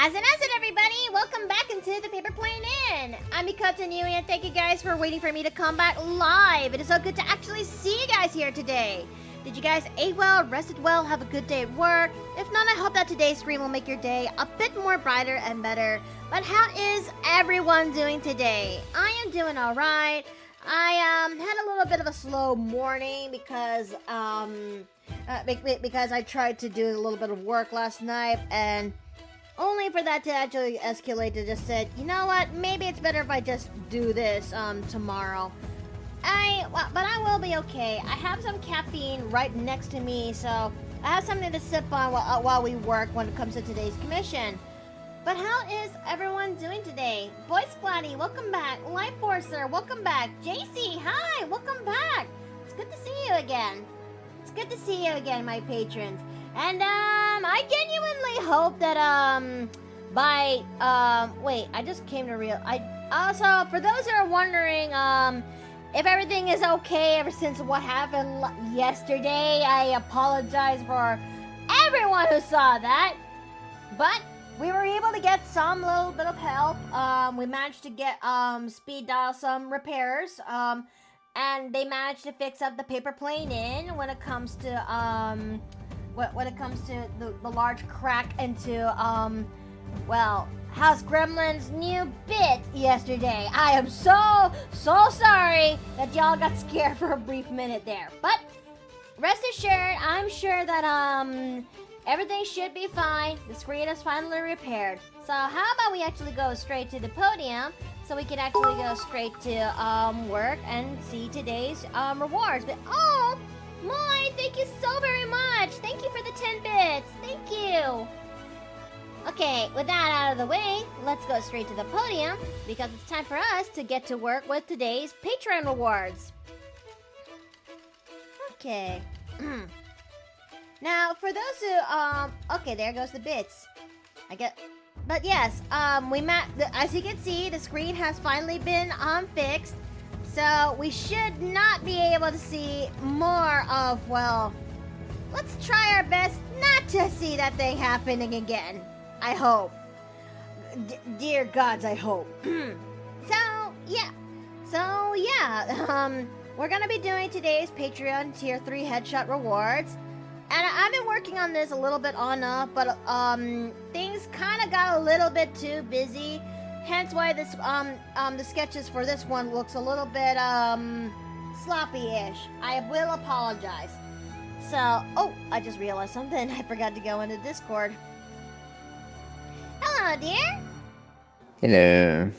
As it, everybody! Welcome back into the Paper Plane Inn! I'm Mikoto Nui, and thank you guys for waiting for me to come back live. It is so good to actually see you guys here today. Did you guys eat well, rested well, have a good day at work? If not, I hope that today's stream will make your day a bit more brighter and better. But how is everyone doing today? I am doing alright. I had a little bit of a slow morning because I tried to do a little bit of work last night, and only for that to actually escalate to just said, you know what, maybe it's better if I just do this tomorrow. But I will be okay. I have some caffeine right next to me, so I have something to sip on while we work when it comes to today's commission. But how is everyone doing today? Boy Splatty, welcome back. Life Forcer, welcome back. JC, hi, welcome back. It's good to see you again. It's good to see you again, my patrons. And, I genuinely hope that, wait, I just came to also, for those that are wondering, if everything is okay ever since what happened yesterday, I apologize for everyone who saw that. But we were able to get some little bit of help. We managed to get, speed dial some repairs, and they managed to fix up the Paper Plane Inn when it comes to, when it comes to the large crack into, House Gremlin's new bit yesterday. I am so sorry that y'all got scared for a brief minute there. But rest assured, I'm sure that, everything should be fine. The screen is finally repaired. So how about we actually go straight to the podium so we can actually go straight to, work and see today's, rewards. But, oh, Moy, thank you so very much. Thank you for the 10 bits. Thank you. Okay, with that out of the way, let's go straight to the podium because it's time for us to get to work with today's Patreon rewards. Okay. Now, for those who, okay, there goes the bits. But yes, as you can see, the screen has finally been, fixed. So, we should not be able to see more of, let's try our best not to see that thing happening again. I hope. Dear gods, I hope. So, yeah. We're gonna be doing today's Patreon Tier 3 headshot rewards. And I've been working on this a little bit on up, but, things kind of got a little bit too busy. Hence why this, the sketches for this one looks a little bit, sloppy-ish. I will apologize. So, oh, I just realized something. I forgot to go into Discord. Hello, dear. Hello.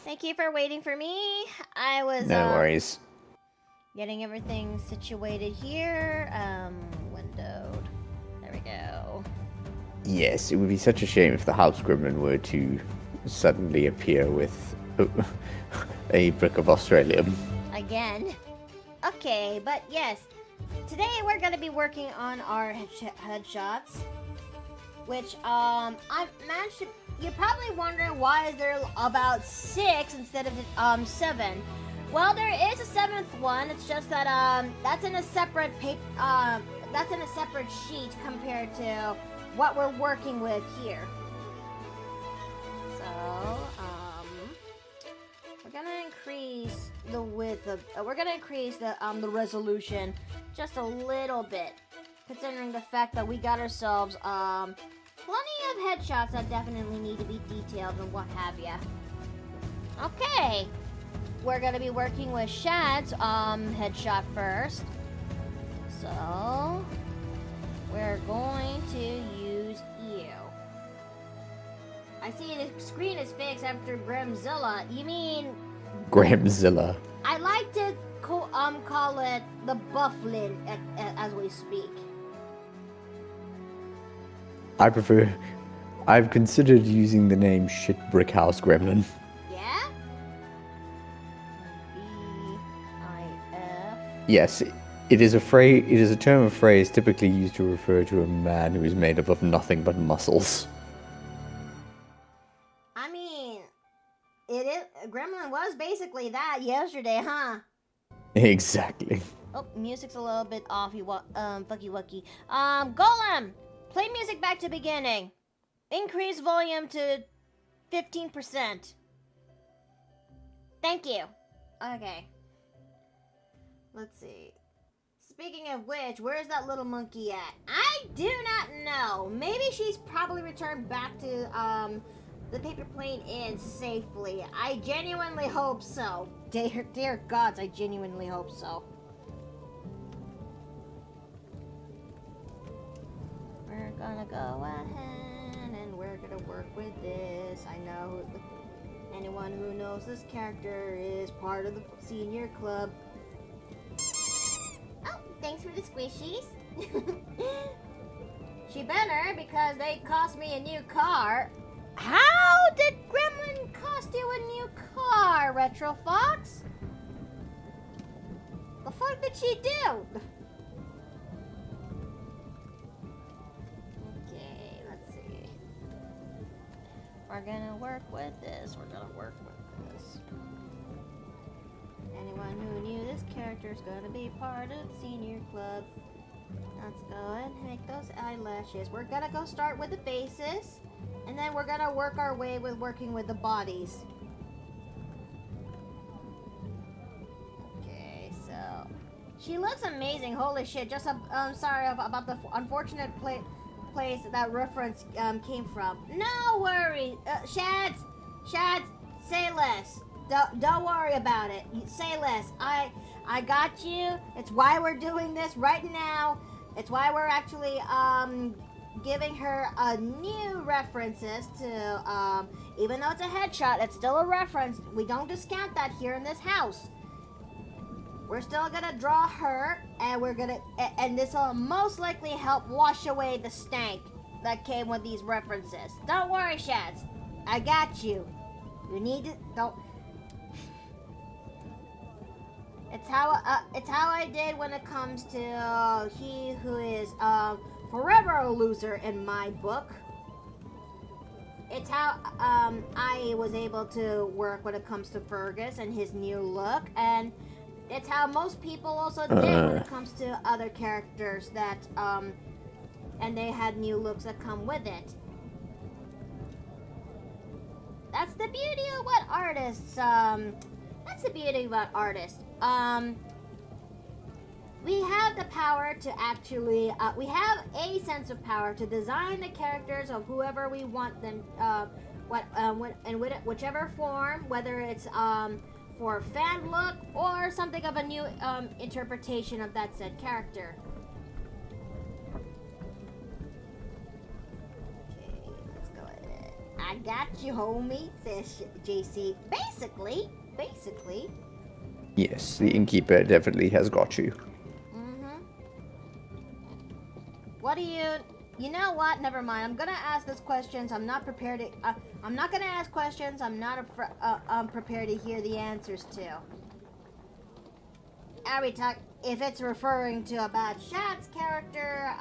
Thank you for waiting for me. I was, No worries. getting everything situated here. Windowed. There we go. Yes, it would be such a shame if the House Gremlin were to suddenly appear with a brick of Australium. Again. Okay, but yes. Today we're going to be working on our headshots. Which, I managed to... You're probably wondering why is there about 6 instead of 7. Well, there is a 7th one. It's just that, that's in a separate that's in a separate sheet compared to what we're working with here. So, we're gonna increase the width of, we're gonna increase the resolution just a little bit, considering the fact that we got ourselves, plenty of headshots that definitely need to be detailed and what have ya. Okay, we're gonna be working with Shad's, headshot first. So, we're going to use you. I see the screen is fixed after Gremzilla. You mean... Gremzilla. I like to call it the Bufflin as we speak. I've considered using the name Shit Brick House Gremlin. Yeah? B-I-F... Yes, it is a term of phrase typically used to refer to a man who is made up of nothing but muscles. I mean, Gremlin was basically that yesterday, huh? Exactly. Oh, music's a little bit off, fucky wucky. Golem! Play music back to beginning. Increase volume to 15%. Thank you. Okay. Let's see. Speaking of which, where's that little monkey at? I do not know. Maybe she's probably returned back to the Paper Plane Inn safely. I genuinely hope so. Dear gods, I genuinely hope so. We're gonna go ahead and we're gonna work with this. I know anyone who knows this character is part of the senior club. Oh, thanks for the squishies. She better, because they cost me a new car. How did Gremlin cost you a new car, Retro Fox? The fuck did she do? Okay, let's see. We're gonna work with this. We're gonna work with this. Anyone who knew this character is gonna be part of the senior club. Let's go and make those eyelashes. We're gonna go start with the faces, and then we're gonna work our way with working with the bodies. Okay, so she looks amazing. Holy shit! Just I'm sorry about the unfortunate place that reference came from. No worry, Shads, say less. Don't worry about it. Say less. I got you. It's why we're doing this right now. It's why we're actually giving her a new references to even though it's a headshot, it's still a reference. We don't discount that here in this house. We're still gonna draw her, and and this will most likely help wash away the stank that came with these references. Don't worry, Shads. I got you. You need to don't. It's how I did when it comes to he who is forever a loser in my book. It's how I was able to work when it comes to Fergus and his new look, and it's how most people also did when it comes to other characters that and they had new looks that come with it. That's the beauty of what artists that's the beauty about artists. We have the power to actually, we have a sense of power to design the characters of whoever we want them, whichever form, whether it's for a fan look or something of a new interpretation of that said character. Okay, let's go ahead. I got you, homie, says JC. Basically. Yes, the innkeeper definitely has got you. What do you know what? Never mind. I'm gonna ask these questions. I'm not prepared to, I'm not gonna ask questions I'm not prepared to hear the answers to. Are we talk, if it's referring to about Shad's character,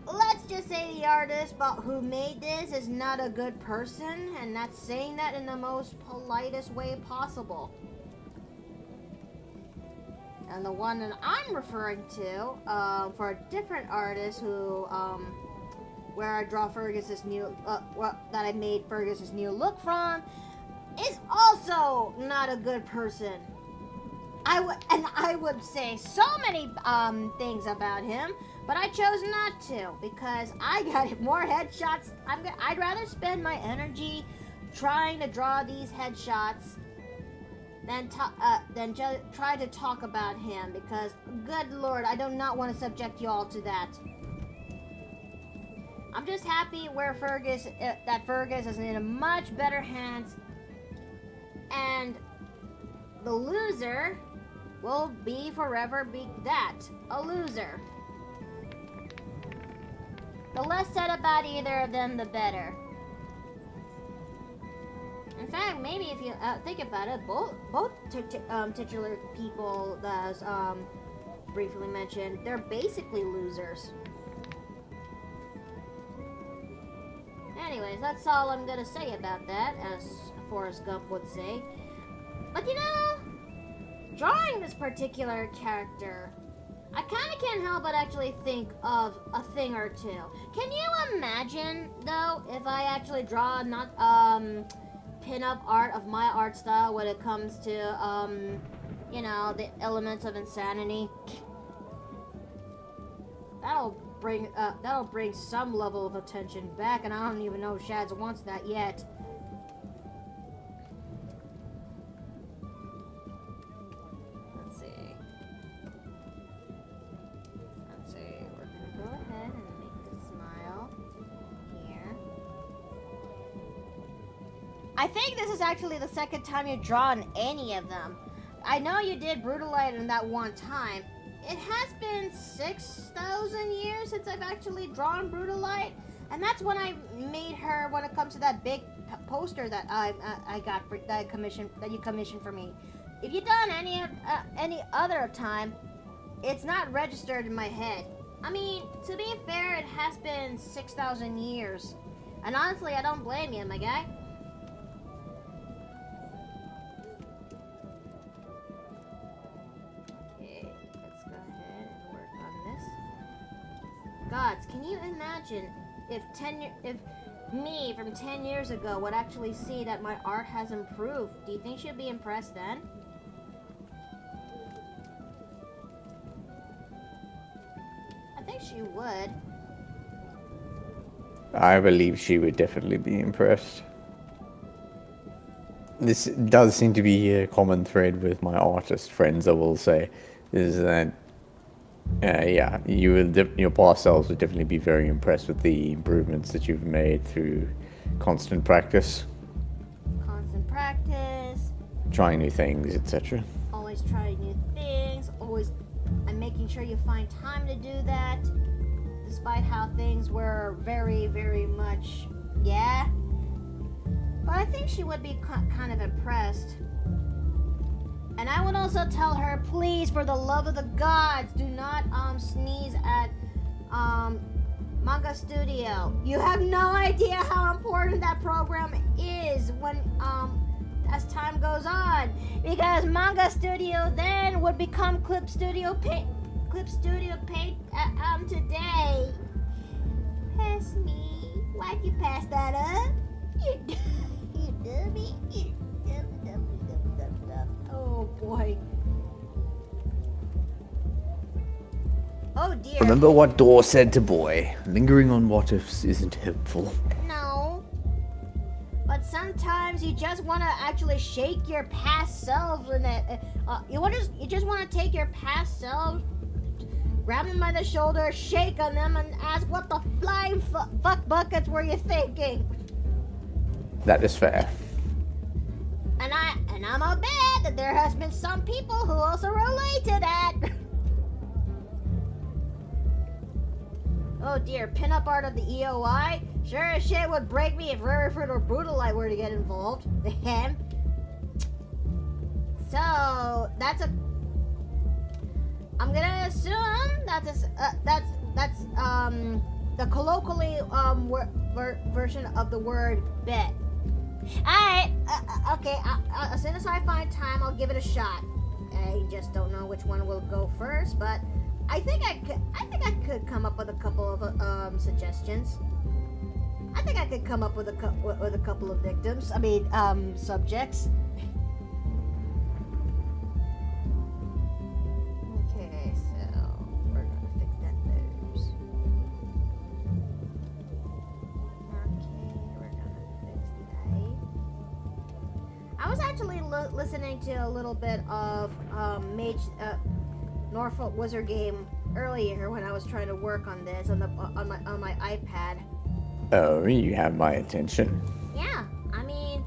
let's just say the artist who made this is not a good person, and that's saying that in the most politest way possible. And the one that I'm referring to, for a different artist who, where I draw Fergus's new, that I made Fergus's new look from, is also not a good person. I would say so many things about him, but I chose not to because I got more headshots. I'd rather spend my energy trying to draw these headshots than try to talk about him, because good lord, I do not want to subject you all to that. I'm just happy where that Fergus is in a much better hands, and the loser will forever be a loser. The less said about either of them, the better. In fact, maybe if you think about it, both titular people that briefly mentioned, they're basically losers. Anyways, that's all I'm gonna say about that, as Forrest Gump would say. But you know, drawing this particular character, I kind of can't help but actually think of a thing or two. Can you imagine, though, if I actually draw not pin-up art of my art style when it comes to you know, the elements of insanity? That'll bring some level of attention back, and I don't even know if Shads wants that yet. Let's see. We're gonna go ahead and make the smile here. I think this is actually the second time you've drawn any of them. I know you did Brutalite in that one time. It has been 6,000 years since I've actually drawn Brutalite, and that's when I made her when it comes to that big poster that I got for that you commissioned for me. If you've done any other time, it's not registered in my head. I mean, to be fair, it has been 6,000 years, and honestly, I don't blame you, my guy. Gods, can you imagine if me from 10 years ago would actually see that my art has improved? Do you think she'd be impressed then? I think she would. I believe she would definitely be impressed. This does seem to be a common thread with my artist friends, I will say, is that yeah, your past selves would definitely be very impressed with the improvements that you've made through constant practice. Constant practice. Trying new things, etc. Always trying new things. Always, and making sure you find time to do that, despite how things were very, very much, yeah. But I think she would be kind of impressed. And I would also tell her, please, for the love of the gods, do not sneeze at Manga Studio. You have no idea how important that program is when as time goes on, because Manga Studio then would become Clip Studio Paint today. Pass me. Why'd you pass that up? You dummy. You dummy. Oh boy. Oh dear. Remember what Dor said to Boy. Lingering on what ifs isn't helpful. No. But sometimes you just want to actually shake your past selves in it. You just want to take your past selves, grab them by the shoulder, shake on them, and ask what the flying fuck buckets were you thinking? That is fair. And I'm a bet that there has been some people who also relate to that. Oh dear, pinup art of the EOI? Sure as shit would break me if Rareford or Brutalite were to get involved. So, I'm gonna assume that's the colloquially version of the word bet. Alright, okay, as soon as I find time, I'll give it a shot. I just don't know which one will go first, but I think I could come up with a couple of suggestions. I think I could come up with a couple of victims. I mean, subjects. Okay, so we're gonna fix that nose. Okay, we're gonna fix the eye. I was actually listening to a little bit of Norfolk Wizard game earlier when I was trying to work on this on my iPad. Oh, you have my attention. Yeah, I mean,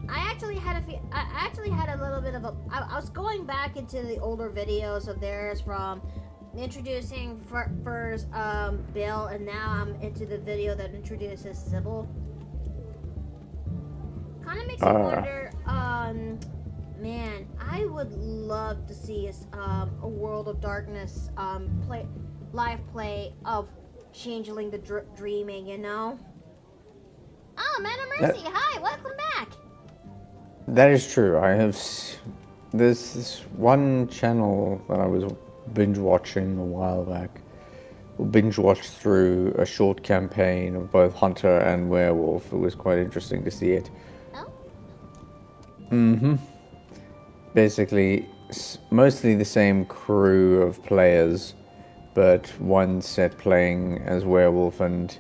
I actually had a little bit of a. I was going back into the older videos of theirs from introducing first Bill, and now I'm into the video that introduces Sybil. Kind of makes me wonder. Man, I would love to see a World of Darkness live play of Changeling the Dreaming, you know? Oh, Man of Mercy, hi, welcome back. That is true. There's this one channel that I was binge watching a while back. Binge watched through a short campaign of both Hunter and Werewolf. It was quite interesting to see it. Oh, Basically, mostly the same crew of players, but one set playing as Werewolf and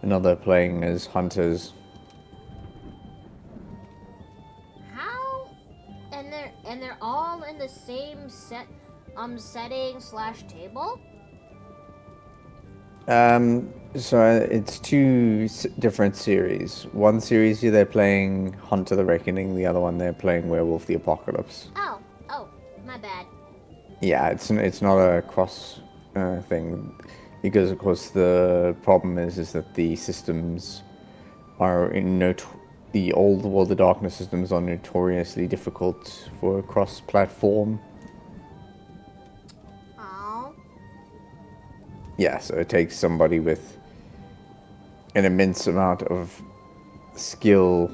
another playing as Hunters. how? And they're all in the same setting slash table. So it's two different series. One series they're playing Hunter the Reckoning, the other one they're playing Werewolf the Apocalypse. Oh, my bad. Yeah, it's not a cross thing, because of course the problem is that the systems are the old World of Darkness systems are notoriously difficult for cross-platform. Oh, Yeah, so it takes somebody with an immense amount of skill,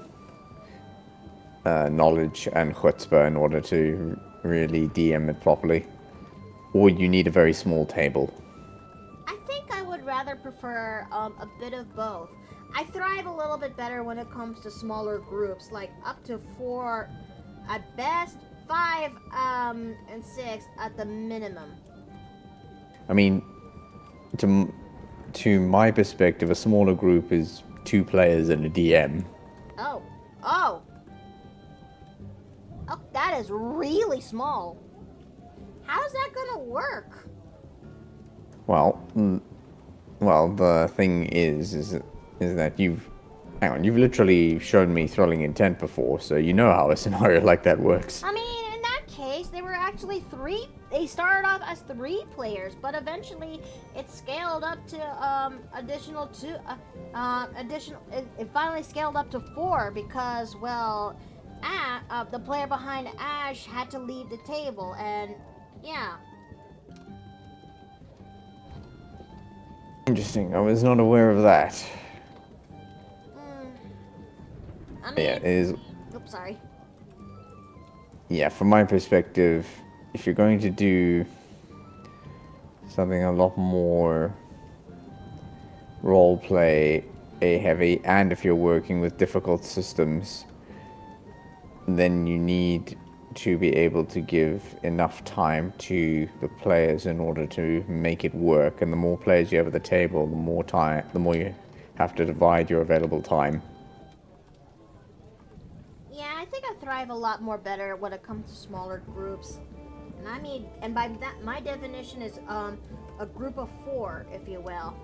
knowledge, and chutzpah in order to really DM it properly. Or you need a very small table. I think I would rather prefer a bit of both. I thrive a little bit better when it comes to smaller groups, like up to 4 at best, 5 and 6 at the minimum. I mean, to my perspective, a smaller group is 2 players and a DM. Oh, oh, oh! That is really small. How's that gonna work? Well, the thing is that you've literally shown me Thrilling Intent before, so you know how a scenario like that works. I mean, in that case, they were actually 3. They started off as 3 players, but eventually it scaled up to additional 2. It finally scaled up to 4 because, well, the player behind Ash had to leave the table, and yeah. Interesting. I was not aware of that. I mean, Yeah, it is. oops, sorry. Yeah, from my perspective, if you're going to do something a lot more roleplay heavy, and if you're working with difficult systems, then you need to be able to give enough time to the players in order to make it work. And the more players you have at the table, the more you have to divide your available time. Yeah, I think I thrive a lot more better when it comes to smaller groups. And I mean, and by that, my definition is a group of 4, if you will.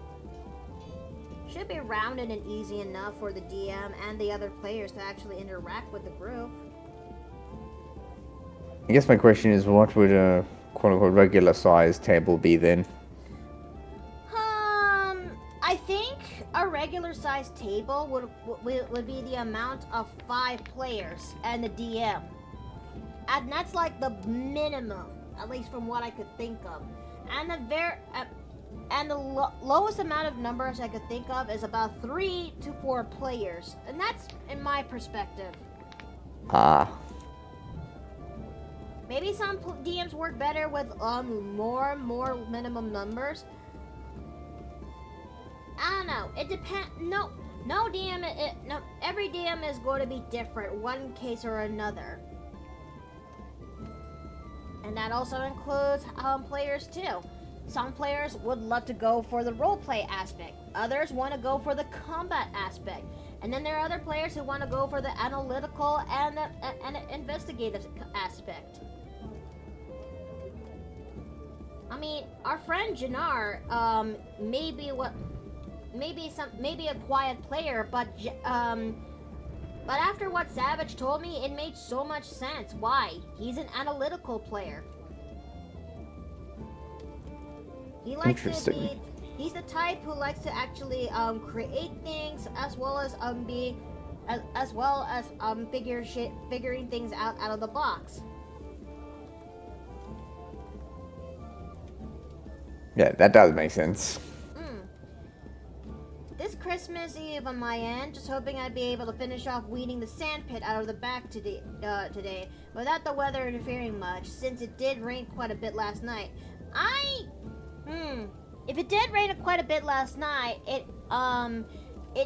Should be rounded and easy enough for the DM and the other players to actually interact with the group. I guess my question is, what would a quote-unquote regular size table be then? I think a regular sized table would be the amount of 5 players and the DM. And that's like the minimum, at least from what I could think of. And the lowest amount of numbers I could think of is about 3 to 4 players. And that's in my perspective. Ah. Maybe some DMs work better with more minimum numbers. I don't know. It depends. No DM. No, every DM is going to be different, one case or another. And that also includes players too. Some players would love to go for the roleplay aspect. Others want to go for the combat aspect. And then there are other players who want to go for the analytical and the investigative aspect. I mean, our friend Jannar, maybe a quiet player, but after what Savage told me, it made so much sense. Why? He's an analytical player. He likes to be. He's the type who likes to actually create things as well as figuring things out of the box. Yeah, that does make sense. This Christmas Eve on my end, just hoping I'd be able to finish off weeding the sandpit out of the back today, without the weather interfering much, since it did rain quite a bit last night. If it did rain quite a bit last night, it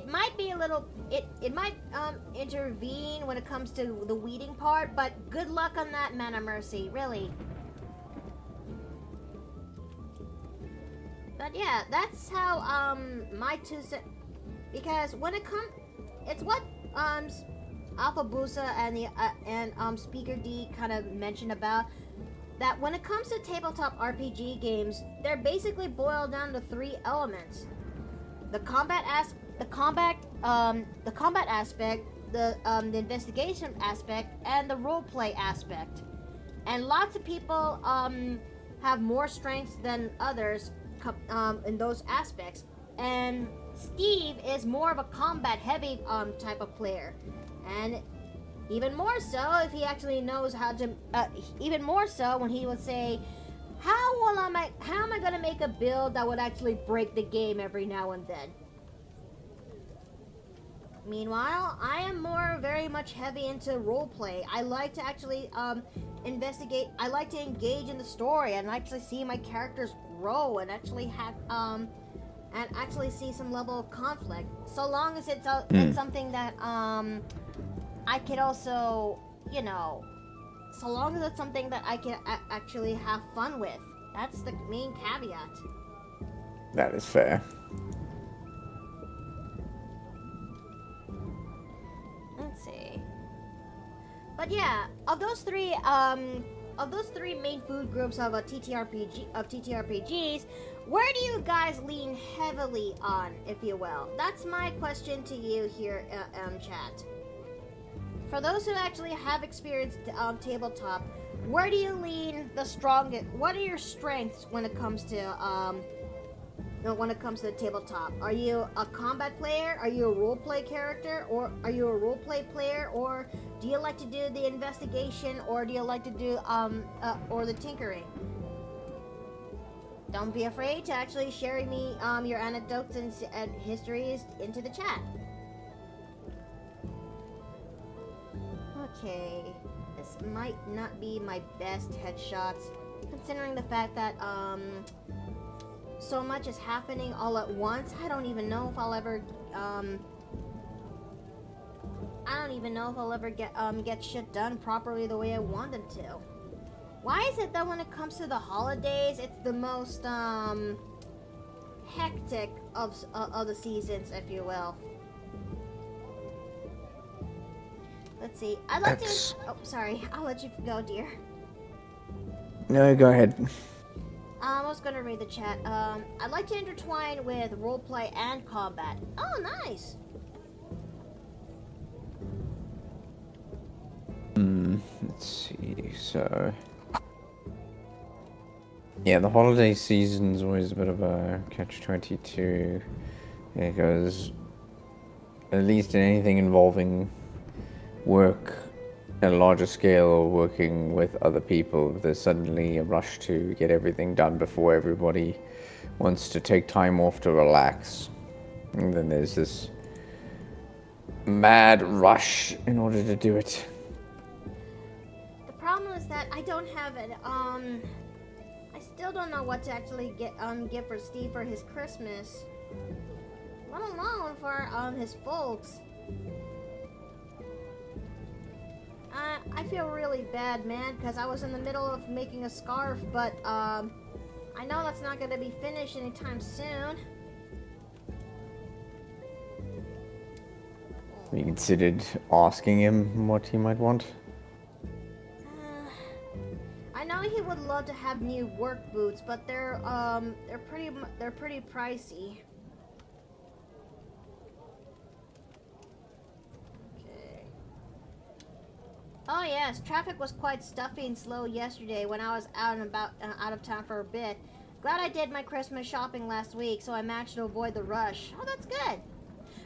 might be a little, it might, intervene when it comes to the weeding part, but good luck on that, Mana Mercy, really. But yeah, that's how, my because when it comes, it's what, Alpha Busa and Speaker D kind of mentioned about, that when it comes to tabletop RPG games, they're basically boiled down to 3 elements: the combat aspect, the investigation aspect, and the roleplay aspect. And lots of people have more strengths than others in those aspects. And Steve is more of a combat heavy type of player, and even more so if he actually knows how to. Even more so when he would say, "How am I gonna make a build that would actually break the game every now and then?" Meanwhile, I am very much heavy into roleplay. I like to actually investigate. I like to engage in the story and actually see my characters grow and actually have and actually see some level of conflict. So long as it's something that I could also, so long as it's something that I can actually have fun with. That's the main caveat. That is fair. Let's see. But yeah, of those three main food groups of TTRPGs, where do you guys lean heavily on, if you will? That's my question to you here, chat. For those who actually have experienced tabletop, where do you lean the strongest? What are your strengths when it comes to tabletop? Are you a combat player? Are you a roleplay character? Or are you a roleplay player? Or do you like to do the investigation? Or do you like to do or the tinkering? Don't be afraid to actually share me your anecdotes and histories into the chat. Okay, this might not be my best headshots, considering the fact that so much is happening all at once. I don't even know if I'll ever get shit done properly the way I want them to. Why is it that when it comes to the holidays, it's the most hectic of the seasons, if you will? Let's see. I'd like to. Oh, sorry. I'll let you go, dear. No, go ahead. I was gonna read the chat. I'd like to intertwine with roleplay and combat. Oh, nice. Let's see. So, yeah, the holiday season's always a bit of a catch-22 because at least in anything involving work at a larger scale or working with other people, there's suddenly a rush to get everything done before everybody wants to take time off to relax. And then there's this mad rush in order to do it. The problem is that I don't have it. I still don't know what to actually get for Steve for his Christmas, let alone for his folks. I feel really bad, man, because I was in the middle of making a scarf, but I know that's not going to be finished anytime soon. Have you considered asking him what he might want? I know he would love to have new work boots, but they're pretty pricey. Oh yes, traffic was quite stuffy and slow yesterday when I was out of town for a bit. Glad I did my Christmas shopping last week, so I managed to avoid the rush. Oh, that's good.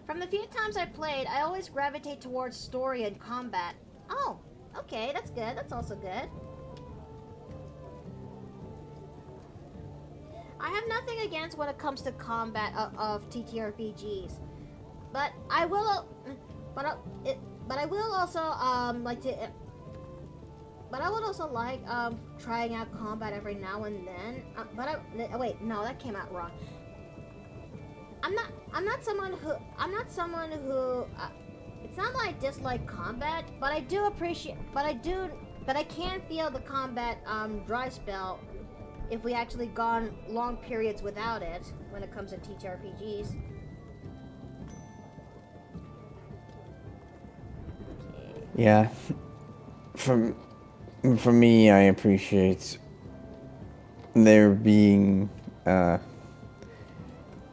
From the few times I played, I always gravitate towards story and combat. Oh, okay, that's good. That's also good. I have nothing against when it comes to combat of TTRPGs, but I will also like to. I would also like trying out combat every now and then. Wait, no, that came out wrong. I'm not someone who it's not that I dislike combat, but I do appreciate but I can feel the combat dry spell if we actually gone long periods without it when it comes to TTRPGs. Yeah. For me, I appreciate there being a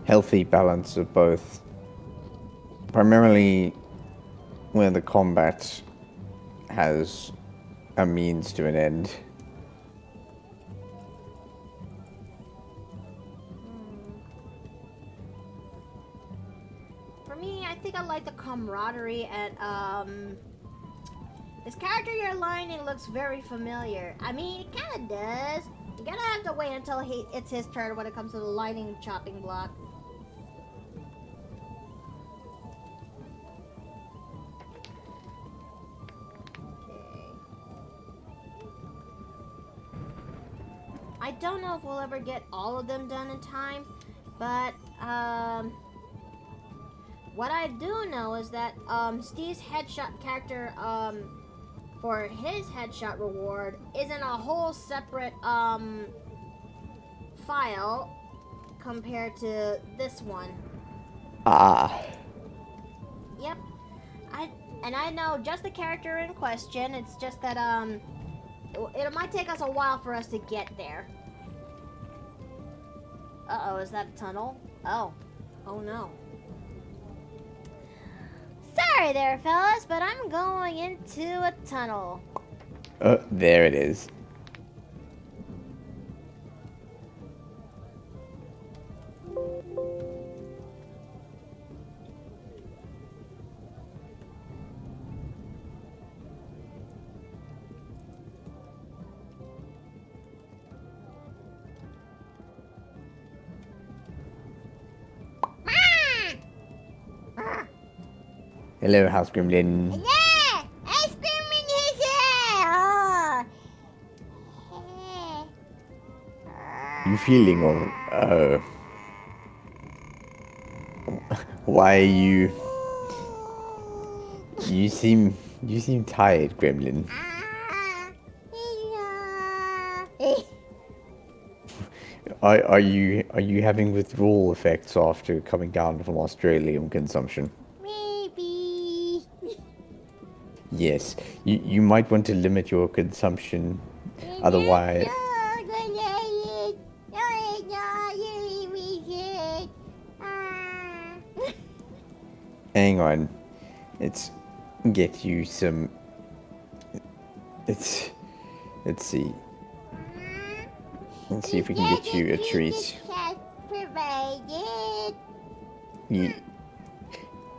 healthy balance of both. Primarily where the combat has a means to an end. For me, I think I like the camaraderie and this character you're aligning looks very familiar. I mean, it kind of does. You're gonna have to wait until it's his turn when it comes to the lightning chopping block. I don't know if we'll ever get all of them done in time, but what I do know is that Steve's headshot character for his headshot reward is in a whole separate file compared to this one. Ah. Yep. I know just the character in question. It's just that it might take us a while for us to get there. Uh-oh, is that a tunnel? Oh. Oh no. Sorry there, fellas, but I'm going into a tunnel. Oh, there it is. Hello, House Gremlin. Yeah! Ice cream in his hair! Oh. You feeling all... Why are you... You seem tired, Gremlin. Are you having withdrawal effects after coming down from Australian consumption? Maybe. Yes, you might want to limit your consumption, otherwise... Hang on, let's get you some... Let's see. Let's see if we can get you a treat. You...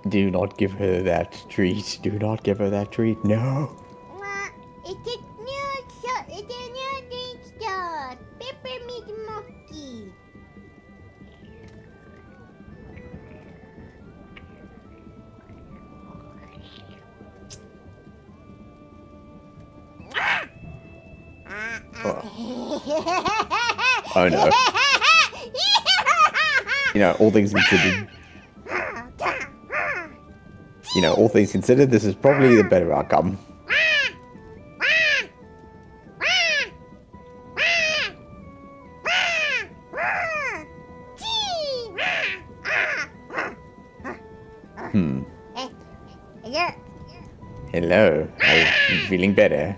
Do not give her that treat. Do not give her that treat. No. It's a new stuff. Peppermint monkey. Oh no. You know, all things considered... You know, all things considered, this is probably the better outcome. Hello. Are you feeling better?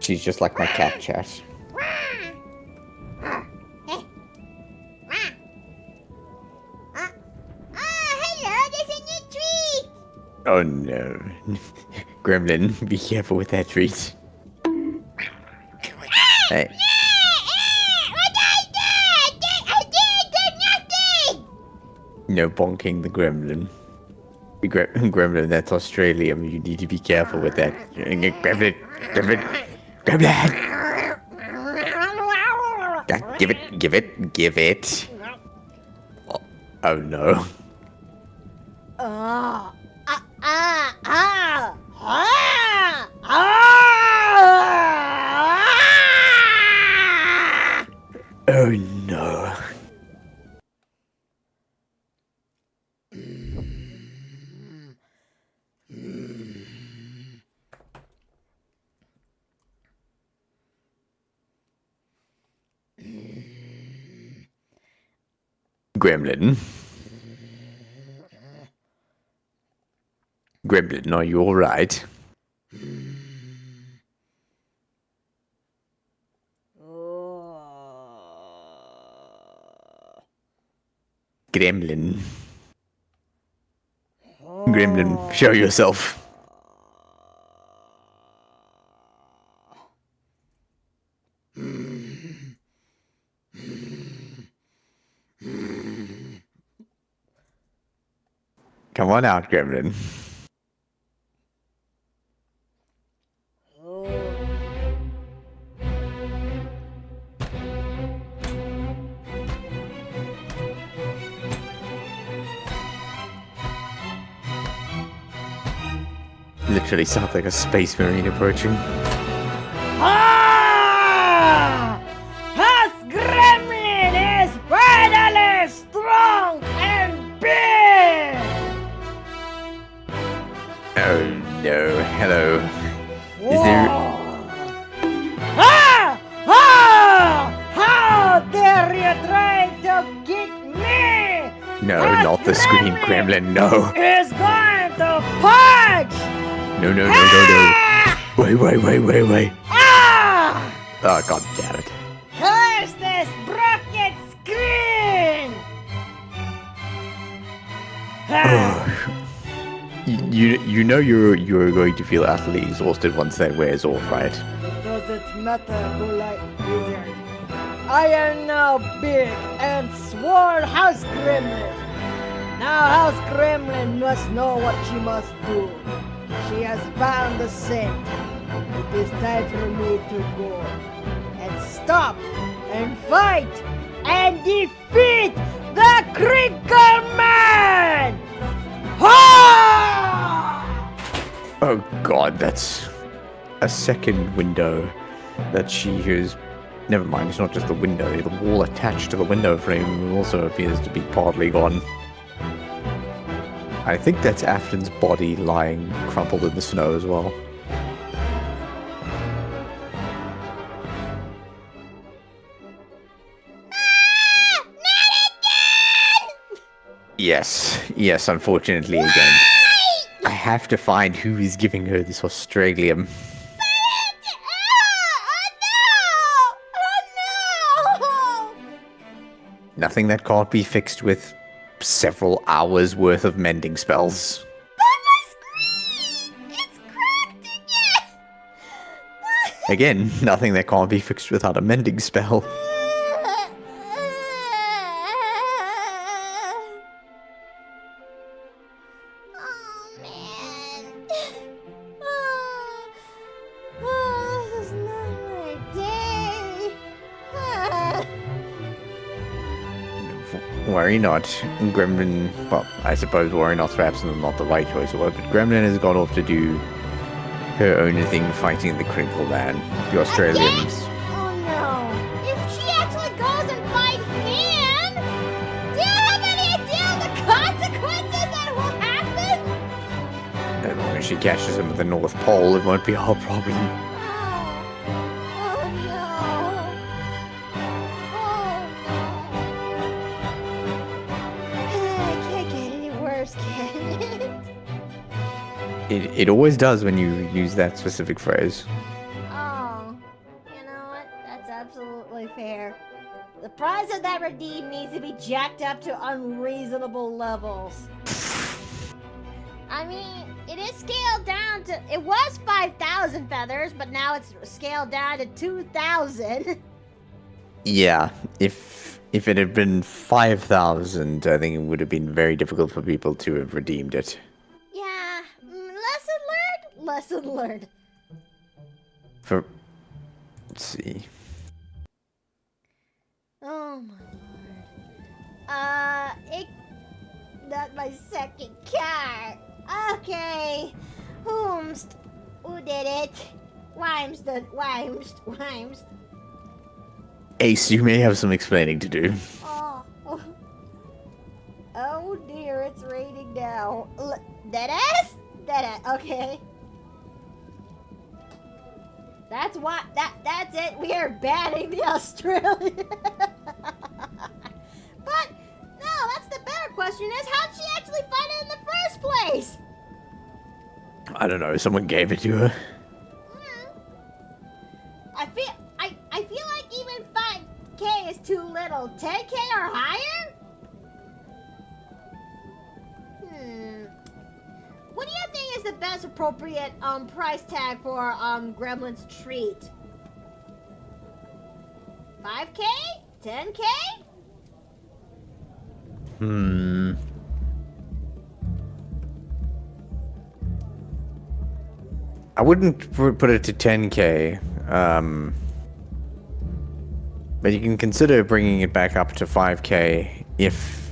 She's just like my cat, chat. Oh no. Gremlin, be careful with that treat. Hey. No bonking the gremlin. Gremlin, that's Australian. You need to be careful with that. Gremlin! Gremlin! Gremlin! Give it. Oh no. Ah! Ah! Ah! Ah! Oh no. Gremlin. Gremlin, are you alright? Gremlin. Gremlin, show yourself. Come on out, Gremlin. Literally sounds like a space marine approaching. Ah! House Gremlin is finally strong and big! Oh no, hello. Is there... Ah! Ah! How dare you try to kick me? No, House not the screen, Gremlin, no. Is going to punch! No, no, no, no, no. Ah! Wait. Ah! Oh, god damn it. Curse this broken screen! Ah! You know you're going to feel utterly exhausted once that wears off, right? It doesn't matter, Bullet Wizard. I am now big and swole House Gremlin. Now House Gremlin must know what she must do. She has found the scent. It is time for me to go and stop and fight and defeat the Crinkle Man! Ha! Oh god, that's a second window that she has... Never mind, it's not just the window. The wall attached to the window frame also appears to be partly gone. I think that's Afton's body lying crumpled in the snow as well. Yes, unfortunately again. I have to find who is giving her this Australium. Nothing that can't be fixed with several hours worth of mending spells. Again, nothing that can't be fixed without a mending spell. Oh man. Oh, this is not my day. Worry not. Gremlin, well, I suppose worry not perhaps is not the right choice of word, but Gremlin has gone off to do her own thing fighting the Crinkle Man, the Australians. Oh no. If she actually goes and fights him, do you have any idea of the consequences that will happen? As long as she catches him at the North Pole, it won't be our problem. Oh no. It can't get any worse, can it? It always does when you use that specific phrase. Oh, you know what? That's absolutely fair. The price of that redeem needs to be jacked up to unreasonable levels. I mean, it is scaled down to... It was 5,000 feathers, but now it's scaled down to 2,000. Yeah, if it had been 5,000, I think it would have been very difficult for people to have redeemed it. Yeah, lesson learned? Lesson learned. Let's see. Oh my lord. Not my second car. Okay. Whomst? Who did it? Whymst. Ace, you may have some explaining to do. Oh. Oh dear, it's raining now. Deadass? Deadass, okay. That's what, that's it. We are banning the Australian. But, no, that's the better question is, how'd she actually find it in the first place? I don't know, someone gave it to her. I feel like even 5K is too little. 10K or higher? What do you think is the best appropriate price tag for Gremlin's treat? 5K? 10K? I wouldn't put it to 10K. But you can consider bringing it back up to 5K if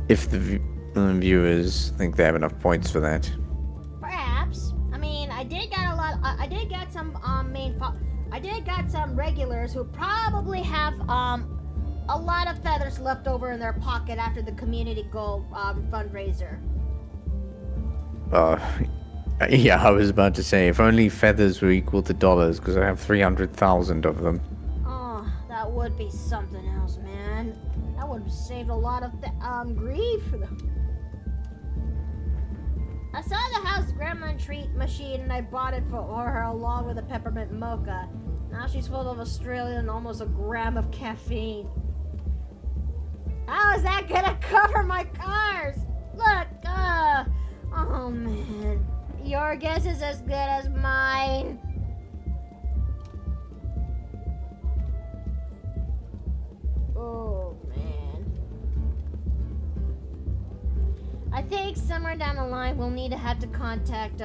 the viewers think they have enough points for that. Perhaps. I mean, I did get some regulars who probably have a lot of feathers left over in their pocket after the community goal fundraiser. Yeah, I was about to say, if only feathers were equal to dollars, because I have 300,000 of them. Oh, that would be something else, man. That would have saved a lot of grief. I saw the House Gremlin treat machine and I bought it for her along with a peppermint mocha. Now she's full of Australian and almost a gram of caffeine. How is that gonna cover my cars? Look, oh man. Your guess is as good as mine. Oh man. I think somewhere down the line we'll need to have to contact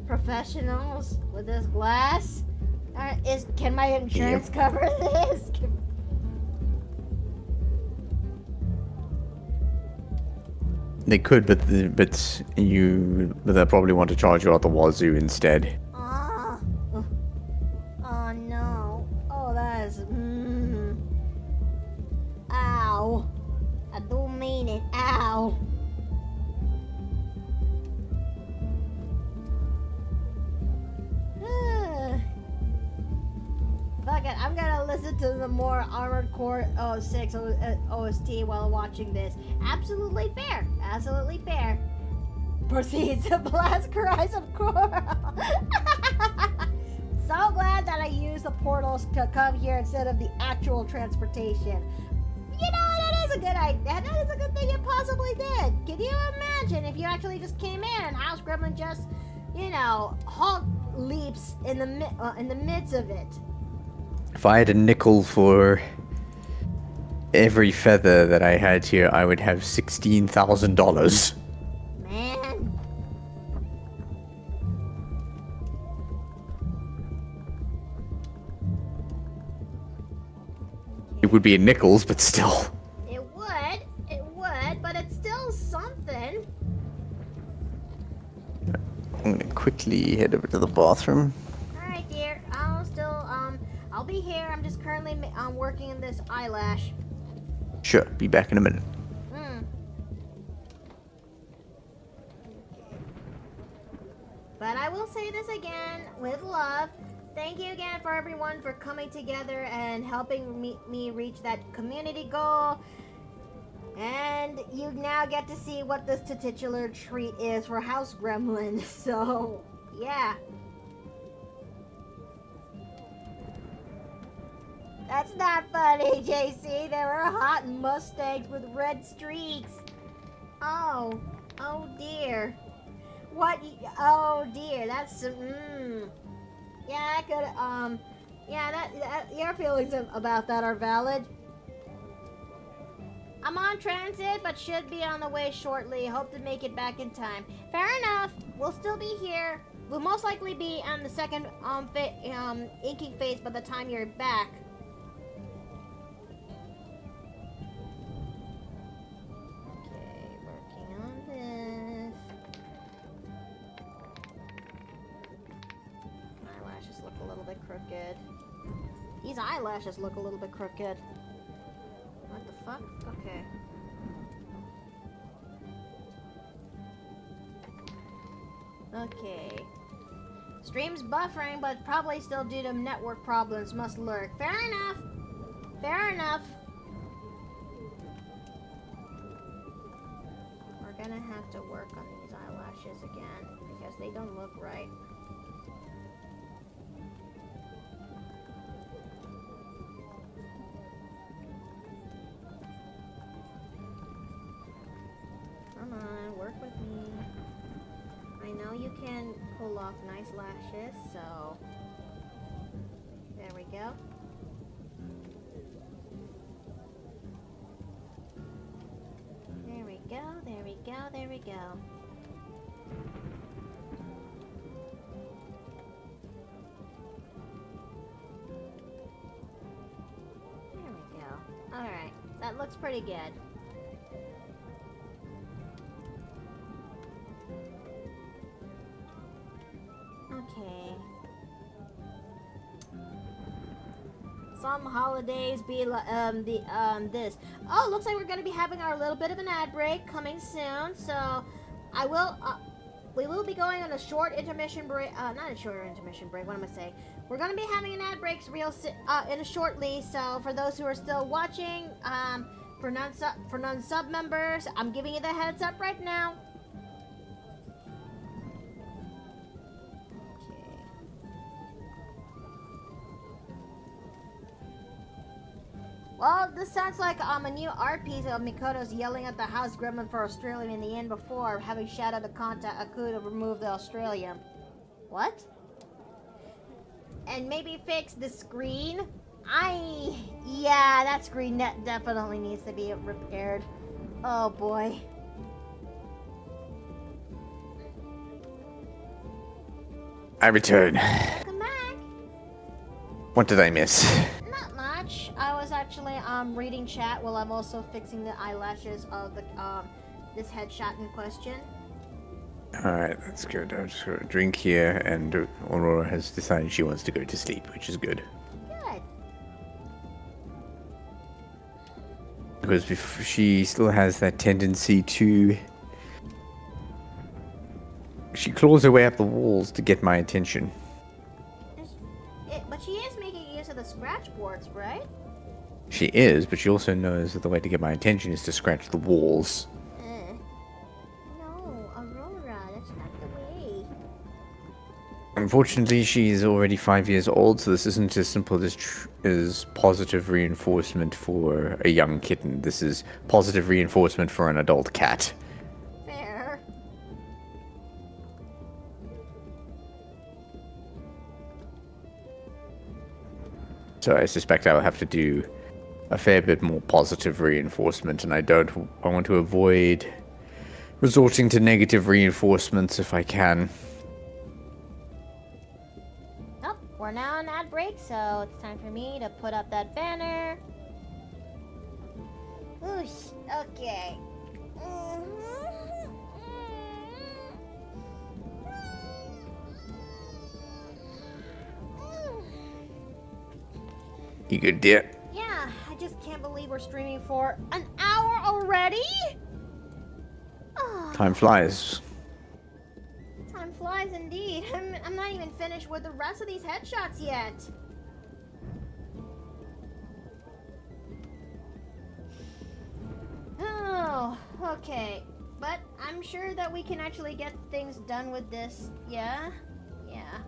professionals with this glass. Can my insurance cover this? They could, but they'll probably want to charge you out the wazoo instead. Oh no. Oh, that is. Ow. I do mean it. Ow. Fuck it, I'm gonna listen to the more Armored Core 06 OST while watching this. Absolutely fair. Absolutely fair. Proceeds to blast cries of coral. So glad that I used the portals to come here instead of the actual transportation. You know, that is a good idea. That is a good thing you possibly did. Can you imagine if you actually just came in and House Gremlin just, you know, Hulk leaps in the midst of it? If I had a nickel for every feather that I had here, I would have $16,000. Man. It would be in nickels, but still. It would, but it's still something. I'm gonna quickly head over to the bathroom. Alright, dear. I'll be here. I'm just currently working in this eyelash. Sure, be back in a minute. But I will say this again, with love. Thank you again for everyone for coming together and helping me reach that community goal. And you now get to see what this titular treat is for House Gremlin. So, yeah. That's not funny, JC. There were hot Mustangs with red streaks. Oh dear. What? Oh dear. That's Yeah, I could. Yeah, that your feelings about that are valid. I'm on transit, but should be on the way shortly. Hope to make it back in time. Fair enough. We'll still be here. We'll most likely be on the second inking phase by the time you're back. Okay, working on this. bit crooked. These eyelashes look a little bit crooked. What the fuck? Okay. Okay. Stream's buffering, but probably still due to network problems. Must lurk. Fair enough. Fair enough. We're gonna have to work on these eyelashes again because they don't look right. Come on, work with me. I know you can pull off nice lashes, so there we go. There we go, there we go, there we go. There we go. Alright, that looks pretty good. Okay. Some holidays be this. Oh, looks like we're gonna be having our little bit of an ad break coming soon. So, we will be going on a short intermission break. Not a short intermission break. What am I saying? We're gonna be having an ad break in a shortly. So, for those who are still watching, for non-sub members, I'm giving you the heads up right now. Well, this sounds like a new art piece of Mikoto's yelling at the house gremlin for Australia in the end before having shouted to contact Aku to remove the Australian. What? And maybe fix the screen? Yeah, that screen definitely needs to be repaired. Oh boy. I return. Come back. What did I miss? Not much. I was actually reading chat while I'm also fixing the eyelashes of the this headshot in question. Alright, that's good. I'll just go drink here, and Aurora has decided she wants to go to sleep, which is good. Good. Because she still has that tendency to... She claws her way up the walls to get my attention. But she is making use of the scratch boards, right? She is, but she also knows that the way to get my attention is to scratch the walls. No, Aurora, that's not the way. Unfortunately, she's already 5 years old, so this isn't as simple as positive reinforcement for a young kitten. This is positive reinforcement for an adult cat. Fair. So I suspect I'll have to do a fair bit more positive reinforcement, and I want to avoid resorting to negative reinforcements if I can. Oh, we're now on ad break, so it's time for me to put up that banner. Oosh, okay. You good, dear? Yeah, I just can't believe we're streaming for an hour already. Oh, Time flies. time flies indeed. I'm not even finished with the rest of these headshots yet. Oh, okay. But I'm sure that we can actually get things done with this. Yeah? Yeah.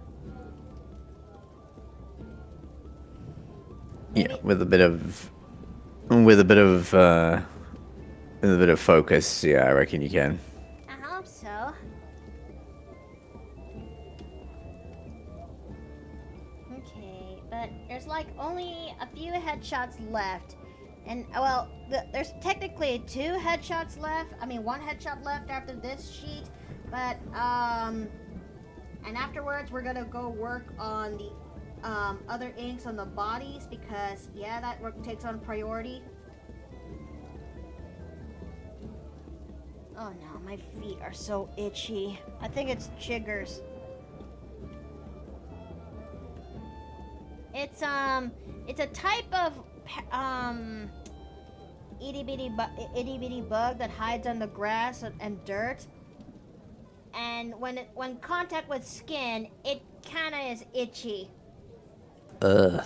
Yeah, with a bit of focus, yeah, I reckon you can. I hope so. Okay, but there's like only a few headshots left. And, well, there's technically 2 headshots left. I mean, 1 headshot left after this sheet. But, and afterwards we're gonna go work on the, other inks on the bodies because, yeah, that work takes on priority. Oh no, my feet are so itchy. I think it's chiggers. it's a type of itty bitty bug that hides on the grass and dirt. And when contact with skin, it kind of is itchy. Ugh.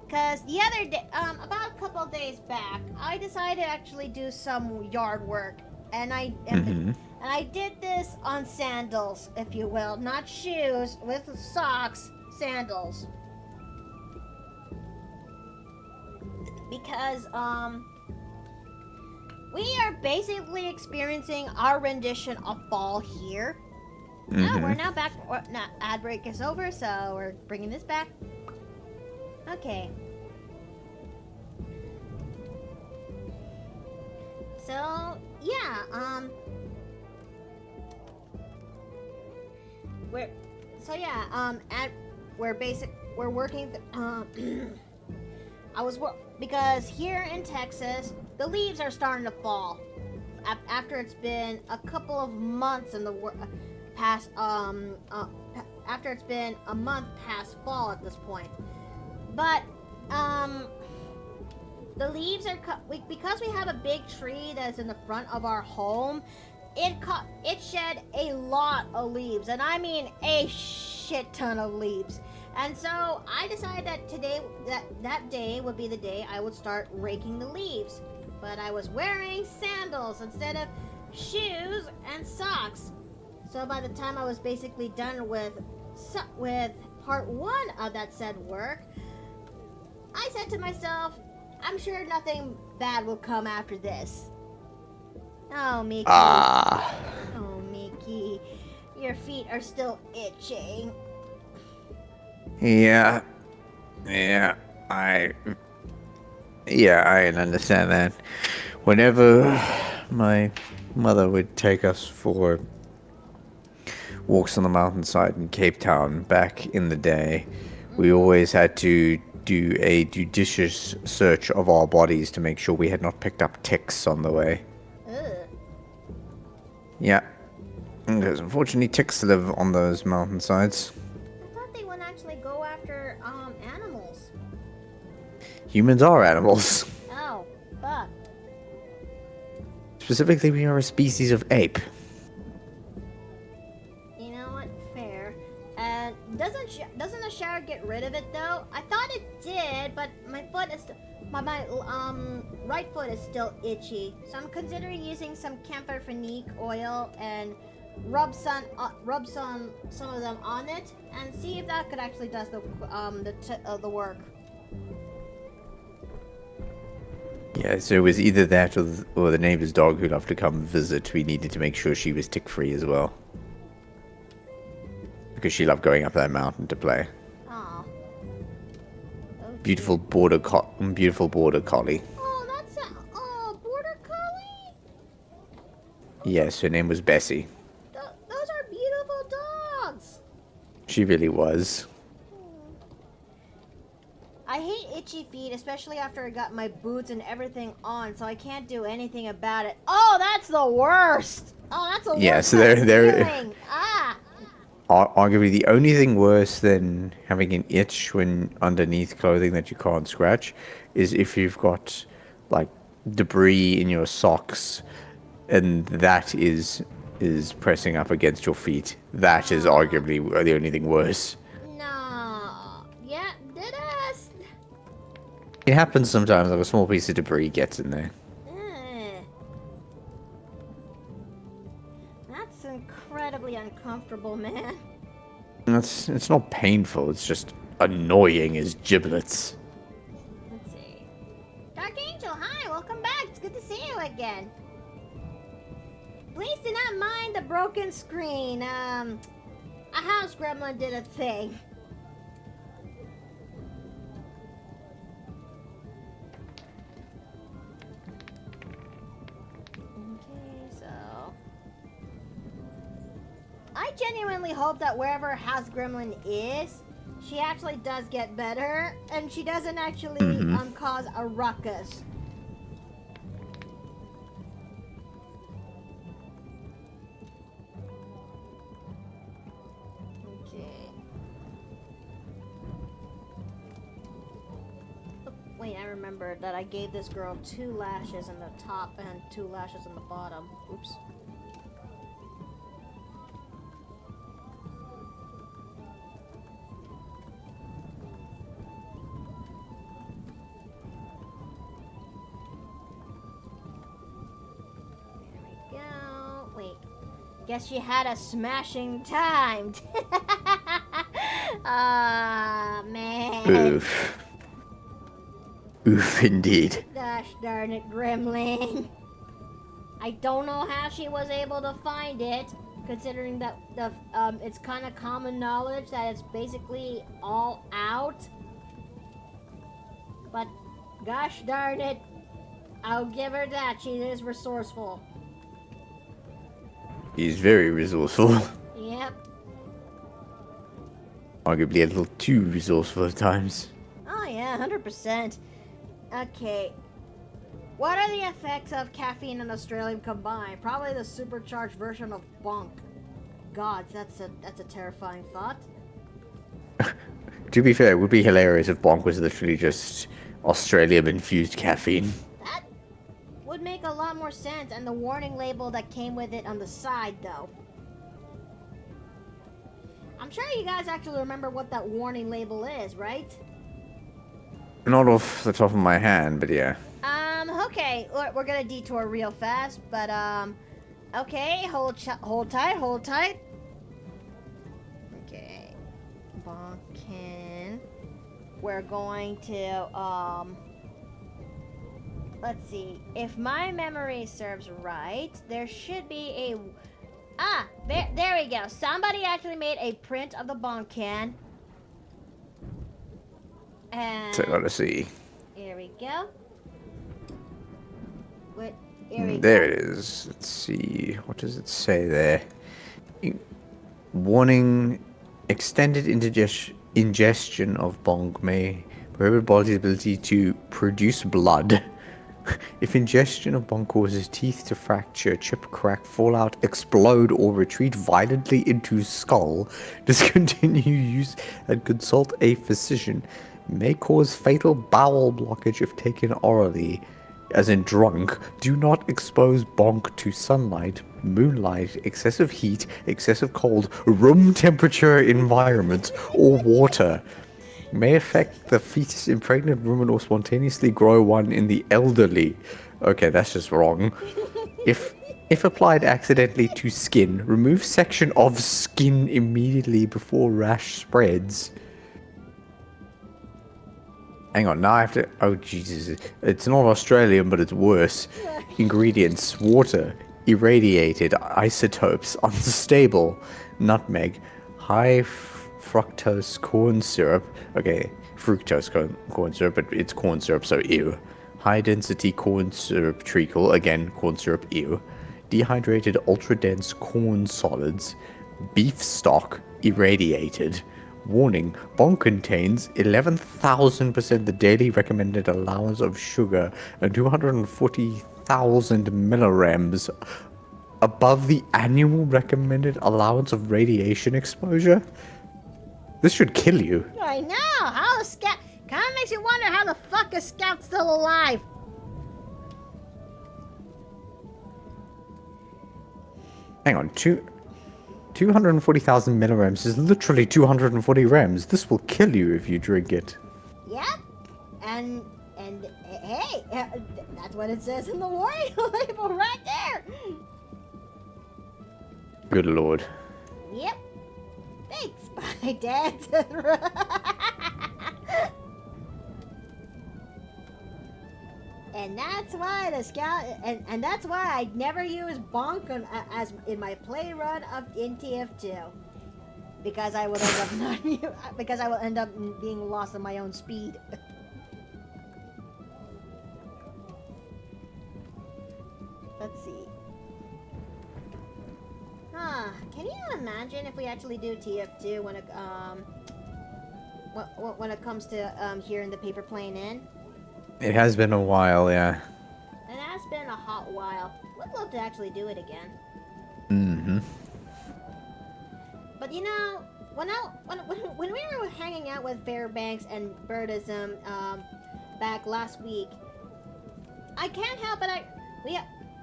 Cause the other day, about a couple of days back, I decided to actually do some yard work, and I did this on sandals, if you will, not shoes, with socks, sandals. Because we are basically experiencing our rendition of fall here. Oh, we're now back. Ad break is over, so we're bringing this back. Okay. So, yeah, we're working, because here in Texas, the leaves are starting to fall. After it's been a couple of months in the past, after it's been a month past fall at this point. But, the leaves are because we have a big tree that's in the front of our home. It shed a lot of leaves, and I mean a shit ton of leaves. And so I decided that that day would be the day I would start raking the leaves. But I was wearing sandals instead of shoes and socks. So by the time I was basically done with part one of that said work, I said to myself, I'm sure nothing bad will come after this. Oh, Mickey. Oh, Mickey. Your feet are still itching. Yeah, I understand that. Whenever my mother would take us for walks on the mountainside in Cape Town back in the day, we always had to do a judicious search of our bodies to make sure we had not picked up ticks on the way. Ugh. Yeah, because unfortunately ticks live on those mountainsides. I thought they wouldn't actually go after animals. Humans are animals. Oh, fuck. Specifically, we are a species of ape. You know what? Fair. And doesn't a shower get rid of it though? I thought it did, but my foot is my right foot is still itchy. So I'm considering using some camphor phenique oil and rub some of them on it and see if that could actually does the work. Yeah, so it was either that or the neighbor's dog who'd have to come visit. We needed to make sure she was tick-free as well. Because she loved going up that mountain to play. Aw. Beautiful border collie. Oh, that's a border collie? Yes, her name was Bessie. Those are beautiful dogs. She really was. I hate itchy feet, especially after I got my boots and everything on, so I can't do anything about it. Oh, that's the worst. Oh, that's the worst. Yeah, so they're feeling. Ah. Arguably the only thing worse than having an itch when underneath clothing that you can't scratch is if you've got like debris in your socks and that is pressing up against your feet. That is arguably the only thing worse. No. Yeah, did us. It happens sometimes, like a small piece of debris gets in there. That's incredibly uncomfortable, man. It's not painful, it's just annoying as giblets. Let's see. Dark Angel, hi, welcome back. It's good to see you again. Please do not mind the broken screen. A house gremlin did a thing. Okay, so I genuinely hope that wherever House Gremlin is, she actually does get better and she doesn't actually cause a ruckus. Okay. wait, I remember that I gave this girl 2 lashes in the top and 2 lashes in the bottom. Oops. Guess she had a smashing time. Ah, man. Oof. Oof, indeed. Gosh darn it, Gremlin. I don't know how she was able to find it, considering that it's kind of common knowledge that it's basically all out. But gosh darn it, I'll give her that. She is resourceful. He's very resourceful. Yep. Arguably a little too resourceful at times. Oh yeah, 100%. Okay. What are the effects of caffeine and Australium combined? Probably the supercharged version of bonk. Gods, that's a terrifying thought. To be fair, it would be hilarious if bonk was literally just Australium-infused caffeine. That would make a lot more sense, and the warning label that came with it on the side, though. I'm sure you guys actually remember what that warning label is, right? Not off the top of my hand, but yeah. Okay, we're gonna detour real fast, but, okay, hold tight. Okay, Bonkin. We're going to, let's see. If my memory serves right, there should be there we go. Somebody actually made a print of the Bonkin. And So gotta see. here we go. There it is. Let's see. What does it say there? Warning: extended ingestion of bonk may prohibit body's ability to produce blood. If ingestion of bonk causes teeth to fracture, chip, crack, fall out, explode, or retreat violently into skull, discontinue use and consult a physician. May cause fatal bowel blockage if taken orally. As in drunk, do not expose bonk to sunlight, moonlight, excessive heat, excessive cold, room temperature environments, or water. May affect the fetus in pregnant women or spontaneously grow one in the elderly. Okay, that's just wrong. If applied accidentally to skin, remove section of skin immediately before rash spreads. Hang on, now I have to... Oh, Jesus. It's not Australian, but it's worse. Ingredients: water, irradiated, isotopes, unstable, nutmeg, high fructose corn syrup. Okay, fructose corn syrup, but it's corn syrup, so ew. High density corn syrup treacle, again, corn syrup, ew. Dehydrated ultra dense corn solids, beef stock, irradiated. Warning: bonk contains 11,000% the daily recommended allowance of sugar and 240,000 millirems above the annual recommended allowance of radiation exposure. This should kill you. I know. How the Scout kind of makes you wonder how the fuck is Scout still alive. Hang on, 240,000 millirems is literally 240 rems. This will kill you if you drink it. Yep. And hey, that's what it says in the warning label right there. Good lord. Yep. Thanks, bye, Dad. And that's why the Scout, and that's why I never use bonk as in my play run of in TF2, because I will end up being lost in my own speed. Let's see. Can you imagine if we actually do TF2 when it comes to hearing the paper plane in? It has been a while, yeah. It has been a hot while. Would love to actually do it again. Mm-hmm. But you know, when we were hanging out with Fairbanks and Birdism, back last week. I can't help it.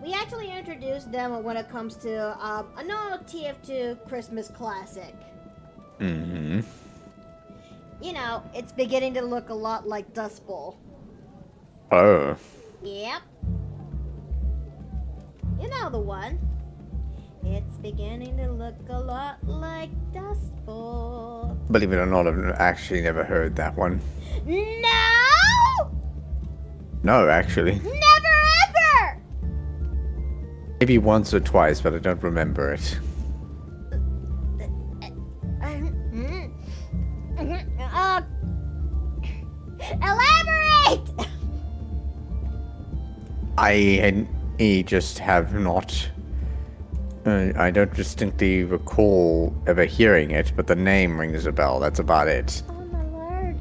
We actually introduced them when it comes to another TF2 Christmas classic. Mm-hmm. You know, it's beginning to look a lot like Dust Bowl. Oh. Yep. You know the one. It's beginning to look a lot like Dust Bowl. Believe it or not, I've actually never heard that one. No! No, actually. Never ever! Maybe once or twice, but I don't remember it. Elaborate! I just have not. I don't distinctly recall ever hearing it, but the name rings a bell. That's about it. Oh my lord!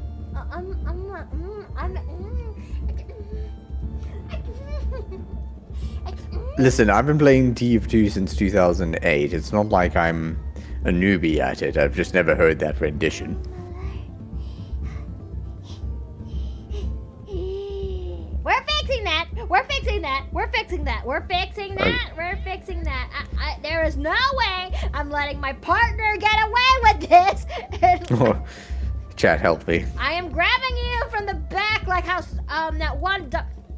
Listen, I've been playing TF2 since 2008. It's not like I'm a newbie at it. I've just never heard that rendition. We're fixing that. We're fixing that. We're fixing that. We're fixing that. We're fixing that. There is no way I'm letting my partner get away with this. Chat, help me. I am grabbing you from the back like how that one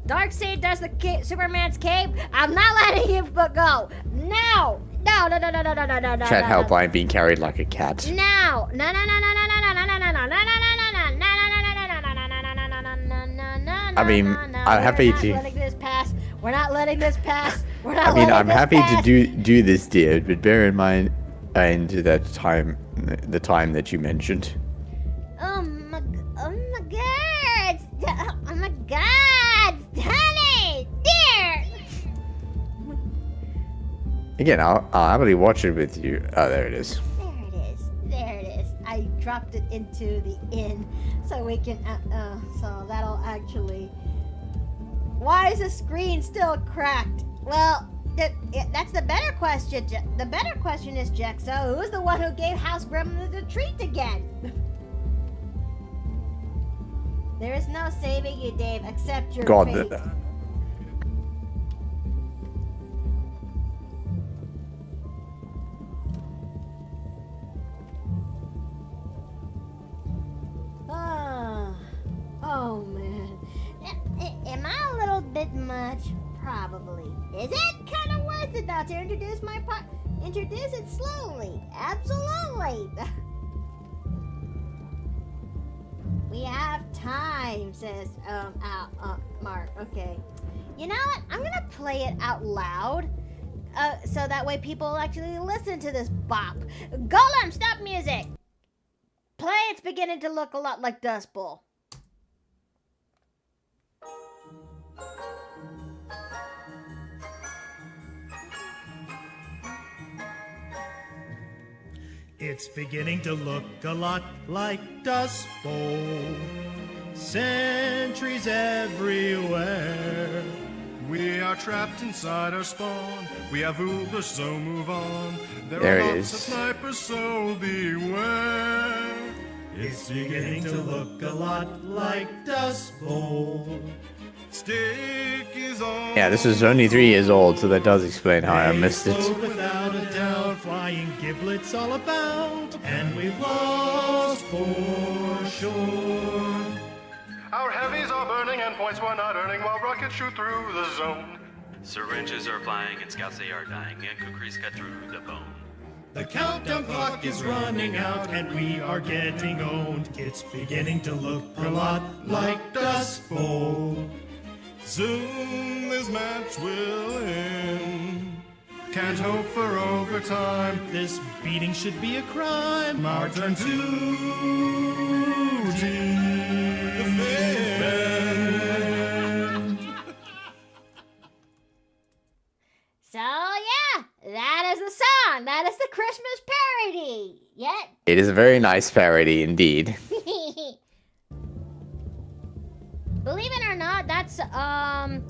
Darkseid does the Superman's cape. I'm not letting you go. No. No. Chat, help! I'm being carried like a cat. No. I mean, I'm happy to. We're not letting this pass. We're not letting this pass. We're not. I mean, I'm happy pass. to do this, dear, but bear in mind, that time, the time that you mentioned. Oh my god! Oh my god! Honey, dear. Again, I'll happily watch it with you. Oh, there it is. There it is. I dropped it into the inn so we can. So that'll actually. Why is the screen still cracked? Well, that's the better question. The better question is, Jexo, who's the one who gave House Gremlin the treat again? There is no saving you, Dave, except your fate. Oh man. Am I a little bit much? Probably. Is it kind of worth it though to introduce my part? Introduce it slowly. Absolutely. We have time, says Mark. Okay. You know what? I'm gonna play it out loud. So that way people actually listen to this bop. Golem, stop music. Play It's Beginning to Look a Lot Like Dust Bowl. It's beginning to look a lot like Dust Bowl. Sentries everywhere. We are trapped inside our spawn. We have Uber, so move on. There are it lots is. of snipers, so beware. It's beginning to look a lot like Dust Bowl. Stick is on. Yeah, this is only 3 years old, so that does explain how I missed it. Explode without a doubt, flying giblets all about, and we've lost for sure. Our heavies are burning and points we're not earning while rockets shoot through the zone. Syringes are flying and scouts they are dying and kukris cut through the bone. The countdown clock is running out and we are getting owned. It's beginning to look a lot like Dust Bowl. Soon this match will end. Can't hope for overtime. This beating should be a crime. Our turn to defend. So yeah, that is the song. That is the Christmas parody. Yet. It is a very nice parody indeed. Believe it or not, that song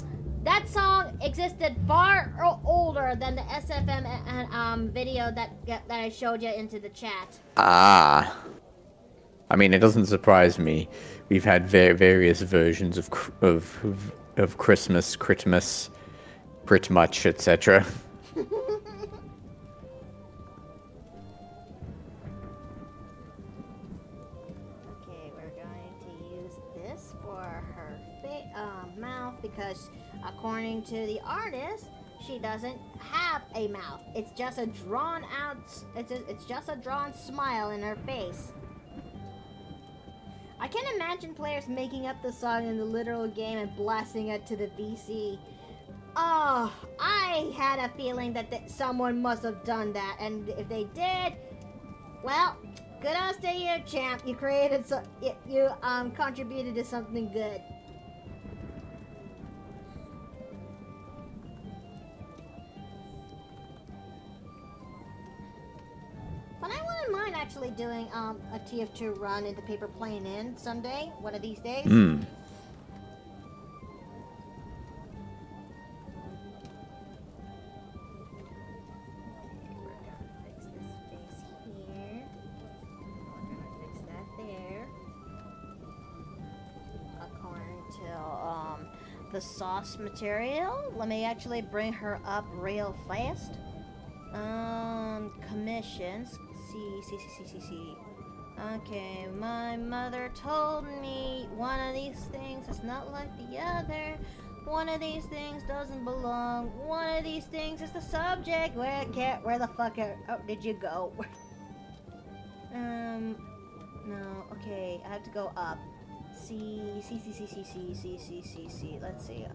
existed far older than the SFM video that I showed you into the chat. Ah. I mean, it doesn't surprise me. We've had various versions of Christmas, Critmas, pretty much, etc. Okay, we're going to use this for her mouth because, according to the artist, she doesn't have a mouth. It's just a drawn out. It's just a drawn smile in her face. I can imagine players making up the song in the literal game and blasting it to the VC. Oh, I had a feeling that someone must have done that, and if they did, well, kudos to you, champ. You created you contributed to something good. But I wouldn't mind actually doing a TF2 run into Paper Plane Inn someday, one of these days. Hmm. We're gonna fix this face here. We're gonna fix that there. According to the sauce material, let me actually bring her up real fast. Commissions. See. Okay, my mother told me one of these things is not like the other. One of these things doesn't belong. One of these things is the subject. Where the fuck did you go? No, okay, I have to go up. See. Let's see,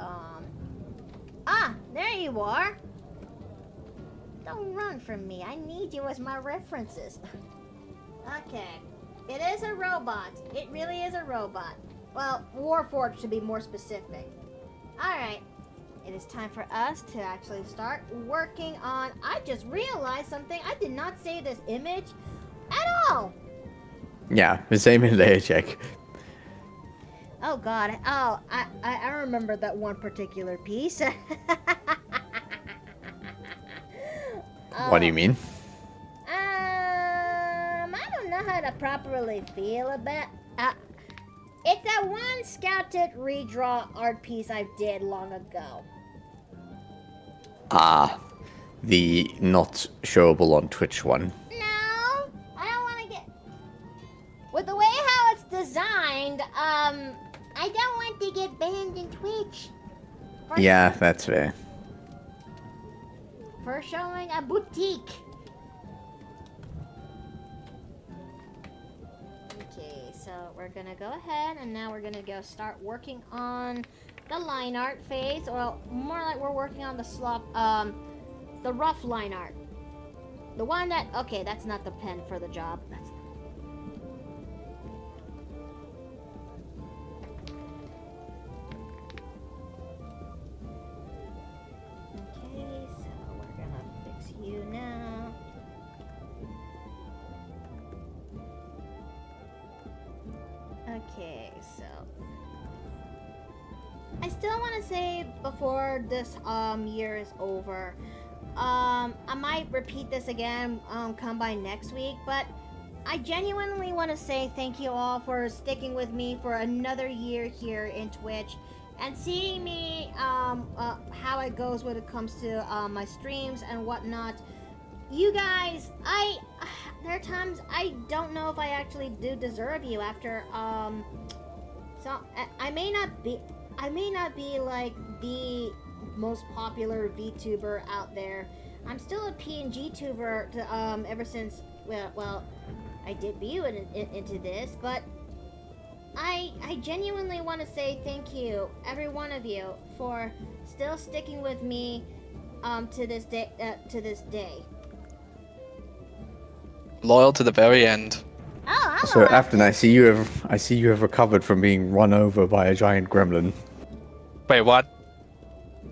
there you are! Don't run from me, I need you as my references. Okay, it is a robot. It really is a robot. Well, Warforged to be more specific. Alright, it is time for us to actually start working on... I just realized something. I did not save this image at all! Yeah, the same in the check. Oh god, I remember that one particular piece. What do you mean? I don't know how to properly feel about... it's that one Scouted redraw art piece I did long ago. Ah, the not showable on Twitch one. No, I don't want to get... With the way how it's designed, I don't want to get banned in Twitch. Yeah, that's fair. For showing a boutique. Okay, so we're gonna go ahead and now we're gonna go start working on the line art phase, or more like we're working on the rough line art. The one that, okay, that's not the pen for the job. That's... Okay, so we're gonna fix you now. Okay, so I still want to say before this year is over, I might repeat this again come by next week, but I genuinely want to say thank you all for sticking with me for another year here in Twitch and seeing me how it goes when it comes to my streams and whatnot. You guys, there are times I don't know if I actually do deserve you after so I may not be like the most popular VTuber out there. I'm still a PNG tuber to, ever since well I debut into this, but I genuinely want to say thank you, every one of you, for still sticking with me to this day. Loyal to the very end. Oh, I'm So, allowed Afton, I see you have recovered from being run over by a giant gremlin. Wait, what?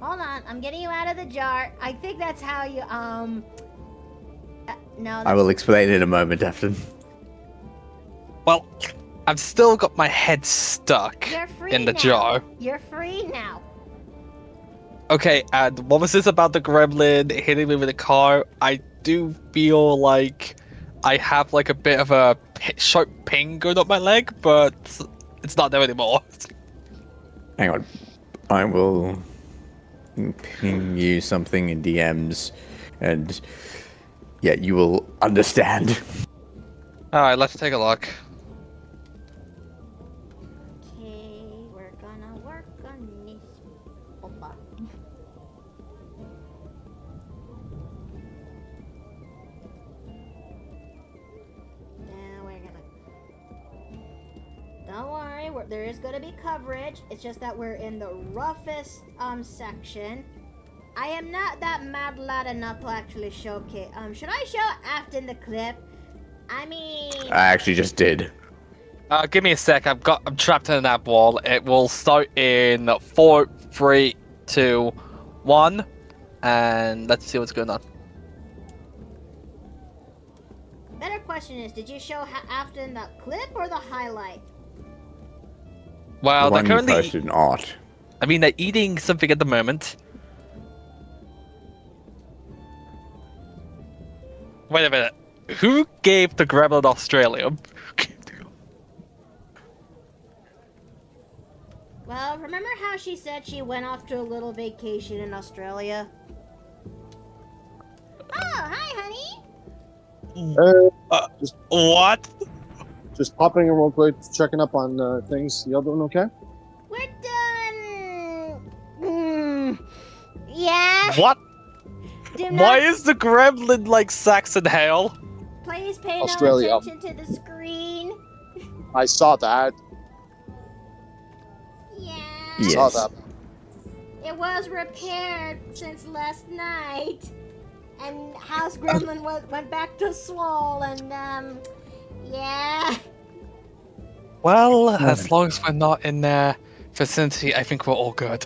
Hold on, I'm getting you out of the jar. I think that's how you no. I will explain in a moment, Afton. Well, I've still got my head stuck You're free in the now. jar. You're free now. Okay, and what was this about the gremlin hitting me with a car? I do feel like I have like a bit of a sharp pain going up my leg, but it's not there anymore. Hang on. I will ping you something in DMs, and yeah, you will understand. Alright, let's take a look. Okay, we're gonna work on this. Opa. Now we're gonna. Don't worry, there is gonna be coverage. It's just that we're in the roughest section. I am not that mad lad enough to actually showcase. Should I show Afton the clip? I mean. I actually just did. Give me a sec. I'm trapped in that wall. It will start in 4, 3, 2, 1, and let's see what's going on. Better question is, did you show Afton the clip or the highlight? Well, The they're one you currently. posted in art. I mean, they're eating something at the moment. Wait a minute. Who gave the gremlin Australium? Well, remember how she said she went off to a little vacation in Australia? Oh, hi, honey. What? Just popping in real quick, checking up on things. Y'all doing okay? We're done. Yeah. What? Do Why not is the gremlin like Saxon Hale? please pay Australia. no attention to the screen. I saw that. Yeah. Yes. Saw that. It was repaired since last night, and House Gremlin went back to Swole, and yeah. Well, as long as we're not in their vicinity, I think we're all good.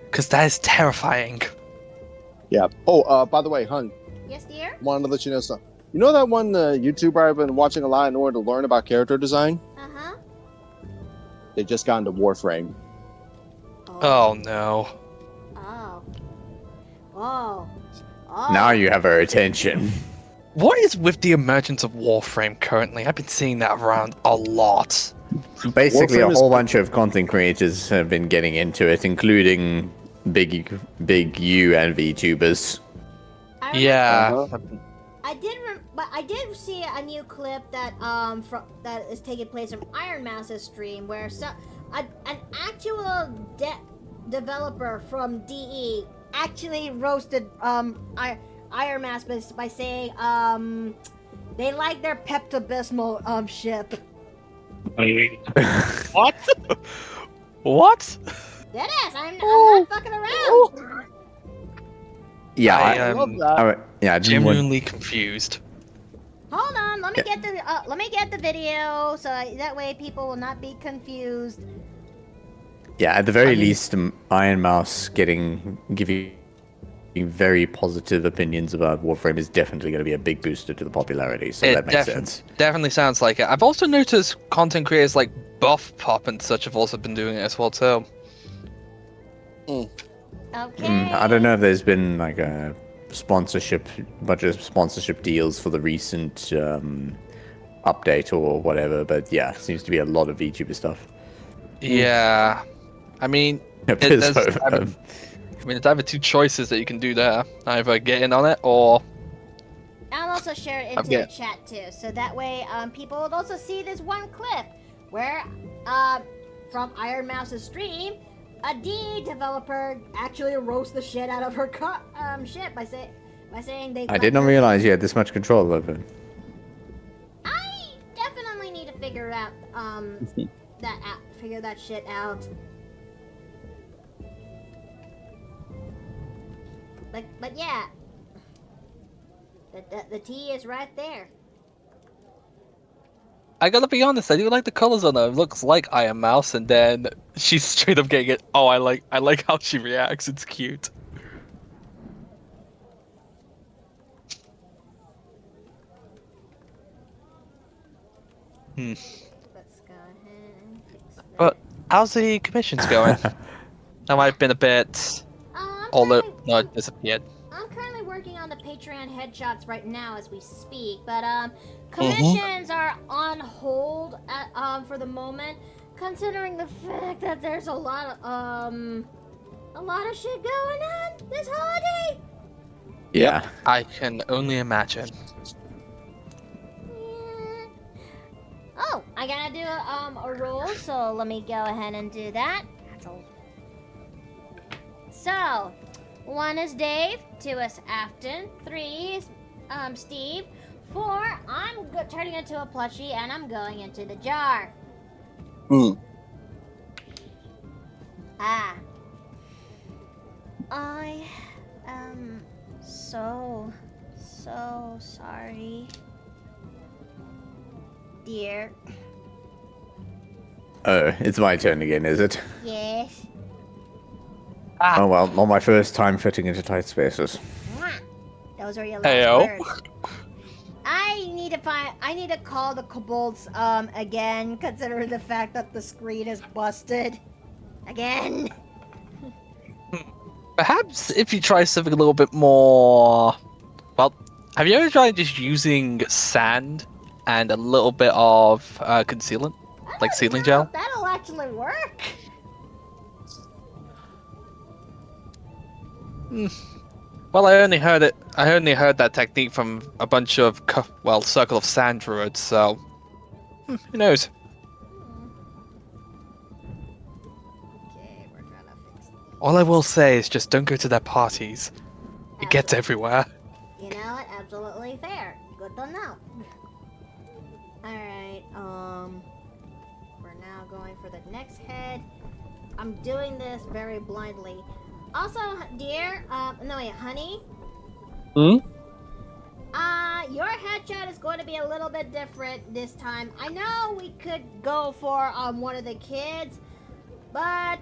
Because that is terrifying. Yeah. Oh, by the way, hun, Yes, dear. wanted to let you know something. You know that one YouTuber I've been watching a lot in order to learn about character design? Uh huh. They just got into Warframe. Oh no. Oh. Oh. Oh. Now you have our attention. What is with the emergence of Warframe currently? I've been seeing that around a lot. Basically, Warframe a is- whole bunch of content creators have been getting into it, including big U and VTubers. I remember- Yeah. But I did see a new clip that that is taking place from Iron Mouse's stream, where an actual developer from DE actually roasted Iron Mouse by saying they like their Pepto-Bismol ship. What? What? Deadass, I'm not fucking around. Yeah, I I am love that. yeah, I didn't want- genuinely confused. Hold on, let me Yeah. get the video so that way people will not be confused. yeah. At the very least, Iron Mouse giving very positive opinions about Warframe is definitely going to be a big booster to the popularity. So that makes sense. Definitely sounds like it. I've also noticed content creators like Buff Pop and such have also been doing it as well too. Okay. I don't know if there's been like a bunch of sponsorship deals for the recent update or whatever, but yeah, seems to be a lot of VTuber stuff. Yeah. I mean, There's there's- hope. I mean, it's either two choices that you can do there. Either get in on it or I'll also share it I'm into the good. chat too, so that way people would also see this one clip where from Iron Mouse's stream, a D developer actually roasts the shit out of her ship by saying they. I did not realize you had this much control over it. I definitely need to figure out figure that shit out. But yeah, the tea is right there. I gotta be honest, I do like the colors on her. It looks like Iron Mouse, and then she's straight up getting it. Oh, I like how she reacts. It's cute. Let's go ahead and fix that. But how's the commissions going? That might have been a bit. I'm Although, currently- no, it disappeared. I'm currently working on the Patreon grand headshots right now as we speak, but commissions are on hold at, for the moment, considering the fact that there's a lot of shit going on this holiday. Yeah. I can only imagine. Yeah. Oh, I gotta do a roll, so let me go ahead and do that. That's all. So, 1 is Dave, 2 is Afton, 3 is Steve, 4 I'm turning into a plushie and I'm going into the jar. Hmm. Ah. I am so sorry. Dear. Oh, it's my turn again, is it? Yes. Oh well, not my first time fitting into tight spaces. Mwah. Those are your last Heyo. words. I need to call the kobolds again, considering the fact that the screen is busted. Again. Perhaps if you try something a little bit more... Well, have you ever tried just using sand and a little bit of concealant? Like sealing gel? That'll actually work. Well, I only heard that technique from a bunch of, Circle of Sand druids, so... who knows? Okay, we're gonna fix these. All I will say is just don't go to their parties. It gets everywhere. You know what? Absolutely fair. Good to know. Alright, we're now going for the next head. I'm doing this very blindly. Also, dear, honey. Your headshot is going to be a little bit different this time. I know we could go for one of the kids, but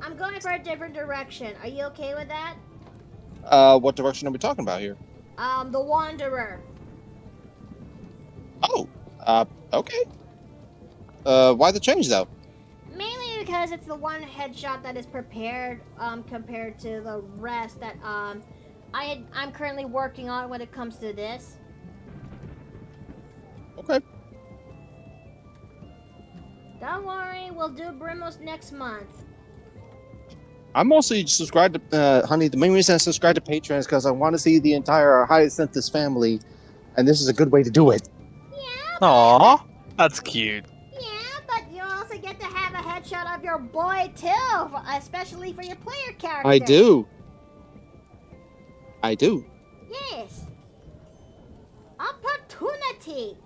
I'm going for a different direction. Are you okay with that? What direction are we talking about here? The Wanderer. Oh, okay. Why the change though? Mainly because it's the one headshot that is prepared, compared to the rest that, I'm currently working on when it comes to this. Okay. Don't worry, we'll do Brimos next month. I'm also subscribed to, honey, the main reason I subscribe to Patreon is because I want to see the entire Hyacinthus family, and this is a good way to do it. Yeah, Aww, that's cute. yeah, but you also get to have a headshot of your boy too, especially for your player character. I do. I do. Yes. Opportunity.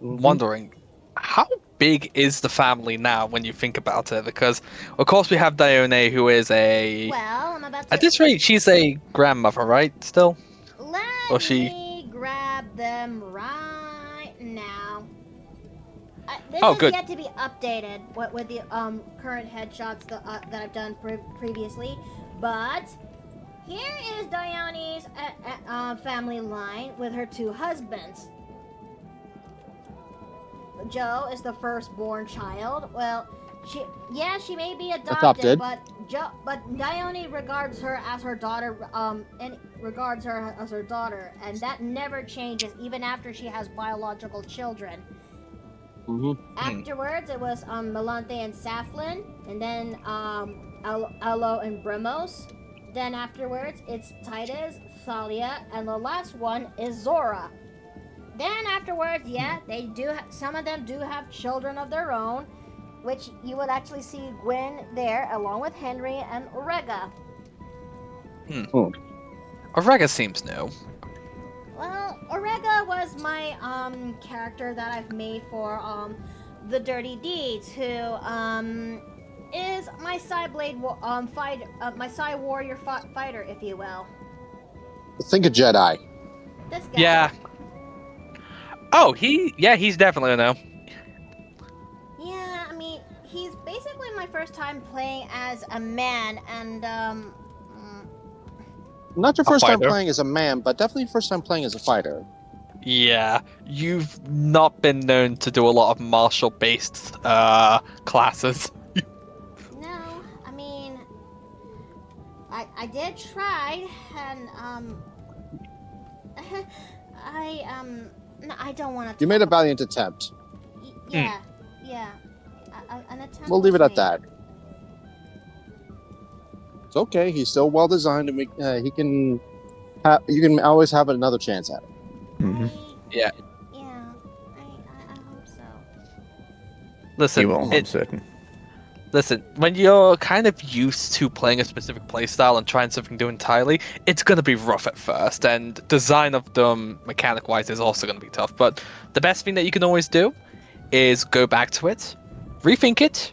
Wondering, how big is the family now when you think about it? Because, of course, we have Dione, who is a... Well, I'm about to... At this rate, she's a grandmother, right? Still? Let Or she- me grab them right now. This Oh, is good. yet to be updated with the current headshots that I've done previously, but here is Dione's family line with her 2 husbands. Joe is the firstborn child. Well, she may be adopted. but Dione regards her as her daughter, and that never changes even after she has biological children. Afterwards, it was Melanthe and Saflin, and then Elo and Brimos. Then afterwards, it's Titus, Thalia, and the last one is Zora. Then afterwards, some of them do have children of their own, which you would actually see Gwen there, along with Henry and Orega. Orega seems new. Well, Orega was my character that I've made for the Dirty Deeds, who is my my warrior fighter, if you will. Think a Jedi. This guy. Yeah. Oh, he's definitely a no. Yeah, I mean, he's basically my first time playing as a man, and Not your first time fighter. playing as a man, but definitely first time playing as a fighter. Yeah, you've not been known to do a lot of martial-based classes. no, I mean, I did try, and no, I don't want to. You made a valiant attempt. Yeah, an attempt. We'll leave it was at that. It's okay. He's still well designed to make. He can. You can always have another chance at it. Mhm. Yeah. Yeah, I hope so. Listen, You will, I'm it- certain. listen, when you're kind of used to playing a specific playstyle and trying something new entirely, it's going to be rough at first, and design of them mechanic-wise is also going to be tough. But the best thing that you can always do is go back to it, rethink it,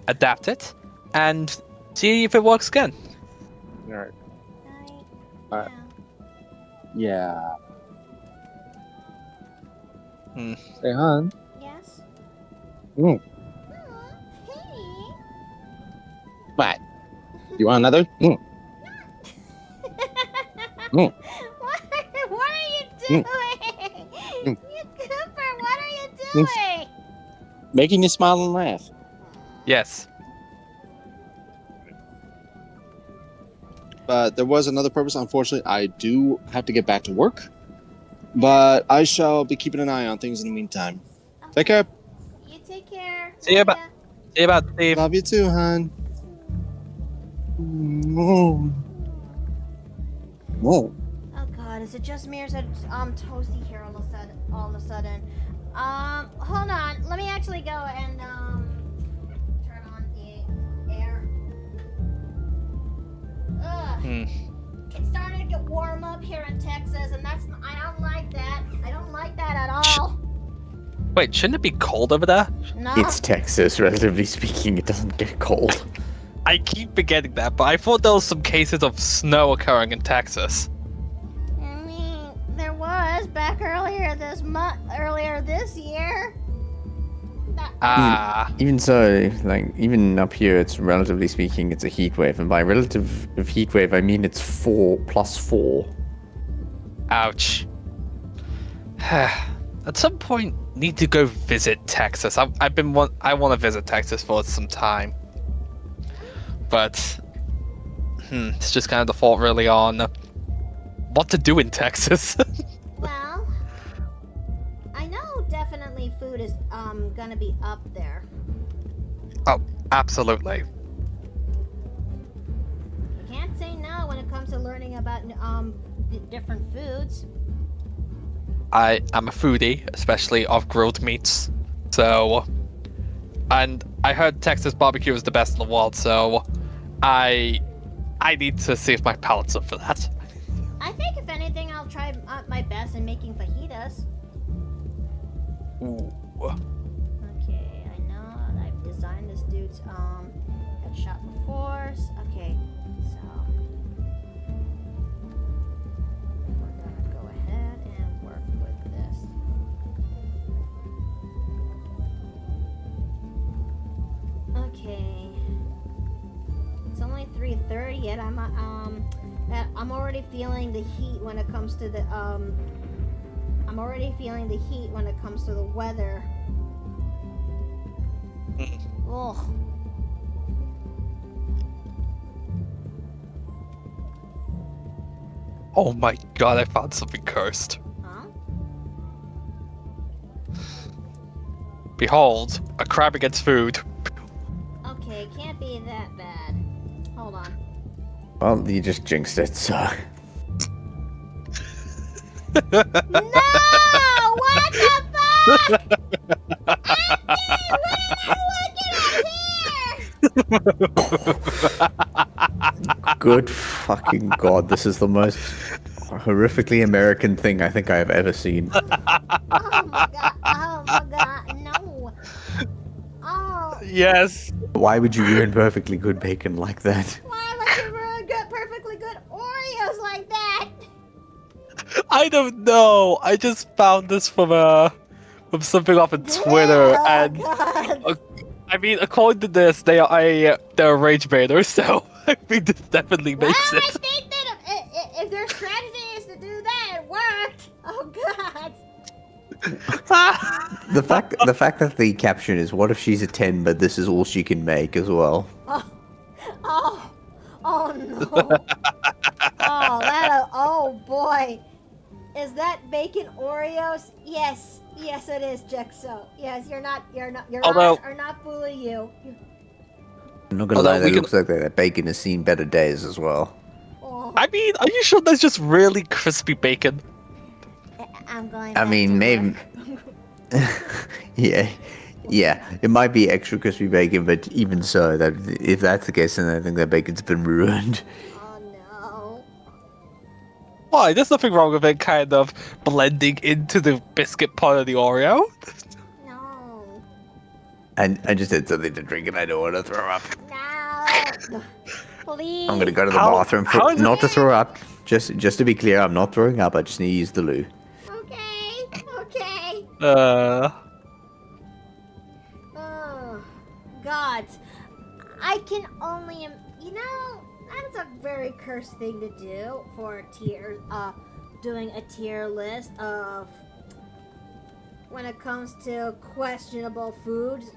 adapt it, and see if it works again. All right. I, Alright. Yeah. Hmm. Hey, hon. Yes. Mm. Hey. What? You want another? Mm. Mm. What are you doing? Mm. You Cooper, what are you Mm. doing? Making you smile and laugh. Yes. But there was another purpose. Unfortunately, I do have to get back to work. But I shall be keeping an eye on things in the meantime. Take care. You take care. See you Love ba- ya. See about Steve. Love you too, hon. Mm. Whoa. Oh God, is it just me or is it toasty here all of a sudden? Hold on. Let me actually go and turn on the air. Ugh. Hmm. It's starting to get warm up here in Texas, and I don't like that. I don't like that at all. Wait, shouldn't it be cold over there? No. It's Texas, relatively speaking. It doesn't get cold. I keep forgetting that, but I thought there was some cases of snow occurring in Texas. I mean, there was back earlier this year. Ah, Even so, like, even up here, it's relatively speaking, it's a heat wave. And by relative of heat wave, I mean it's 4+4. ouch. At some point, need to go visit Texas. I want to visit Texas for some time, but it's just kind of the thought really on what to do in Texas. Well, I know definitely food is gonna be up there. Oh, absolutely. You can't say no when it comes to learning about different foods. I am a foodie, especially of grilled meats. So, and I heard Texas barbecue is the best in the world. So, I need to see if my palate's up for that. I think if anything, I'll try my best in making fajitas. Ooh. Okay, I know I've designed this dude's headshot before. Okay, so we're gonna go ahead and work with this. Okay, it's only 3:30 yet. I'm already feeling the heat when it comes to the I'm already feeling the heat when it comes to the weather. Ugh. Oh my god, I found something cursed. Huh? Behold, a crab against food. Okay, it can't be that bad. Hold on. Well, you just jinxed it, so. No! What the fuck? Good fucking god, this is the most horrifically American thing I think I have ever seen. Oh my god. Oh my god. No. Oh. Yes. Why would you ruin perfectly good bacon like that? Why would you ruin good, perfectly good Oreos like that? I don't know. I just found this from something off of Twitter, Oh, and God. I mean, according to this, they're rage baiters, so I think this definitely Well, makes I it. think that if their strategy is to do that, it worked. Oh god. The fact that the caption is "What if she's a 10, but this is all she can make" as well. Oh no. Oh boy. Is that bacon Oreos? Yes, it is, Jexo. Yes, your Although- eyes are not fooling you. I'm not gonna Although lie, we that can- looks like that bacon has seen better days as well. Oh, I mean, are you sure that's just really crispy bacon? I'm going. I back mean, to maybe. work. Yeah, it might be extra crispy bacon, but even so, that if that's the case, then I think that bacon's been ruined. Oh no. Why? There's nothing wrong with it kind of blending into the biscuit part of the Oreo. No. And I just had something to drink and I don't want to throw up. No. Please. I'm gonna go to the How- bathroom how for is it- not to throw up. Just to be clear, I'm not throwing up. I just need to use the loo. Okay. Oh, God. I can only, that's a very cursed thing to do for a tier, doing a tier list of when it comes to questionable foods,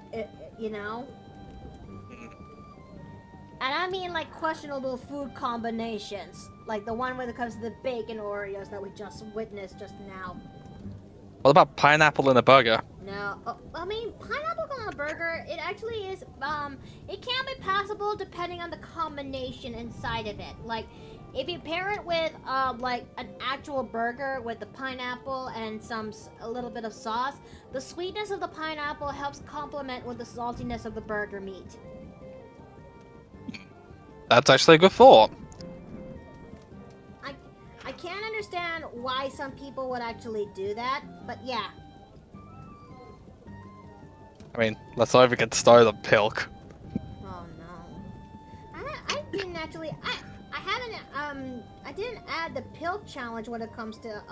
And I mean like questionable food combinations, like the one when it comes to the bacon Oreos that we just witnessed just now. What about pineapple in a burger? No, I mean pineapple on a burger. It actually is. It can be passable depending on the combination inside of it. Like, if you pair it with like an actual burger with the pineapple and a little bit of sauce, the sweetness of the pineapple helps complement with the saltiness of the burger meat. That's actually a good thought. I can't understand why some people would actually do that, but yeah. I mean, let's not even get started on Pilk. Oh no. I didn't actually. I haven't. I didn't add the Pilk challenge when it comes to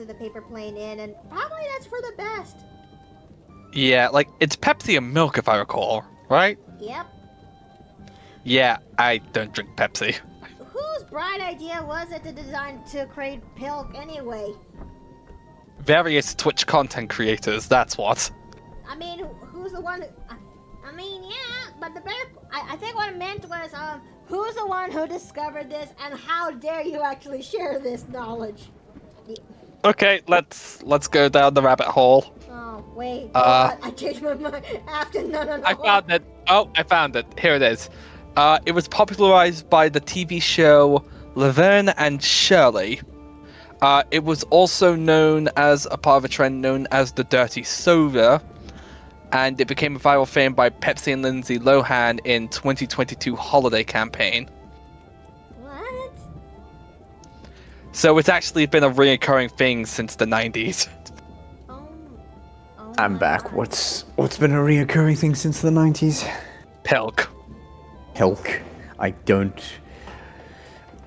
the paper plane in, and probably that's for the best. Yeah, like, it's Pepsi and milk if I recall, right? Yep. Yeah, I don't drink Pepsi. Whose bright idea was it to create Pilk anyway? Various Twitch content creators, that's what. I mean, who's the one? I mean, yeah, but the better. I think what I meant was, who's the one who discovered this, and how dare you actually share this knowledge? Okay, let's go down the rabbit hole. Oh wait, I changed my mind. After no. I found it. Oh, I found it. Here it is. It was popularized by the TV show Laverne and Shirley. It was also known as a part of a trend known as the dirty soda, and it became a viral thing by Pepsi and Lindsay Lohan in 2022 holiday campaign. What? So it's actually been a reoccurring thing since the 90s. Oh I'm my back. God. What's been a reoccurring thing since the 90s? Pilk. Helk.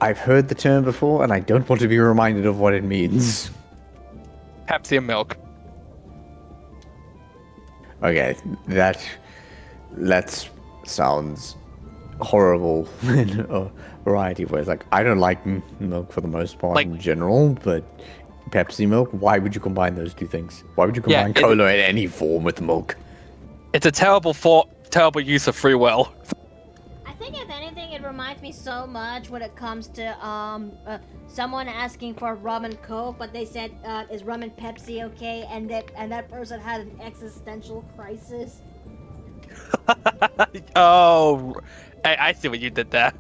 I've heard the term before, and I don't want to be reminded of what it means. Pepsi and milk. Okay, that sounds horrible in a variety of ways. Like, I don't like milk for the most part Like- in general, but Pepsi milk, why would you combine those two things? Why would you Yeah, combine cola in any form with milk? It's a terrible use of free will. I think if anything, it reminds me so much when it comes to someone asking for rum and Coke, but they said, "Is rum and Pepsi okay?" And that person had an existential crisis. Oh, I see what you did there.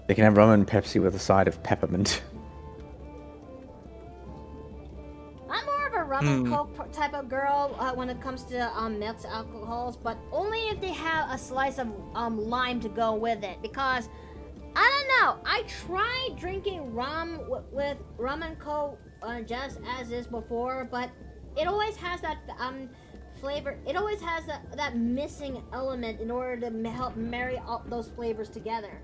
They can have rum and Pepsi with a side of peppermint. I'm more of a rum and Coke type of girl when it comes to mixed alcohols, but only if they have a slice of lime to go with it. Because I don't know, I tried drinking rum with rum and Coke just as is before, but it always has that flavor. It always has that missing element in order to help marry all those flavors together.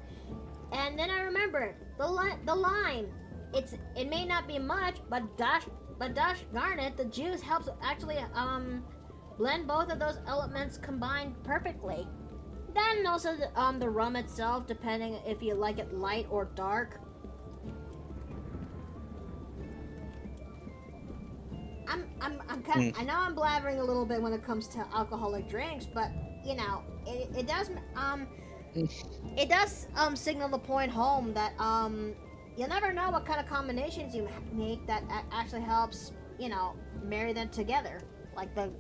And then I remembered the lime. It may not be much, but gosh darn it, the juice helps actually blend both of those elements combined perfectly. Then also the rum itself, depending if you like it light or dark. I'm I know I'm blabbering a little bit when it comes to alcoholic drinks, but you know, it does signal the point home that you never know what kind of combinations you make that actually helps, you know, marry them together, like the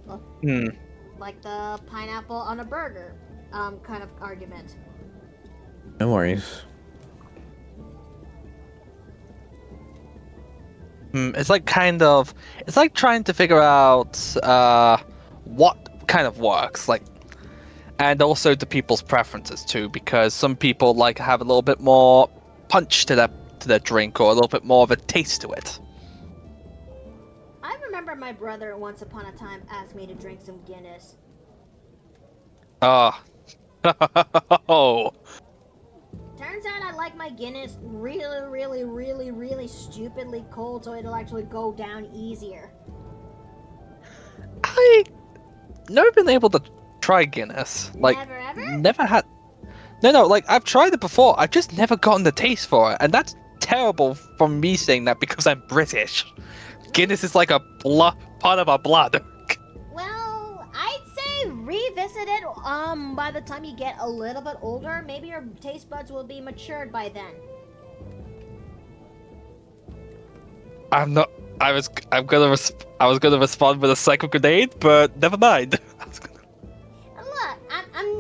pineapple on a burger kind of argument. No worries. It's like it's like trying to figure out what kind of works, like, and also the people's preferences too, because some people like have a little bit more punch to their drink or a little bit more of a taste to it. I remember my brother once upon a time asked me to drink some Guinness. Oh. Turns out I like my Guinness really, really, really, really stupidly cold, so it'll actually go down easier. I never been able to try Guinness. Like, Never ever? never had. No, like I've tried it before. I've just never gotten the taste for it, and that's terrible from me saying that because I'm British. Guinness is like a part of our blood. Well, I'd say revisit it by the time you get a little bit older. Maybe your taste buds will be matured by then. I'm not. I was gonna respond with a psycho grenade, but never mind. Look, I'm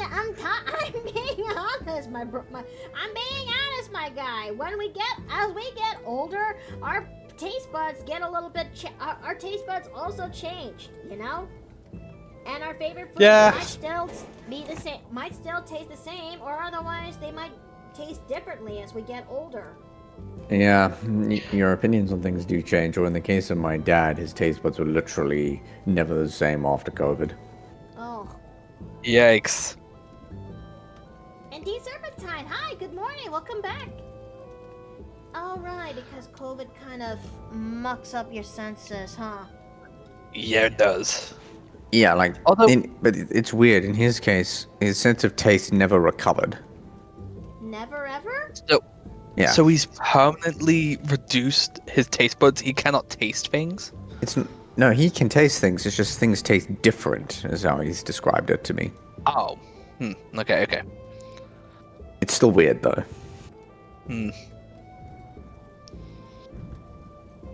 being honest, I'm being honest, my guy. As we get older, our taste buds get a little bit. Our taste buds also change, you know. And our favorite foods might still be the same, might still taste the same, or otherwise they might taste differently as we get older. Yeah, your opinions on things do change. Or in the case of my dad, his taste buds were literally never the same after COVID. Oh. Yikes. Indeed, Serpentine. Hi, good morning. Welcome back. All right, because COVID kind of mucks up your senses, huh? Yeah, it does. Yeah, like, Although- but it's weird. In his case, his sense of taste never recovered. Never ever? Yeah. So he's permanently reduced his taste buds. He cannot taste things. No, he can taste things. It's just things taste different, is how he's described it to me. Oh. Okay. It's still weird though.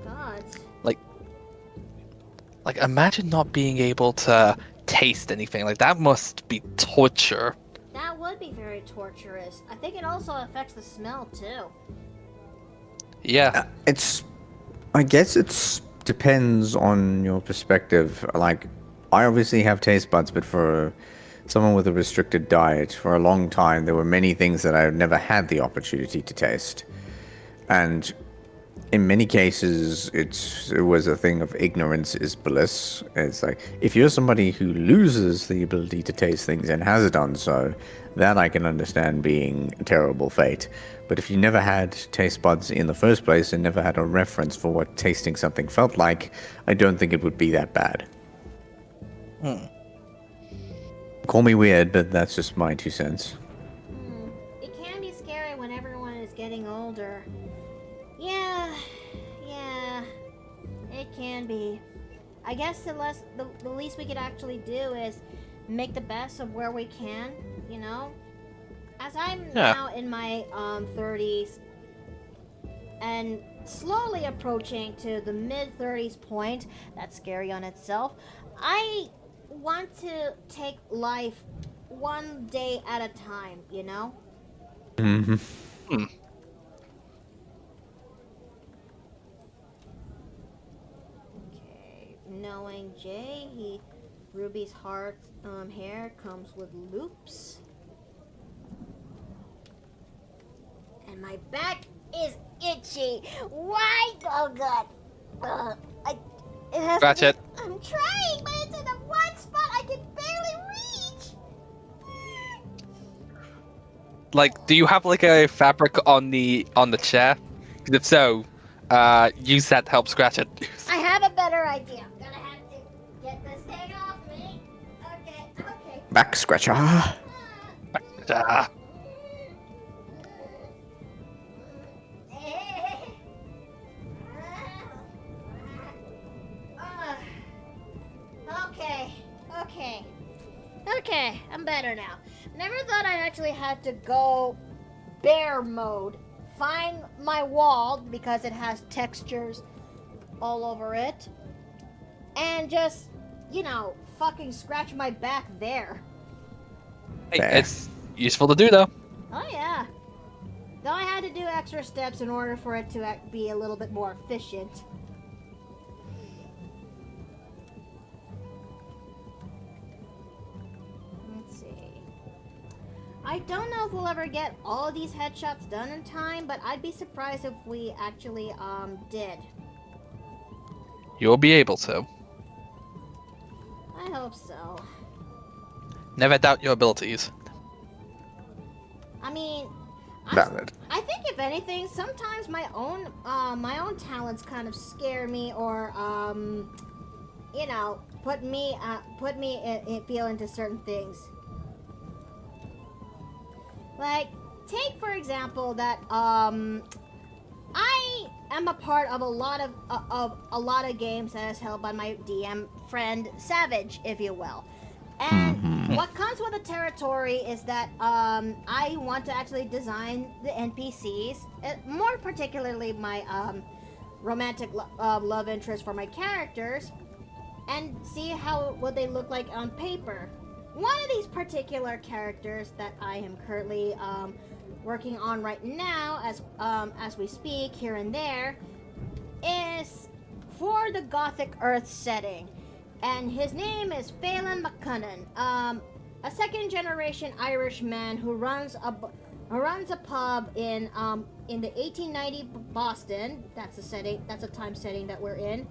God. Like, imagine not being able to taste anything. Like, that must be torture. That would be very torturous. I think it also affects the smell too. Yeah. I guess it's depends on your perspective. Like, I obviously have taste buds, but for someone with a restricted diet, for a long time, there were many things that I've never had the opportunity to taste. And in many cases, it was a thing of ignorance is bliss. It's like, if you're somebody who loses the ability to taste things and has done so, that I can understand being a terrible fate. But if you never had taste buds in the first place and never had a reference for what tasting something felt like, I don't think it would be that bad. Call me weird, but that's just my 2 cents. It can be scary when everyone is getting older. Yeah, it can be. I guess the least we could actually do is make the best of where we can, you know? As I'm now in my 30s and slowly approaching to the mid-30s point, that's scary on itself, I want to take life one day at a time, you know? Okay, knowing Jay, Ruby's hair comes with loops. And my back is itchy. Why? Oh god. It has Scratch to it. be, I'm trying, but it's in the one spot I can barely reach. Like, do you have like a fabric on the chair? 'Cause if so, use that to help scratch it. I have a better idea. I'm gonna have to get this thing off me. Okay. Back scratcher. Ah. Okay, I'm better now. Never thought I actually had to go bear mode. Find my wall, because it has textures all over it. And just, fucking scratch my back there. Hey, Fair. it's useful to do though. Oh yeah. Though I had to do extra steps in order for it to be a little bit more efficient. Let's see. I don't know if we'll ever get all of these headshots done in time, but I'd be surprised if we actually did. You'll be able to. I hope so. Never doubt your abilities. I mean, Valid. I think if anything, sometimes my own talents kind of scare me, or put me feel into certain things. Like, take for example that I am a part of a lot of games that is held by my DM friend Savage, if you will. And what comes with the territory is that I want to actually design the NPCs, more particularly my romantic love interest for my characters, and see what they look like on paper. One of these particular characters that I am currently working on right now, as we speak, here and there, is for the Gothic Earth setting. And his name is Phelan McCunnan, a second-generation Irish man who runs a pub in the 1890 Boston. That's the setting. That's a time setting that we're in.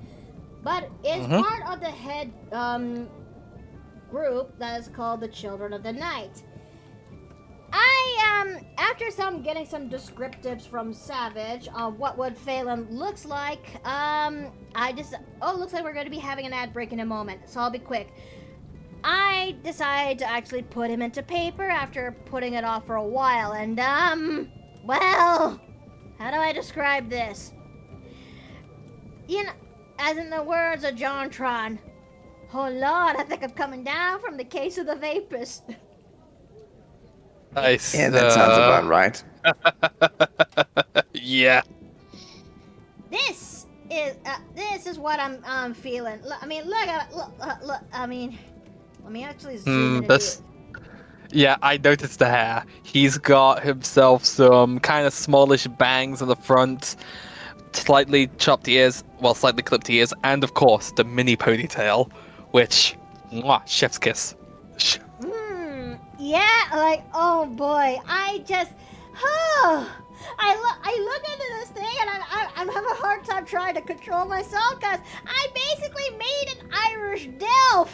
But is part of the head group that is called the Children of the Night. After getting some descriptives from Savage of what Phelan looks like, looks like we're going to be having an ad break in a moment, so I'll be quick. I decided to actually put him into paper after putting it off for a while, and well, how do I describe this? As in the words of Jontron, oh Lord, I think I'm coming down from the case of the vapors. Nice. Yeah, that sounds about right. Yeah. This is what I'm feeling. I mean, look. I mean, let me actually zoom in. Yeah, I noticed the hair. He's got himself some kind of smallish bangs on the front, slightly chopped ears, slightly clipped ears, and of course the mini ponytail, which, chef's kiss. Yeah, like, oh boy, I look into this thing and I'm having a hard time trying to control myself because I basically made an Irish Delph.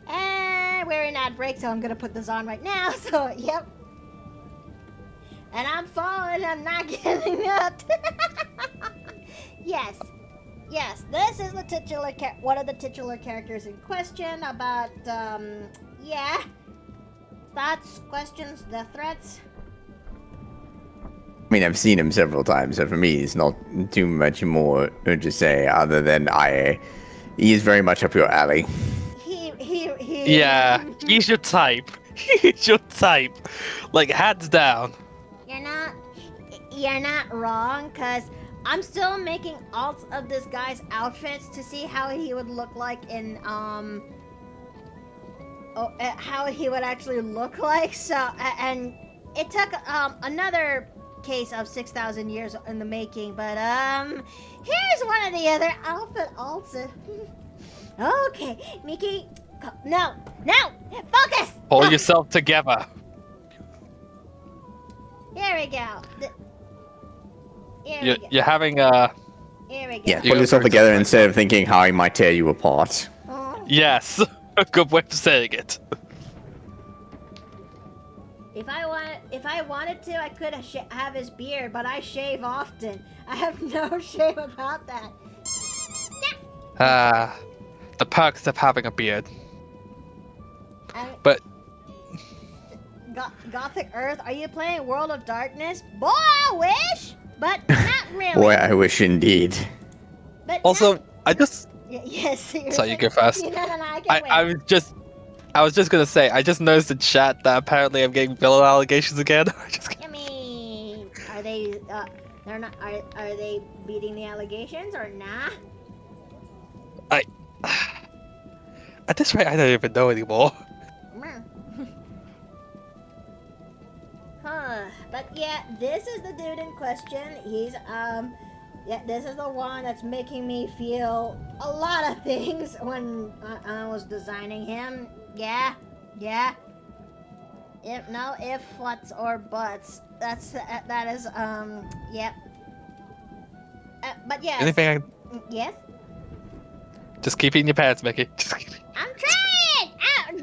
And we're in ad break, so I'm gonna put this on right now. So, yep. And I'm falling. I'm not getting up. Yes, this is the titular one of the titular characters in question. About thoughts, questions, death threats. I mean, I've seen him several times, so for me, it's not too much more to say other than he is very much up your alley. He. Yeah, he's your type. He's your type. Like, hands down. You're not wrong, cause I'm still making alts of this guy's outfits to see how he would look like in how he would actually look like. So, and it took another case of 6,000 years in the making, but here's one of the other outfit alts. Okay, Mickey, no, focus. Pull yourself together. Here we go. You're having a. Here we go. Yeah, pull yourself together instead of thinking how he might tear you apart. Oh. Yes, a good way of saying it. If I wanted to, I could have his beard, but I shave often. I have no shame about that. The perks of having a beard. But Gothic Earth, are you playing World of Darkness? Boy, I wish, but not really. Boy, I wish indeed. But Also, I just Yes. So you go first. No, I can wait. I was just gonna say, I just noticed in chat that apparently I'm getting villain allegations again. I mean, are they? They're not. Are they beating the allegations or nah? At this rate, I don't even know anymore. Huh. But yeah, this is the dude in question. He's yeah, this is the one that's making me feel a lot of things when I was designing him. Yeah. No if, whats, or buts. That is yep. But yes. Anything? Yes. Just keep eating your pants, Mickey. Just keep. I'm trying!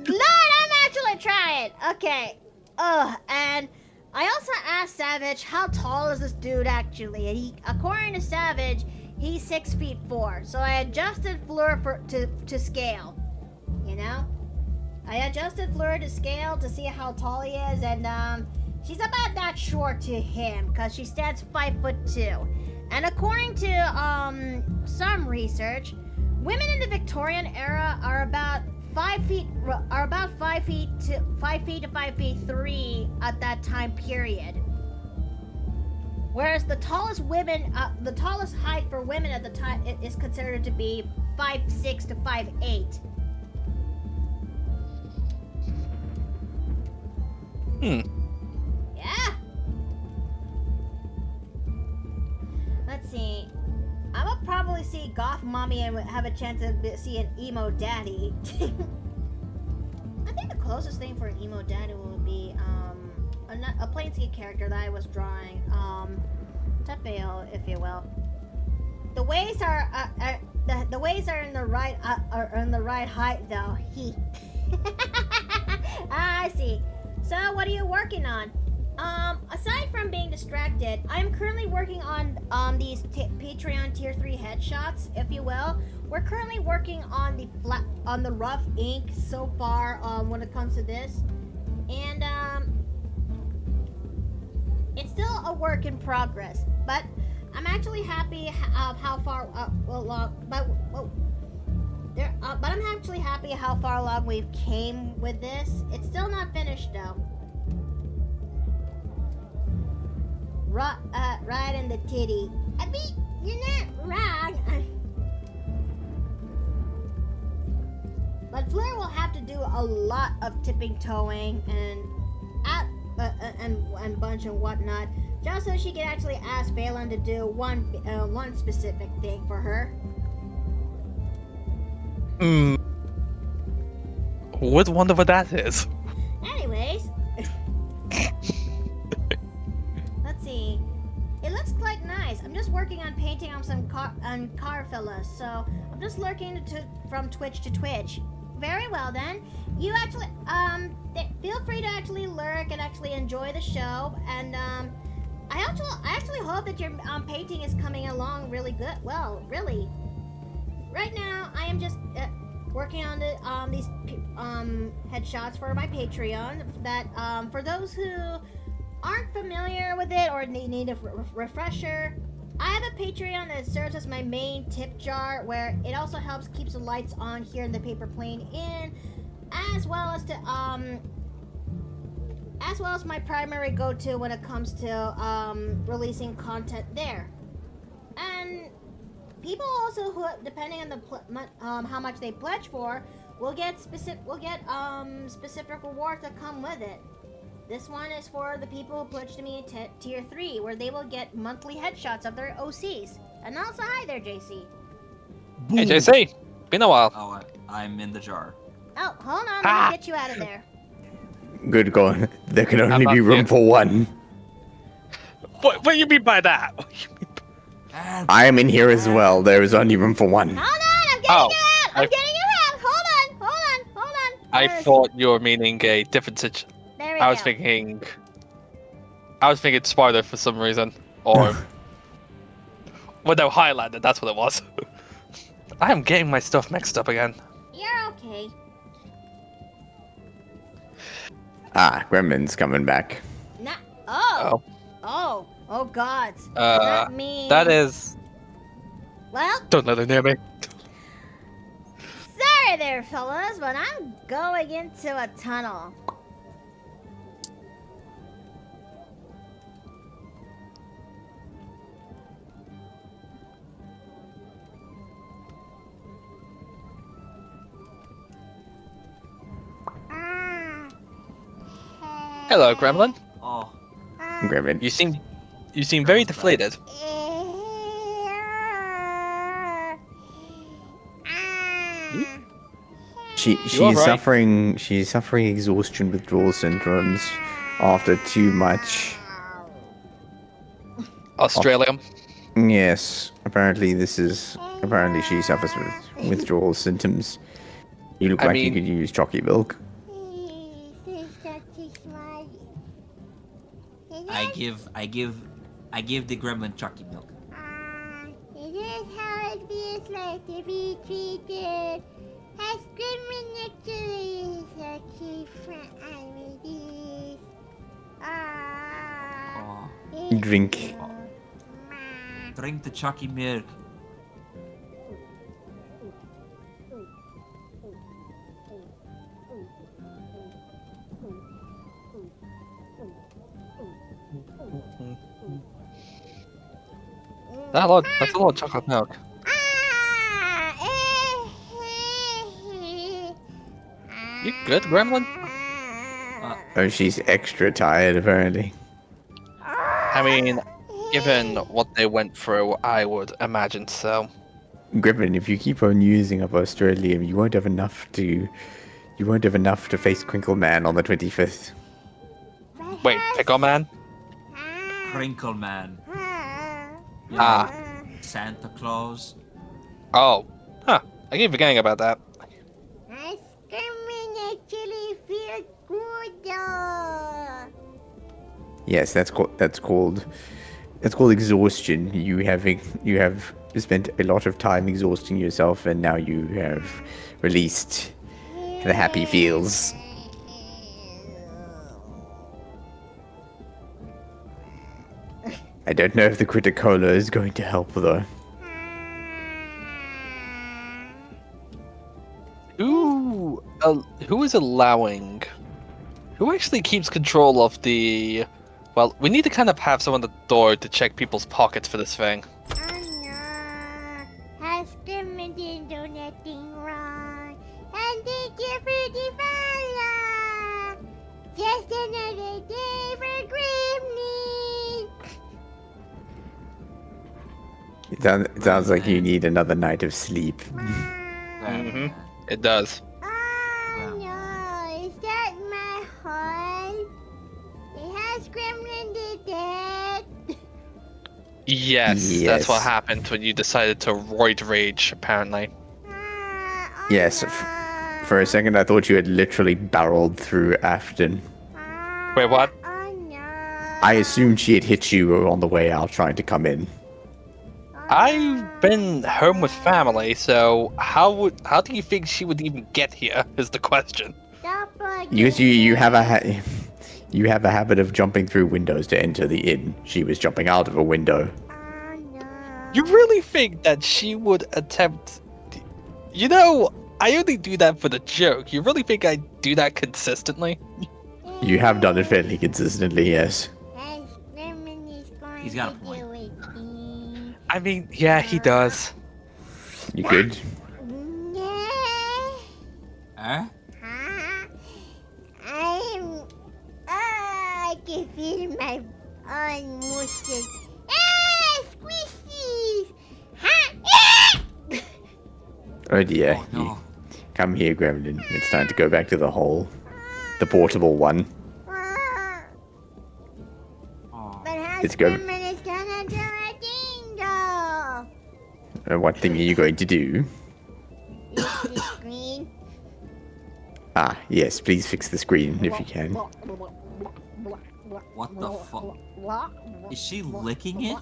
Lord, I'm actually trying! Okay. And I also asked Savage, how tall is this dude actually? And according to Savage, he's 6'4". So I adjusted Fleur to scale. You know? I adjusted Fleur to scale to see how tall he is, and she's about that short to him, because she stands 5'2". And according to some research, women in the Victorian era are about 5 feet to 5'3" at that time period. Whereas the tallest height for women at the time is considered to be 5'6" to 5'8". Yeah. Let's see. I will probably see Goth Mommy and have a chance to see an emo daddy. I think the closest thing for an emo daddy will be a Planescape character that I was drawing. Tapeo, if you will. The waves are the waves are in the right height though. He. I see. So what are you working on? Aside from being distracted, I'm currently working on these Patreon tier 3 headshots, if you will. We're currently working on the rough ink so far when it comes to this, and it's still a work in progress. But I'm actually happy of how far but I'm actually happy how far along we've came with this. It's still not finished though. Right in the titty. I mean, you're not wrong. But Fleur will have to do a lot of tipping toeing and bunch and whatnot, just so she can actually ask Phelan to do one specific thing for her. Would wonder what that is. Anyways. Let's see. It looks quite nice. I'm just working on painting on some car fellas, so I'm just lurking from Twitch to Twitch. Very well then. You actually feel free to actually lurk and actually enjoy the show, and I actually hope that your painting is coming along really good. Well, really. Right now, I am just working on these headshots for my Patreon. That for those who aren't familiar with it or need a refresher, I have a Patreon that serves as my main tip jar, where it also helps keeps the lights on here in the Paper Plane Inn, as well as my primary go-to when it comes to releasing content there. And people also who, depending on the how much they pledge for, will get specific rewards that come with it. This one is for the people who pledge to me tier 3, where they will get monthly headshots of their OCs. And also, hi there, JC. Hey, JC. Been a while. Oh, I'm in the jar. Oh, hold on, let me get you out of there. Good going. There can only be room for one. What do you mean by that? I am in here as well. There is only room for one. Hold on, I'm getting you out! I'm getting you out! Hold on! I thought you were meaning a different situation. There we I was go. thinking Spider for some reason. Or well, no, Highlander, that's what it was. I am getting my stuff mixed up again. You're okay. Gremlin's coming back. Oh God. Does that mean... That is... Well... Don't let her near me. here, fellas, but I'm going into a tunnel. Hello, Gremlin. Oh, Gremlin. You seem very deflated. She's alright? suffering exhaustion withdrawal syndromes after too much. Australia. Yes, apparently she suffers with withdrawal symptoms. You look I like mean- you could use chalky milk. I give the gremlin Chucky milk. Is this how it feels like to be treated? Has Gremlin actually such a friend with this? Oh, Drink. drink the Chucky milk. That's a lot of chocolate milk. You good, Gremlin? Oh, she's extra tired apparently. I mean, given what they went through, I would imagine so. Gremlin, if you keep on using up Australia, you won't have enough to face Crinkle Man on the 25th. Wait, Pickle Man? Crinkle Man. You Ah. know, Santa Claus. Oh. Huh. I keep forgetting about that. Has Gremlin actually feel good though? Yes, that's called exhaustion. You have spent a lot of time exhausting yourself, and now you have released the happy feels. I don't know if the Criticola is going to help though. Who is allowing? Who actually keeps control of the? Well, we need to kind of have someone at the door to check people's pockets for this thing. Oh no, has Gremlin didn't do nothing wrong? And thank you for the follow. Just another day for Gremlin. It sounds like you need another night of sleep. Gremlin. It does. Oh no, is that my heart? It has Gremlin the dead. Yes, that's what Yes. happened when you decided to roid rage. Apparently. Oh Yes, no. For a second I thought you had literally barreled through Afton. Wait, what? Oh no. I assumed she had hit you on the way out trying to come in. I've been home with family, so how do you think she would even get here? Is the question. Because you have a habit of jumping through windows to enter the inn. She was jumping out of a window. Oh no. You really think that she would attempt? You know, I only do that for the joke. You really think I do that consistently? You have done it fairly consistently, yes. He's got a point. I mean, yeah, he does. You good? Huh? I can feel my own muscles. Squishies! Oh dear. Oh, no. Come here, Gremlin. It's time to go back to the hole. The portable one. Oh. But how It's good. Gremlin is gonna do a thing though? What thing are you going to do? Is the screen? Ah, yes, please fix the screen if you can. What the fuck? Is she licking it?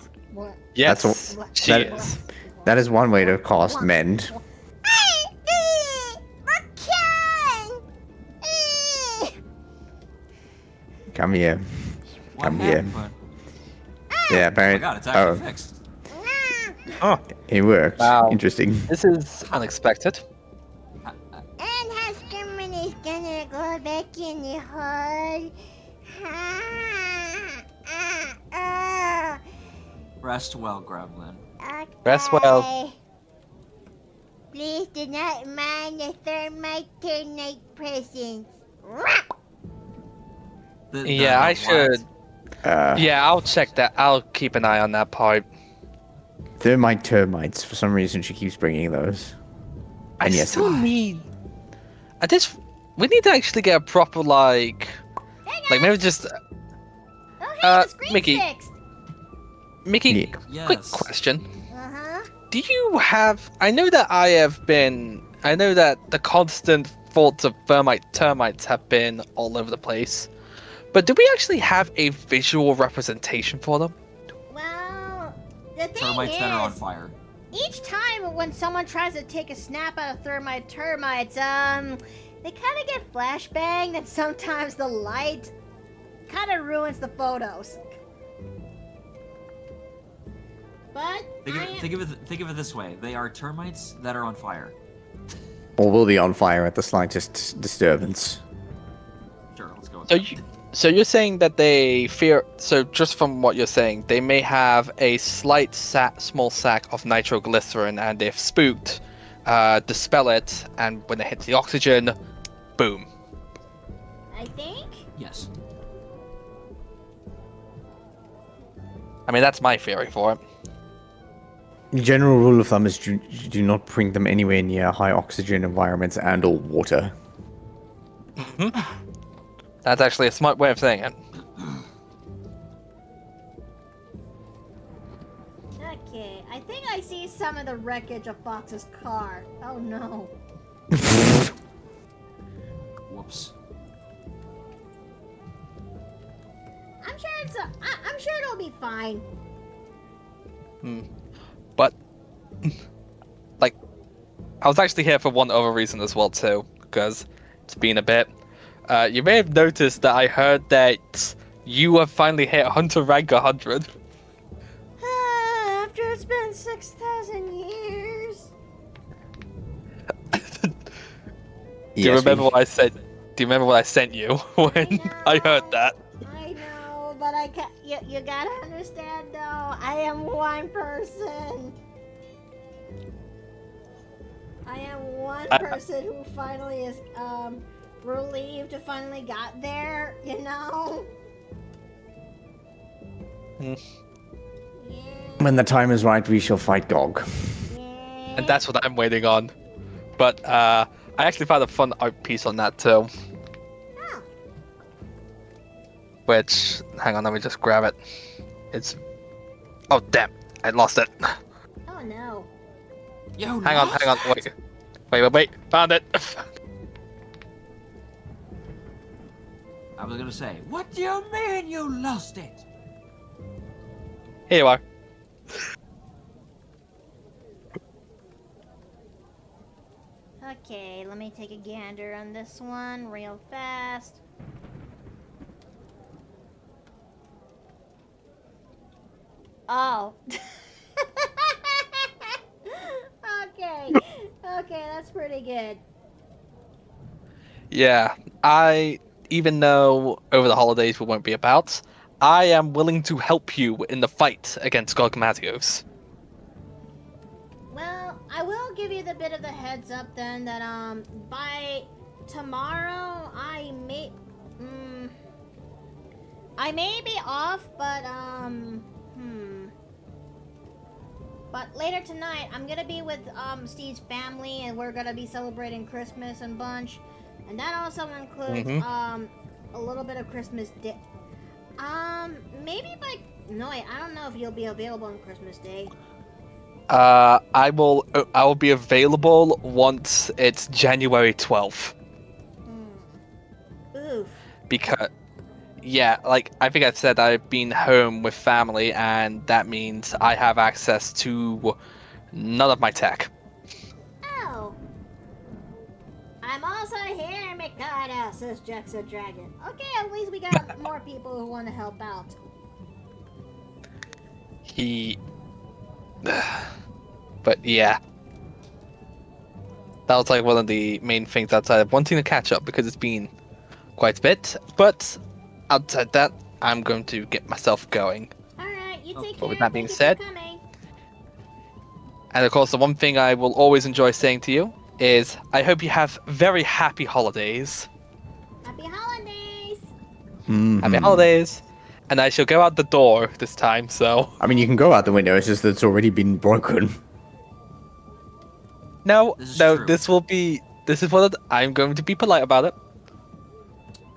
Yes, That's she that- is. That is one way to cast mend. Come here. What Come here. happened? Yeah, Oh my apparently. god, it's actually fixed. Oh, It worked. Wow. Interesting. this is unexpected. back in the hole. Rest well, Gremlin. Rest well. Okay. Please do not mind the thermite tonight presents. Yeah, I should. Yeah, I'll check that. I'll keep an eye on that part. Thermite termites. For some reason, she keeps bringing those. And I yes, still need. We need to actually get a proper like maybe just. Oh, hey, the screen's Mickey. fixed. Mickey, Yeah. quick Yes. question. Uh-huh. Do you have? I know that the constant thoughts of termites have been all over the place, but do we actually have a visual representation for them? Well, the thing Termites that are on is, fire. each time when someone tries to take a snap out of termites, they kind of get flashbanged, and sometimes the light kind of ruins the photos. But Think of it this way: they are termites that are on fire. or will be on fire at the slightest disturbance. Sure, let's go with So that. So you're saying that they fear. So just from what you're saying, they may have a slight small sack of nitroglycerin, and if spooked, dispel it, and when it hits the oxygen, boom. I think. Yes. I mean, that's my theory for it. The general rule of thumb is do not bring them anywhere near high oxygen environments and or water. That's actually a smart way of saying it. Okay, I think I see some of the wreckage of Fox's car. Oh no. Whoops. I'm sure it'll be fine. But, like, I was actually here for one other reason as well too, because it's been a bit. You may have noticed that I heard that you have finally hit Hunter rank 100. After it's been 6,000 years. Do you remember what I said? Do you remember what I sent you when I heard that? I know, but I can't. You gotta understand though. I am one person. I am one person who finally is relieved to finally got there. You know. Hmm. Yeah. When the time is right, we shall fight Gog. Yeah. And that's what I'm waiting on. But I actually found a fun art piece on that too. Oh. Which, hang on, let me just grab it. It's. Oh damn! I lost it. Oh no. You Hang on, wait. Found it. I was gonna say, what do you mean you lost it? Here you are. Okay, let me take a gander on this one real fast. Oh. Okay, that's pretty good. Yeah, even though over the holidays we won't be about, I am willing to help you in the fight against Gorgomatios. Well, I will give you the bit of the heads up then that by tomorrow I may be off, but but later tonight I'm gonna be with Steve's family, and we're gonna be celebrating Christmas and bunch, and that also includes a little bit of Christmas Day. Maybe I don't know if you'll be available on Christmas Day. I will be available once it's January 12th. Oof. Because, yeah, like I think I said, I've been home with family, and that means I have access to none of my tech. Oh. I'm also here, Mikado, says Jaxa Dragon. Okay, at least we got more people who want to help out. But yeah. That was like one of the main things outside of wanting to catch up, because it's been quite a bit. But outside that, I'm going to get myself going. Alright, you take But care. with that being Thank you said- for coming. And of course, the one thing I will always enjoy saying to you is, I hope you have very happy holidays. Happy holidays! Happy holidays. And I shall go out the door this time, so... I mean, you can go out the window. It's just that it's already been broken. No, This is no, true. this will be... This is what I'm going to be polite about it.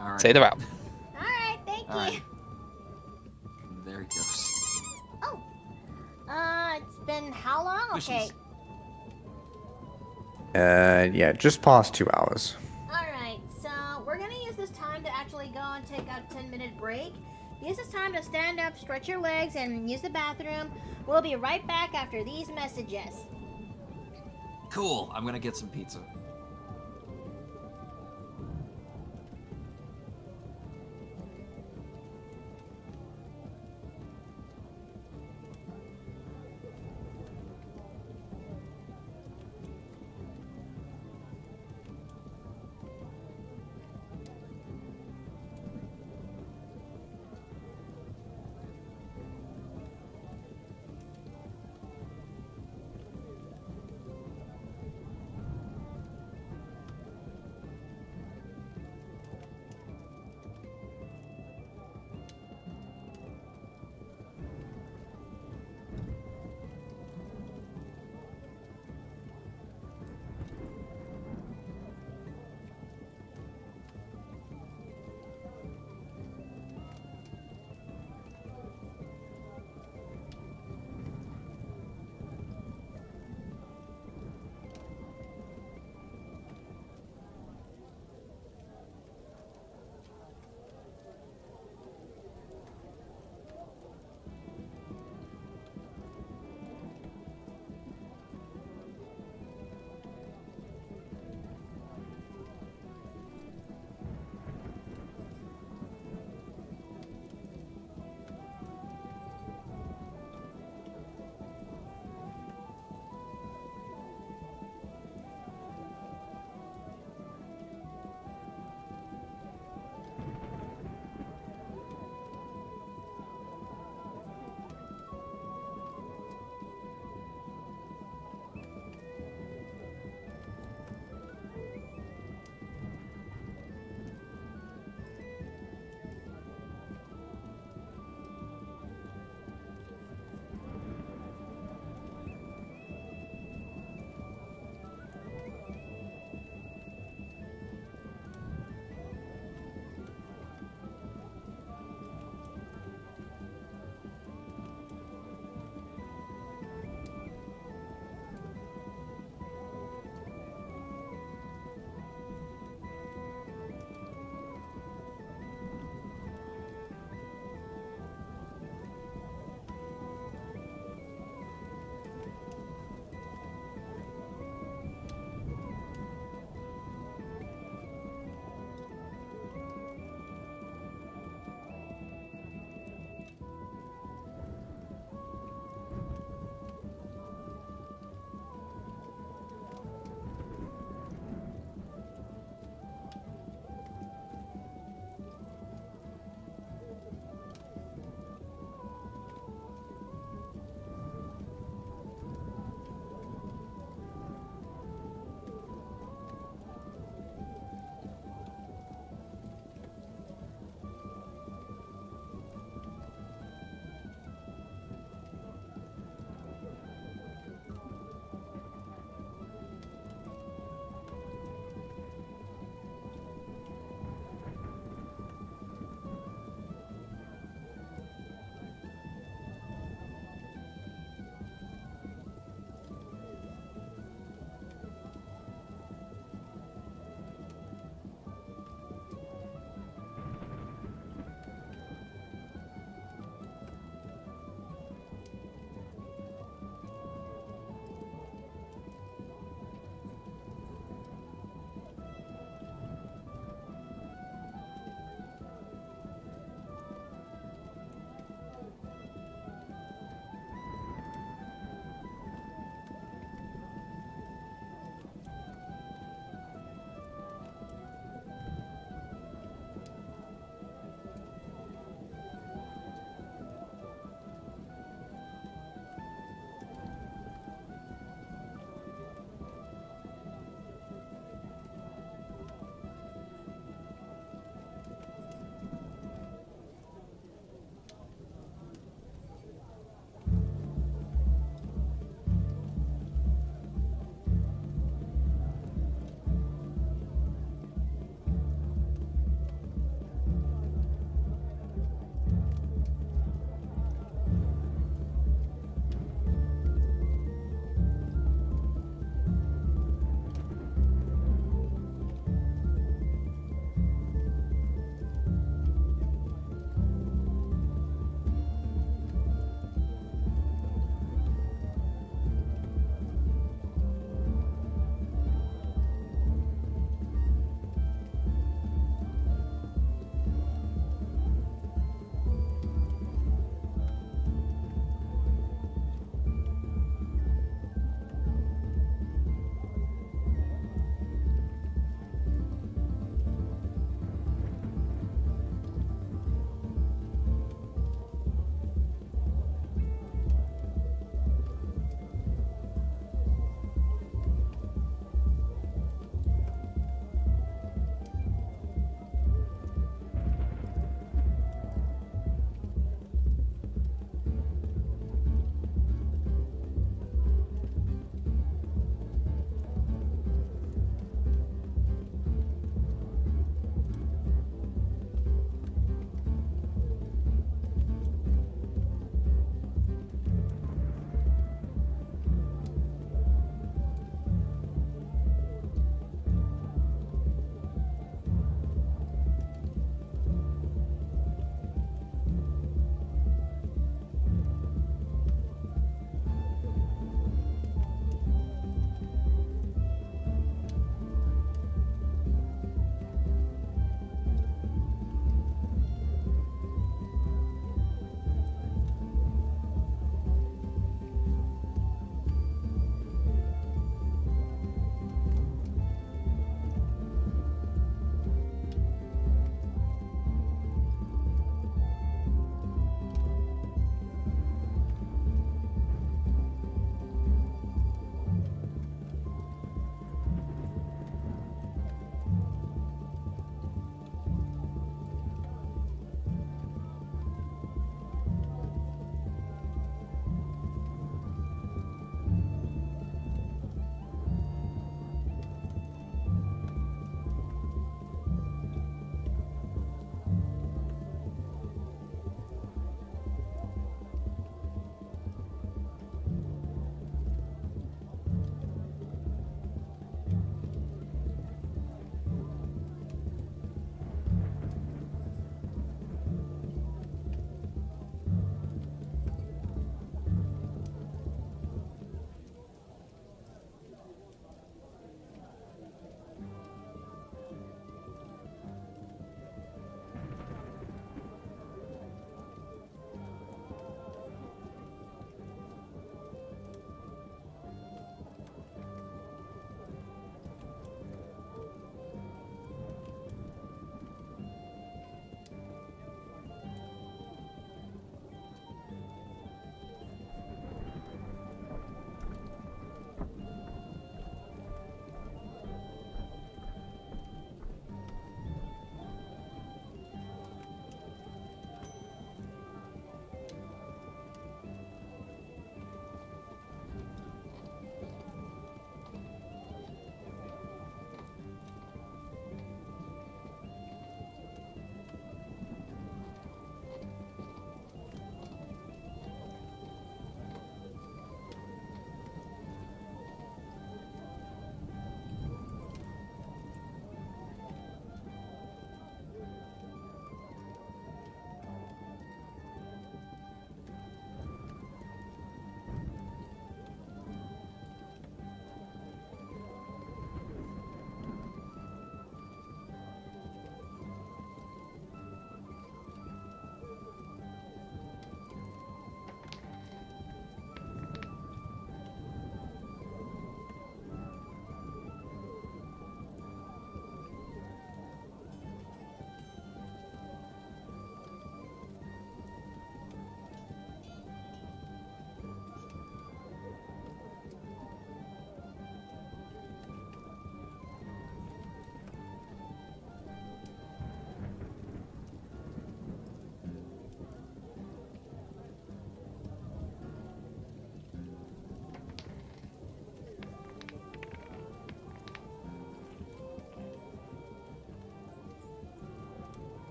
All right. Say it out. Alright, thank you. All right. There he goes. Oh. It's been how long? Okay. Cushions. Yeah, just past 2 hours. Alright, so we're gonna use this time to actually go and take a 10-minute break. Use this time to stand up, stretch your legs, and use the bathroom. We'll be right back after these messages. Cool. I'm gonna get some pizza.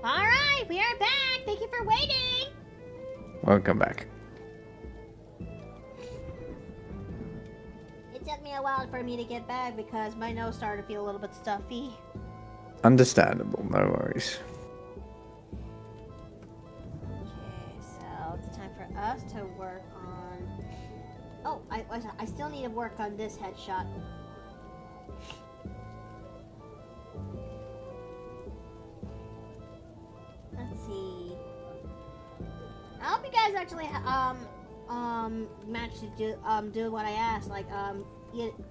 Alright, we are back! Thank you for waiting! Welcome back. It took me a while for me to get back because my nose started to feel a little bit stuffy. Understandable, no worries. Okay, so it's time for us to work on... Oh, I still need to work on this headshot. Let's see. I hope you guys actually managed to do what I asked, like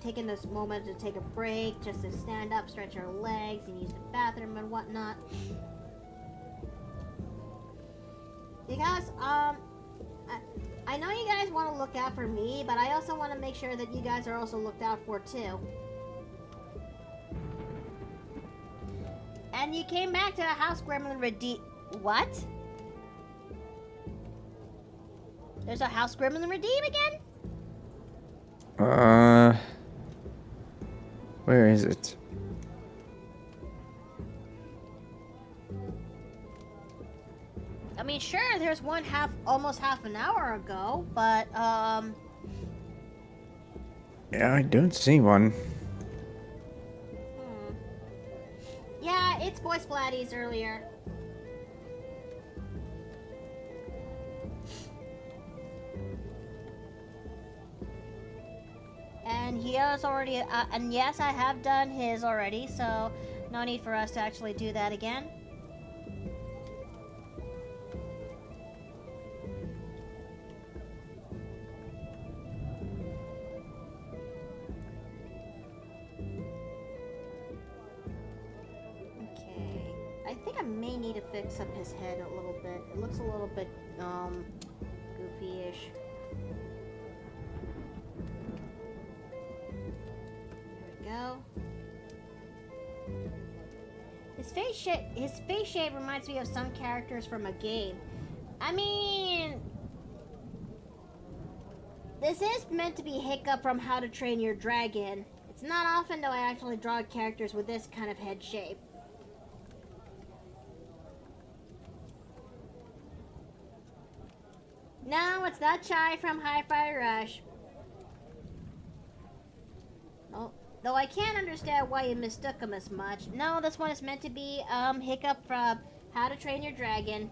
taking this moment to take a break, just to stand up, stretch your legs, and use the bathroom and whatnot. Because I know you guys want to look out for me, but I also want to make sure that you guys are also looked out for too. And you came back to the House Gremlin Redeem. What? There's a House Gremlin Redeem again? Where is it? I mean, sure, there's one almost half an hour ago, but, Yeah, I don't see one. Yeah, it's Boy Splatties earlier. And he has already, and yes, I have done his already, so no need for us to actually do that again. Okay, I think I may need to fix up his head a little bit. It looks a little bit, goofy-ish. Go. His face shape reminds me of some characters from a game. I mean, this is meant to be Hiccup from How to Train Your Dragon. It's not often that I actually draw characters with this kind of head shape. No, it's not Chai from Hi-Fi Rush. Oh. Though I can't understand why you mistook him as much. No, this one is meant to be Hiccup from How to Train Your Dragon.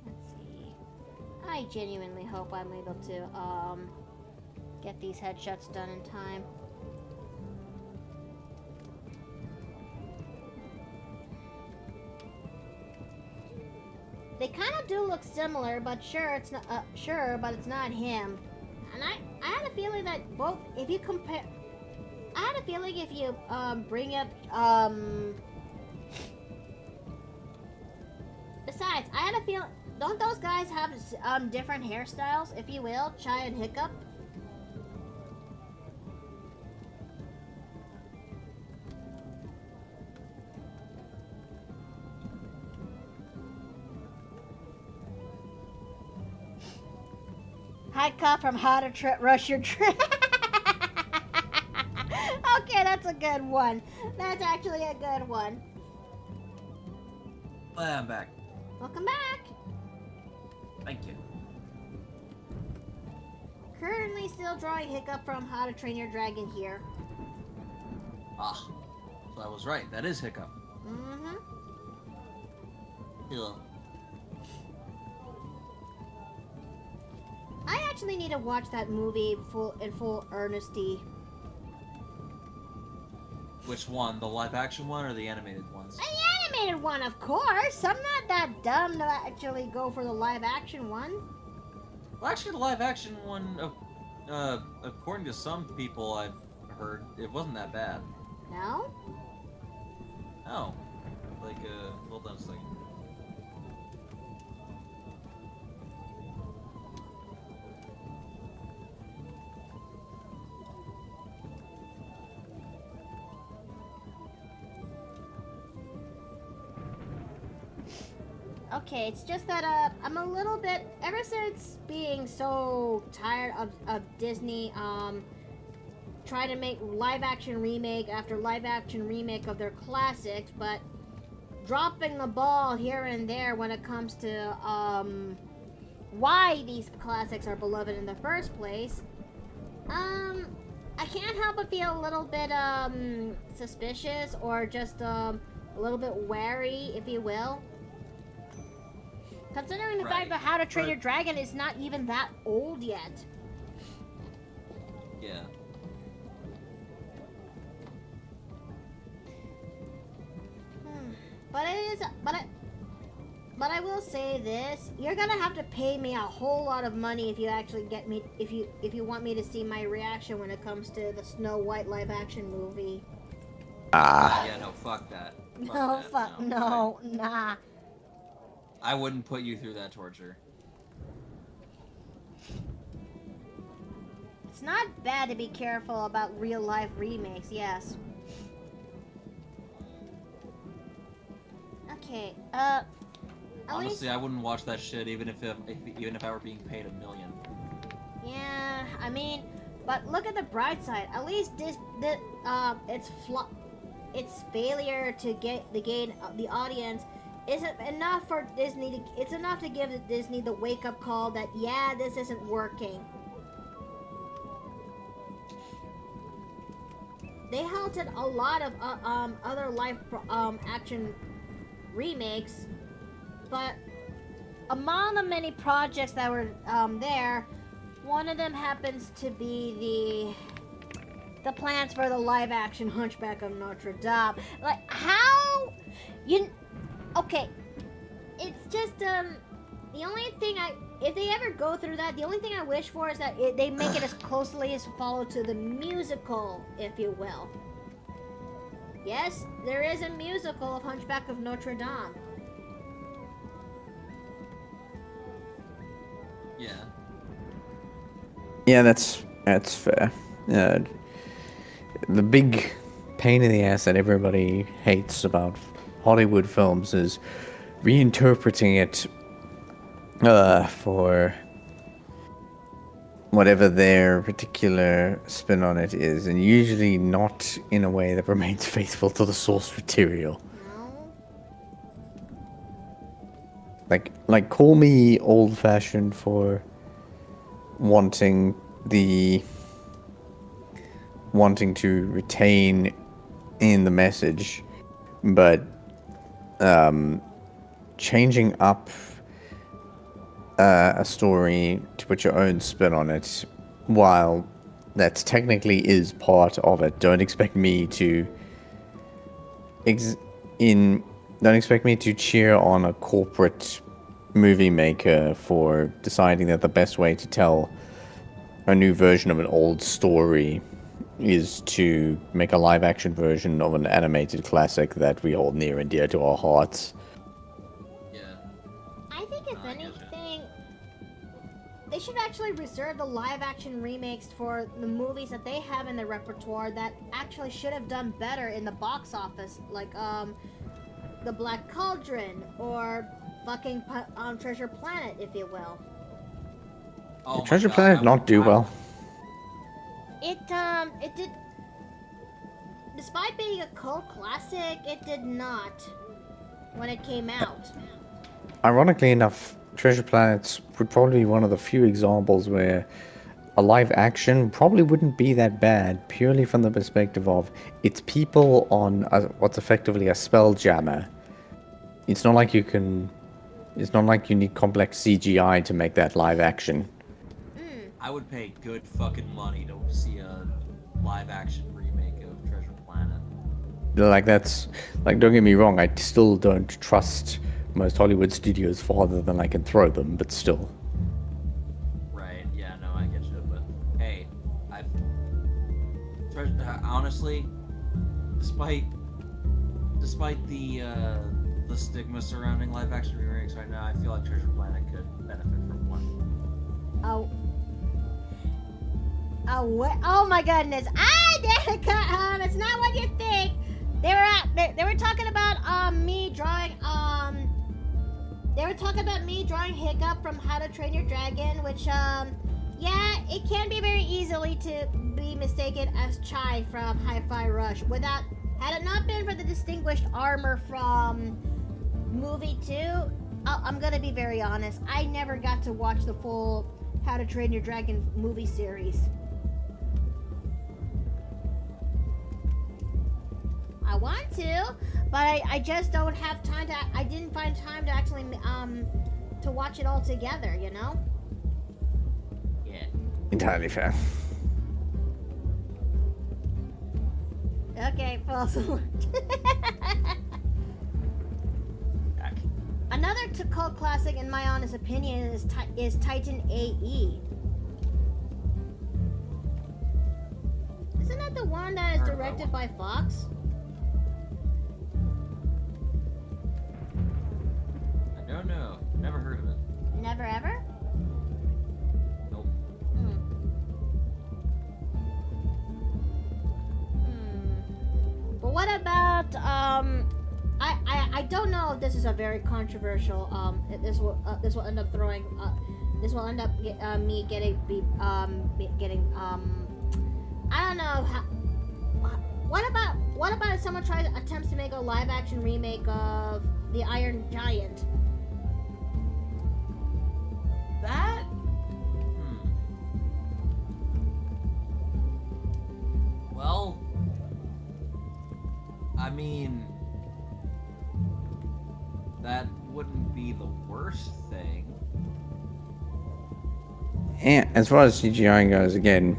Let's see. I genuinely hope I'm able to get these headshots done in time. They kind of do look similar, but it's not him. And I had a feeling that both, if you compare, I had a feeling if you bring up besides, I had a feeling, don't those guys have different hairstyles, if you will, Chai and Hiccup? Hiccup from How to Rush Your Dragon. Okay, that's a good one. That's actually a good one. I'm back. Welcome back. Thank you. Currently still drawing Hiccup from How to Train Your Dragon here. Ah, so I was right. That is Hiccup. Mm-hmm. Yeah. I actually need to watch that movie in full earnesty. Which one? The live action one or the animated ones? The animated one, of course. I'm not that dumb to actually go for the live action one. Well, actually, the live action one, according to some people I've heard, it wasn't that bad. No? Oh. Like, hold on a second. Okay, it's just that I'm a little bit, ever since being so tired of Disney trying to make live action remake after live action remake of their classics, but dropping the ball here and there when it comes to why these classics are beloved in the first place. I can't help but feel a little bit suspicious, or just a little bit wary, if you will. Considering the fact that How to Train Your Dragon is not even that old yet. Yeah. But I will say this: you're gonna have to pay me a whole lot of money if you actually get me, if you want me to see my reaction when it comes to the Snow White live action movie. Yeah, no, fuck that. Nah. I wouldn't put you through that torture. It's not bad to be careful about real life remakes, yes. Okay, Honestly, I wouldn't watch that shit even if I were being paid $1 million. Yeah, I mean, but look at the bright side. At least its failure to gain the audience isn't enough for Disney to. It's enough to give Disney the wake up call that yeah, this isn't working. They halted a lot of other live action remakes, but among the many projects that were there, one of them happens to be the plans for the live action Hunchback of Notre Dame. Like, how okay, it's just the only thing if they ever go through that, the only thing I wish for is that they make it as closely as follow to the musical, if you will. Yes, there is a musical of Hunchback of Notre Dame. Yeah. Yeah, that's fair. The big pain in the ass that everybody hates about Hollywood films is reinterpreting it for whatever their particular spin on it is, and usually not in a way that remains faithful to the source material. Like call me old-fashioned for wanting to retain in the message, but changing up a story to put your own spin on it, while that technically is part of it. Don't expect me to cheer on a corporate movie maker for deciding that the best way to tell a new version of an old story is to make a live action version of an animated classic that we hold near and dear to our hearts. Yeah. I think if anything, they should actually reserve the live action remakes for the movies that they have in their repertoire that actually should have done better in the box office, like The Black Cauldron or fucking Treasure Planet, if you will. Oh Treasure Planet not do well. It did. Despite being a cult classic, it did not when it came out. Ironically enough, Treasure Planets would probably be one of the few examples where a live action probably wouldn't be that bad, purely from the perspective of it's people on what's effectively a spelljammer. It's not like you need complex CGI to make that live action. I would pay good fucking money to see a live action remake of Treasure Planet. Don't get me wrong, I still don't trust most Hollywood studios farther than I can throw them, but still. Right, yeah, no, I get you, but hey, honestly, despite the stigma surrounding live action remakes right now, I feel like Treasure Planet could benefit from one. Oh my goodness! Danica, it's not what you think. They were talking about me drawing. They talk about me drawing Hiccup from How to Train Your Dragon, which, yeah, it can be very easily to be mistaken as Chai from Hi-Fi Rush. Had it not been for the distinguished armor from movie 2, I'm gonna be very honest, I never got to watch the full How to Train Your Dragon movie series. I want to, but I just don't have time to. I didn't find time to actually to watch it all together. You know. Yeah. Entirely fair. Okay, false alert. Another cult classic, in my honest opinion, is Titan AE. Isn't that the one that is directed by Fox? I don't know. Never heard of it. Never ever? Nope. But what about I don't know if this is a very controversial this will end up throwing this will end up me getting I don't know how, what about if someone attempts to make a live action remake of The Iron Giant? That? Well, I mean, that wouldn't be the worst thing. And as far as CGI goes, again,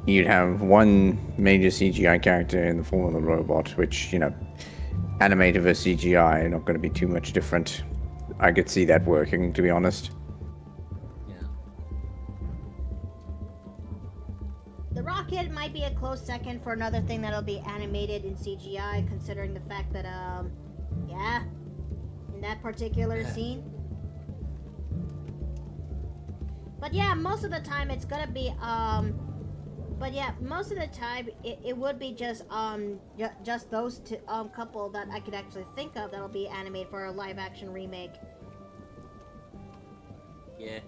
you'd have one major CGI character in the form of the robot, which, you know, animated versus CGI, not going to be too much different. I could see that working, to be honest. Yeah. The Rocket might be a close second for another thing that'll be animated in CGI, considering the fact that, yeah, in that particular scene. But yeah, most of the time it's gonna be, but yeah, most of the time it would be just those two, couple that I could actually think of that'll be animated for a live action remake. Yeah.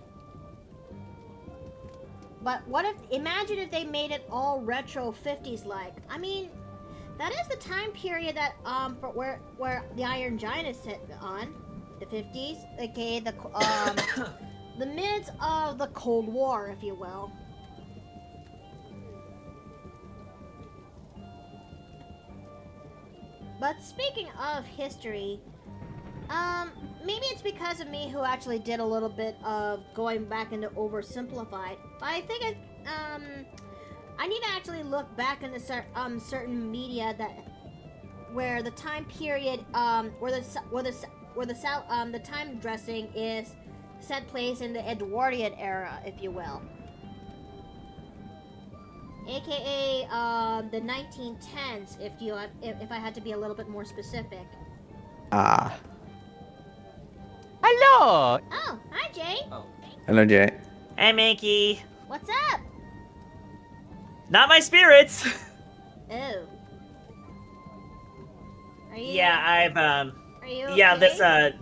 But imagine if they made it all retro 50s like. I mean, that is the time period that, for where the Iron Giant is set on. The 50s, aka the midst of the Cold War, if you will. But speaking of history, maybe it's because of me who actually did a little bit of going back into oversimplified. But I think I need to actually look back into certain media where the time period, where the time dressing is set place in the Edwardian era, if you will. AKA the 1910s, if I had to be a little bit more specific. Ah. Hello! Oh, hi Jay. Oh. Hello, Jay. Hey, Minky. What's up? Not my spirits! Oh. Are you? Yeah, I've, Are you yeah, okay?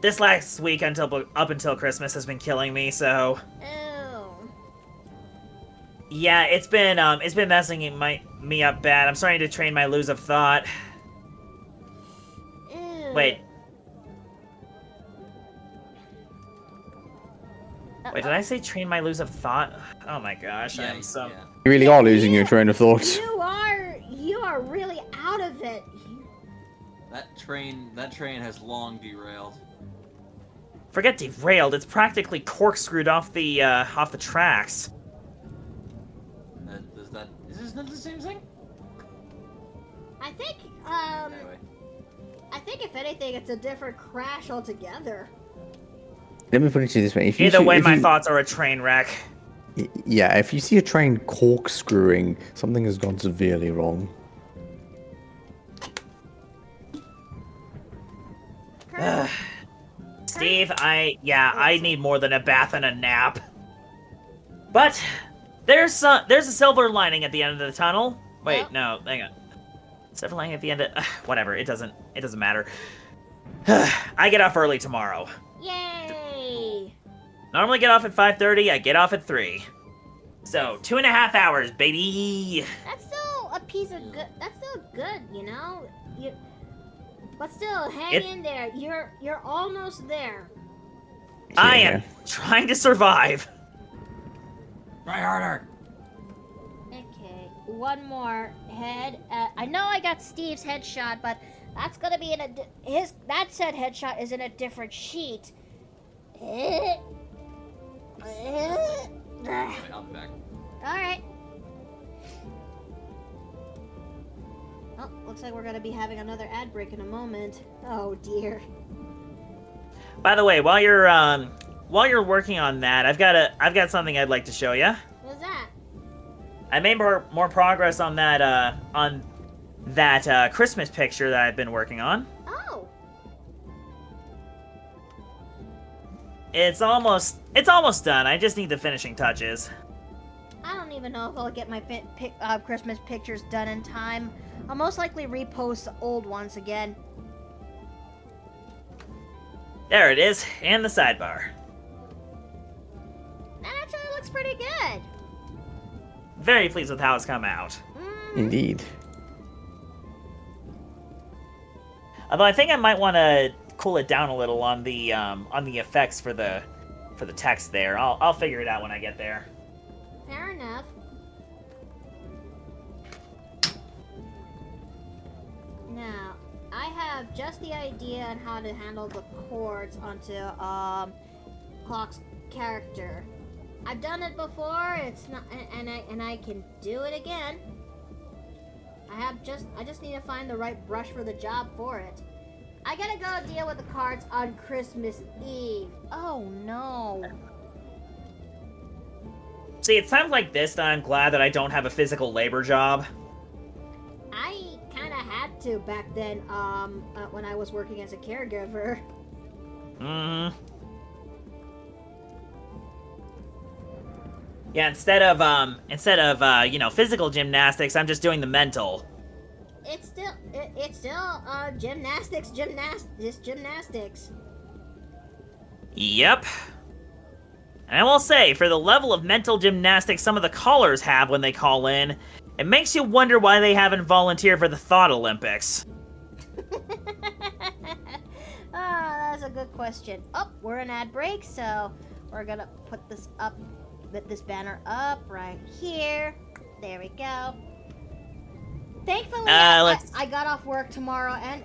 this last week up until Christmas has been killing me, so... Oh. Yeah, it's been messing me up bad. I'm starting to train my lose of thought. Ew. Wait, did I say train my lose of thought? Oh my gosh, Yeah, I'm so... yeah. You really are losing your train of thought. You are really out of it. That train has long derailed. Forget derailed, it's practically corkscrewed off the tracks. Is this not the same thing? I think, Anyway. I think if anything, it's a different crash altogether. Let me put it to you this way. Either way, my thoughts are a train wreck. Yeah, if you see a train corkscrewing, something has gone severely wrong. Steve, I need more than a bath and a nap. But there's a silver lining at the end of the tunnel. Wait, Oh. no, hang on. Silver lining at the end of whatever. It doesn't matter. I get off early tomorrow. Yay! Normally get off at 5:30. I get off at 3. So 2.5 hours, baby. That's still a piece of good. That's still good, you know. But still, hang in there. You're almost there. I am trying to survive. Try harder. Okay, one more head. I know I got Steve's headshot, but that's gonna be in that said headshot is in a different sheet. I'll be back. All right. Oh, looks like we're gonna be having another ad break in a moment. Oh dear. By the way, while you're working on that, I've got something I'd like to show you. What's that? I made more progress on that Christmas picture that I've been working on. Oh. It's almost done. I just need the finishing touches. I don't even know if I'll get my Christmas pictures done in time. I'll most likely repost the old ones again. There it is, and the sidebar. That actually looks pretty good. Very pleased with how it's come out. Indeed. Although I think I might want to cool it down a little on the effects for the text there. I'll figure it out when I get there. Fair enough. Now, I have just the idea on how to handle the chords onto Clock's character. I've done it before. It's not, and I can do it again. I just need to find the right brush for the job for it. I gotta go deal with the cards on Christmas Eve. Oh no. See, it's times like this that I'm glad that I don't have a physical labor job. I kind of had to back then, when I was working as a caregiver. Yeah, instead of physical gymnastics, I'm just doing the mental. It's still gymnastics. Yep. And I will say, for the level of mental gymnastics some of the callers have when they call in, it makes you wonder why they haven't volunteered for the Thought Olympics. That's a good question. Oh, we're in ad break, so we're gonna put this banner up right here. There we go. Thankfully, I got off work tomorrow and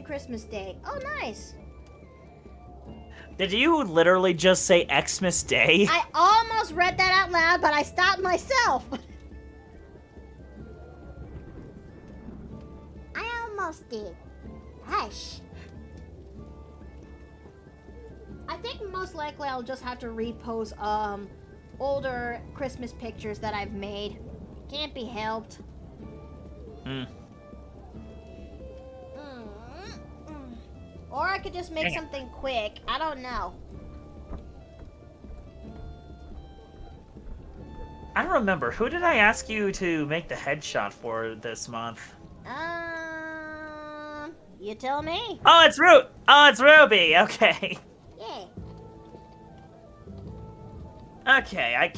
Christmas Day. Oh, nice. Did you literally just say Xmas Day? I almost read that out loud, but I stopped myself. I almost did. Hush. I think most likely I'll just have to repost older Christmas pictures that I've made. Can't be helped. Or I could just make something quick. I don't know. I don't remember. Who did I ask you to make the headshot for this month? You tell me. Oh, it's Ruby. Okay. Yeah. Okay,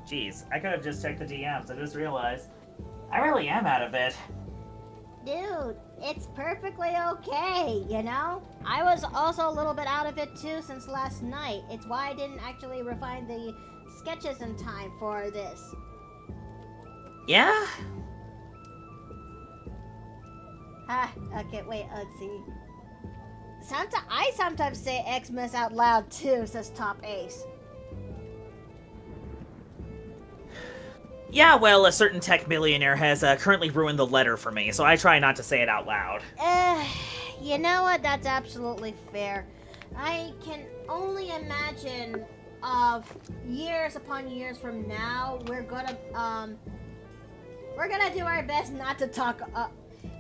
Jeez, I could have just checked the DMs. I just realized. I really am out of it. Dude, it's perfectly okay, you know? I was also a little bit out of it too since last night. It's why I didn't actually refine the sketches in time for this. Yeah? Okay, wait, let's see. I sometimes say Xmas out loud too, says Top Ace. Yeah, well, a certain tech millionaire has currently ruined the letter for me, so I try not to say it out loud. You know what? That's absolutely fair. I can only imagine of years upon years from now, we're gonna do our best not to talk.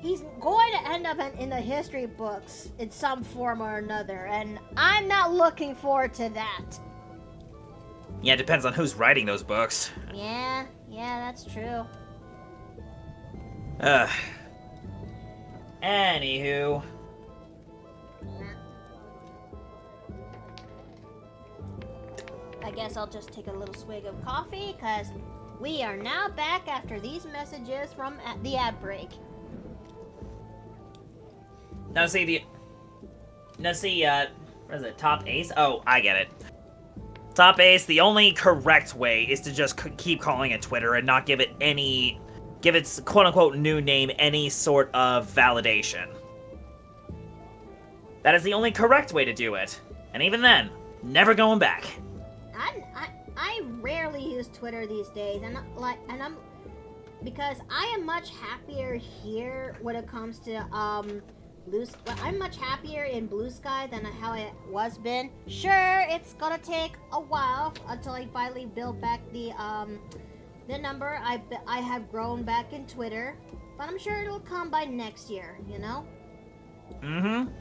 He's going to end up in the history books in some form or another, and I'm not looking forward to that. Yeah, it depends on who's writing those books. Yeah, that's true. Anywho. guess I'll just take a little swig of coffee, because we are now back after these messages from the ad break. Now see, what is it, top ace? Oh, I get it. Top ace, the only correct way is to just keep calling it Twitter and not give its quote-unquote new name any sort of validation. That is the only correct way to do it. And even then, never going back. I rarely use Twitter these days, and because I am much happier here when it comes to I'm much happier in Blue Sky than how it was been. Sure, it's gonna take a while until I finally build back the number I have grown back in Twitter, but I'm sure it'll come by next year, you know? Mm-hmm.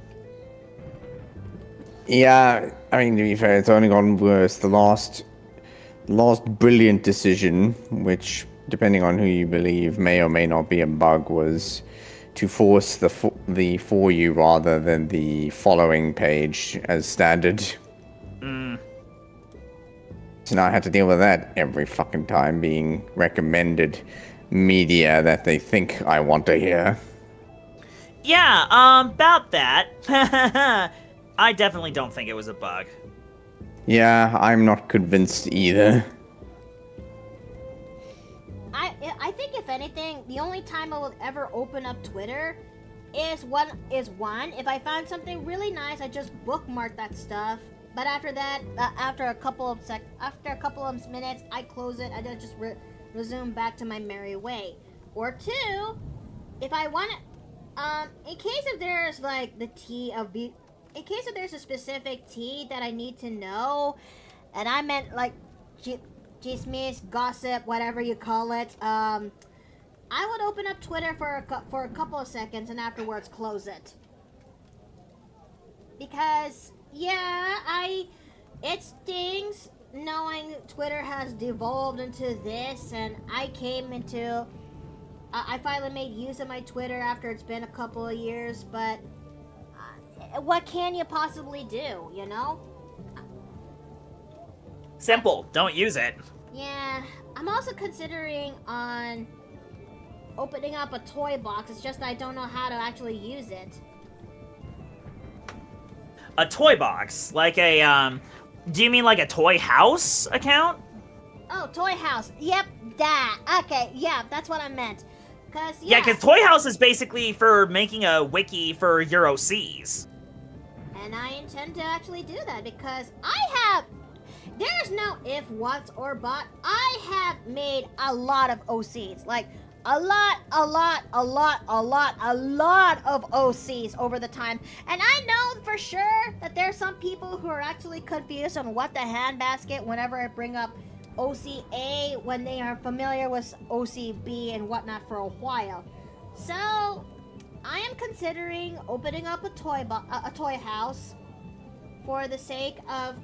Yeah, I mean, to be fair, it's only gotten worse. The last brilliant decision, which, depending on who you believe, may or may not be a bug, was to force the For You rather than the following page as standard. So now I had to deal with that every fucking time, being recommended media that they think I want to hear. Yeah, about that. I definitely don't think it was a bug. Yeah, I'm not convinced either. I think if anything, the only time I will ever open up Twitter is one if I find something really nice, I just bookmark that stuff. But after that, after a couple of minutes, I close it. I just resume back to my merry way. Or two, if I want to, in case if there's like in case if there's a specific tea that I need to know, and I meant like chismes, gossip, whatever you call it, I would open up Twitter for a couple of seconds and afterwards close it. Because, yeah, it stings knowing Twitter has devolved into this, and I finally made use of my Twitter after it's been a couple of years, but what can you possibly do, you know? Simple, don't use it. Yeah, I'm also considering on opening up a toy box. It's just I don't know how to actually use it. A toy box? Like a, do you mean like a toy house account? Oh, toy house. Yep, that. Okay, yeah, that's what I meant. Yeah, because Toy House is basically for making a wiki for Euro Seas. And I intend to actually do that because there's no if, what, or but. I have made a lot of OCs. Like, a lot of OCs over the time. And I know for sure that there's some people who are actually confused on what the handbasket whenever I bring up OCA when they are familiar with OCB and whatnot for a while. So, I am considering opening up a toy house for the sake of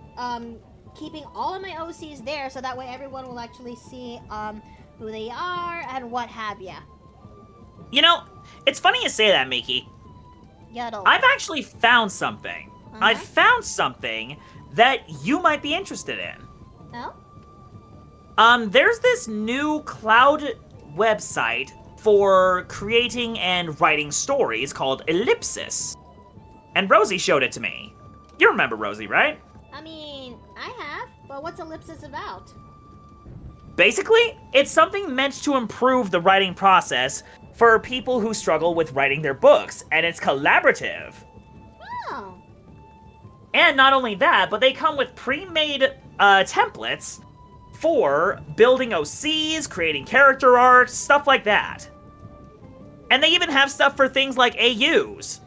keeping all of my OCs there, so that way everyone will actually see who they are and what have ya. You know, it's funny you say that, Miki. Yuddle. I've actually found something. I've found something that you might be interested in. Oh? There's this new cloud website for creating and writing stories called Ellipsis. And Rosie showed it to me. You remember Rosie, right? I mean, I have, but what's Ellipsis about? Basically, it's something meant to improve the writing process for people who struggle with writing their books, and it's collaborative. Oh. And not only that, but they come with pre-made templates for building OCs, creating character art, stuff like that. And they even have stuff for things like AUs.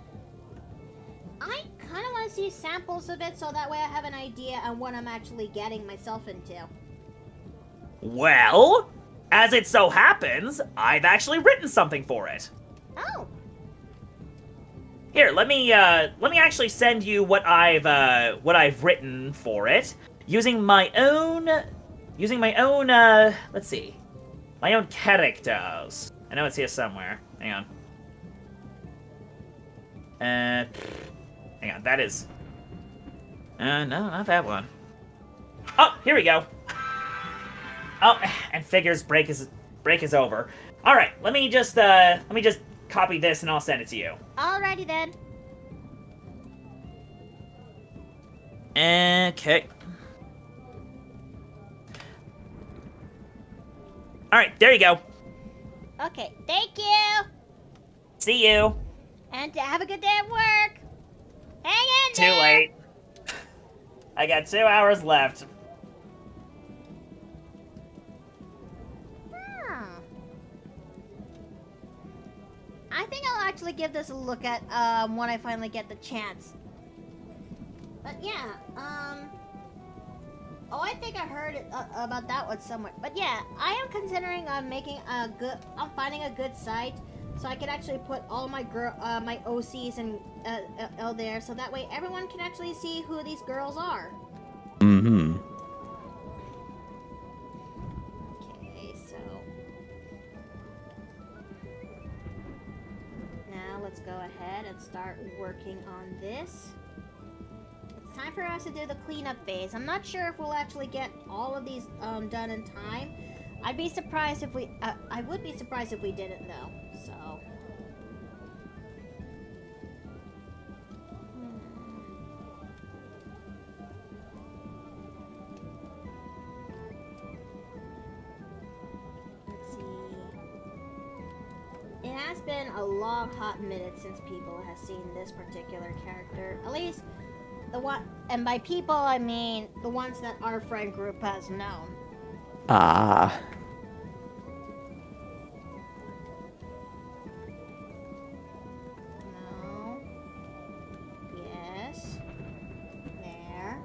I kind of want to see samples of it so that way I have an idea on what I'm actually getting myself into. Well, as it so happens, I've actually written something for it. Oh. Here, let me actually send you what I've written for it using my own let's see, my own characters. I know it's here somewhere. Hang on. Hang on, that is no, not that one. Oh, here we go. Oh, and figures break is over. All right, let me just copy this and I'll send it to you. Alrighty then. Okay. All right, there you go. Okay, thank you. See you. And have a good day at work. Hang in Too there. late. I got 2 hours left. I think I'll actually give this a look at when I finally get the chance. But yeah, oh, I think I heard about that one somewhere. But yeah, I am considering on finding a good site so I can actually put all my my OCs and there, so that way everyone can actually see who these girls are. Mm-hmm. Okay, so now let's go ahead and start working on this. It's time for us to do the cleanup phase. I'm not sure if we'll actually get all of these done in time. I'd be surprised if we. I would be surprised if we didn't, though. So. Let's see. It has been a long, hot minute since people have seen this particular character. At least the one, and by people I mean the ones that our friend group has known. Ah. No. Yes. There.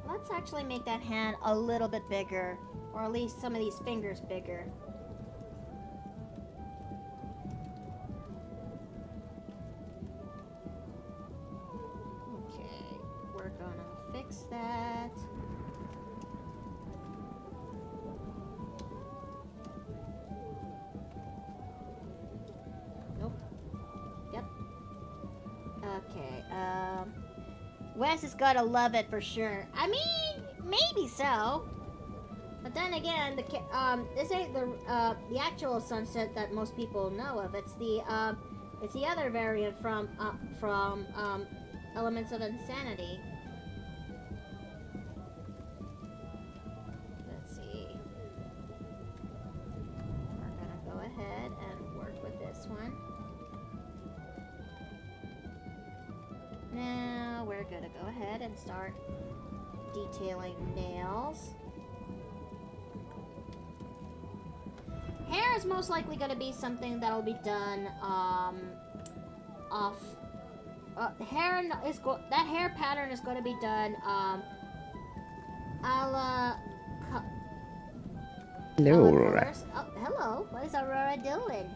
Let's actually make that hand a little bit bigger, or at least some of these fingers bigger. Okay, we're gonna fix that. Nope. Yep. Okay, Wes is gonna love it for sure. I mean, maybe so. But then again, this ain't the actual sunset that most people know of. It's the other variant from Elements of Insanity. Let's see. We're gonna go ahead and work with this one. Now we're gonna go ahead and start detailing nails. Hair is most likely going to be something that'll be done that hair pattern is going to be done a la Hello, Aurora. Oh, hello. What is Aurora doing?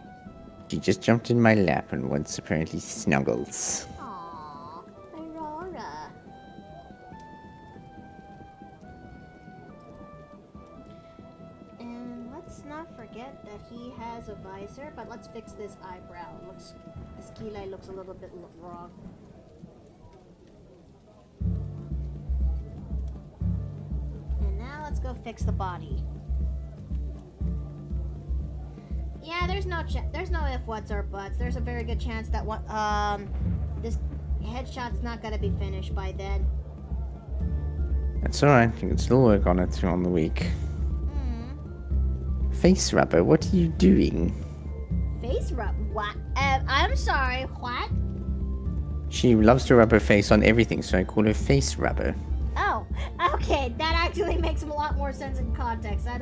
She just jumped in my lap and wants apparently snuggles. Aww, Aurora. And let's not forget that he has a visor, but let's fix this eyebrow. This key line looks a little bit wrong. And now let's go fix the body. Yeah, there's no if, whats, or buts. There's a very good chance that this headshot's not gonna be finished by then. That's alright, you can still work on it throughout the week. Face rubber, what are you doing? Face rub? What? I'm sorry, what? She loves to rub her face on everything, so I call her face rubber. Oh, okay, that actually makes a lot more sense in context. That,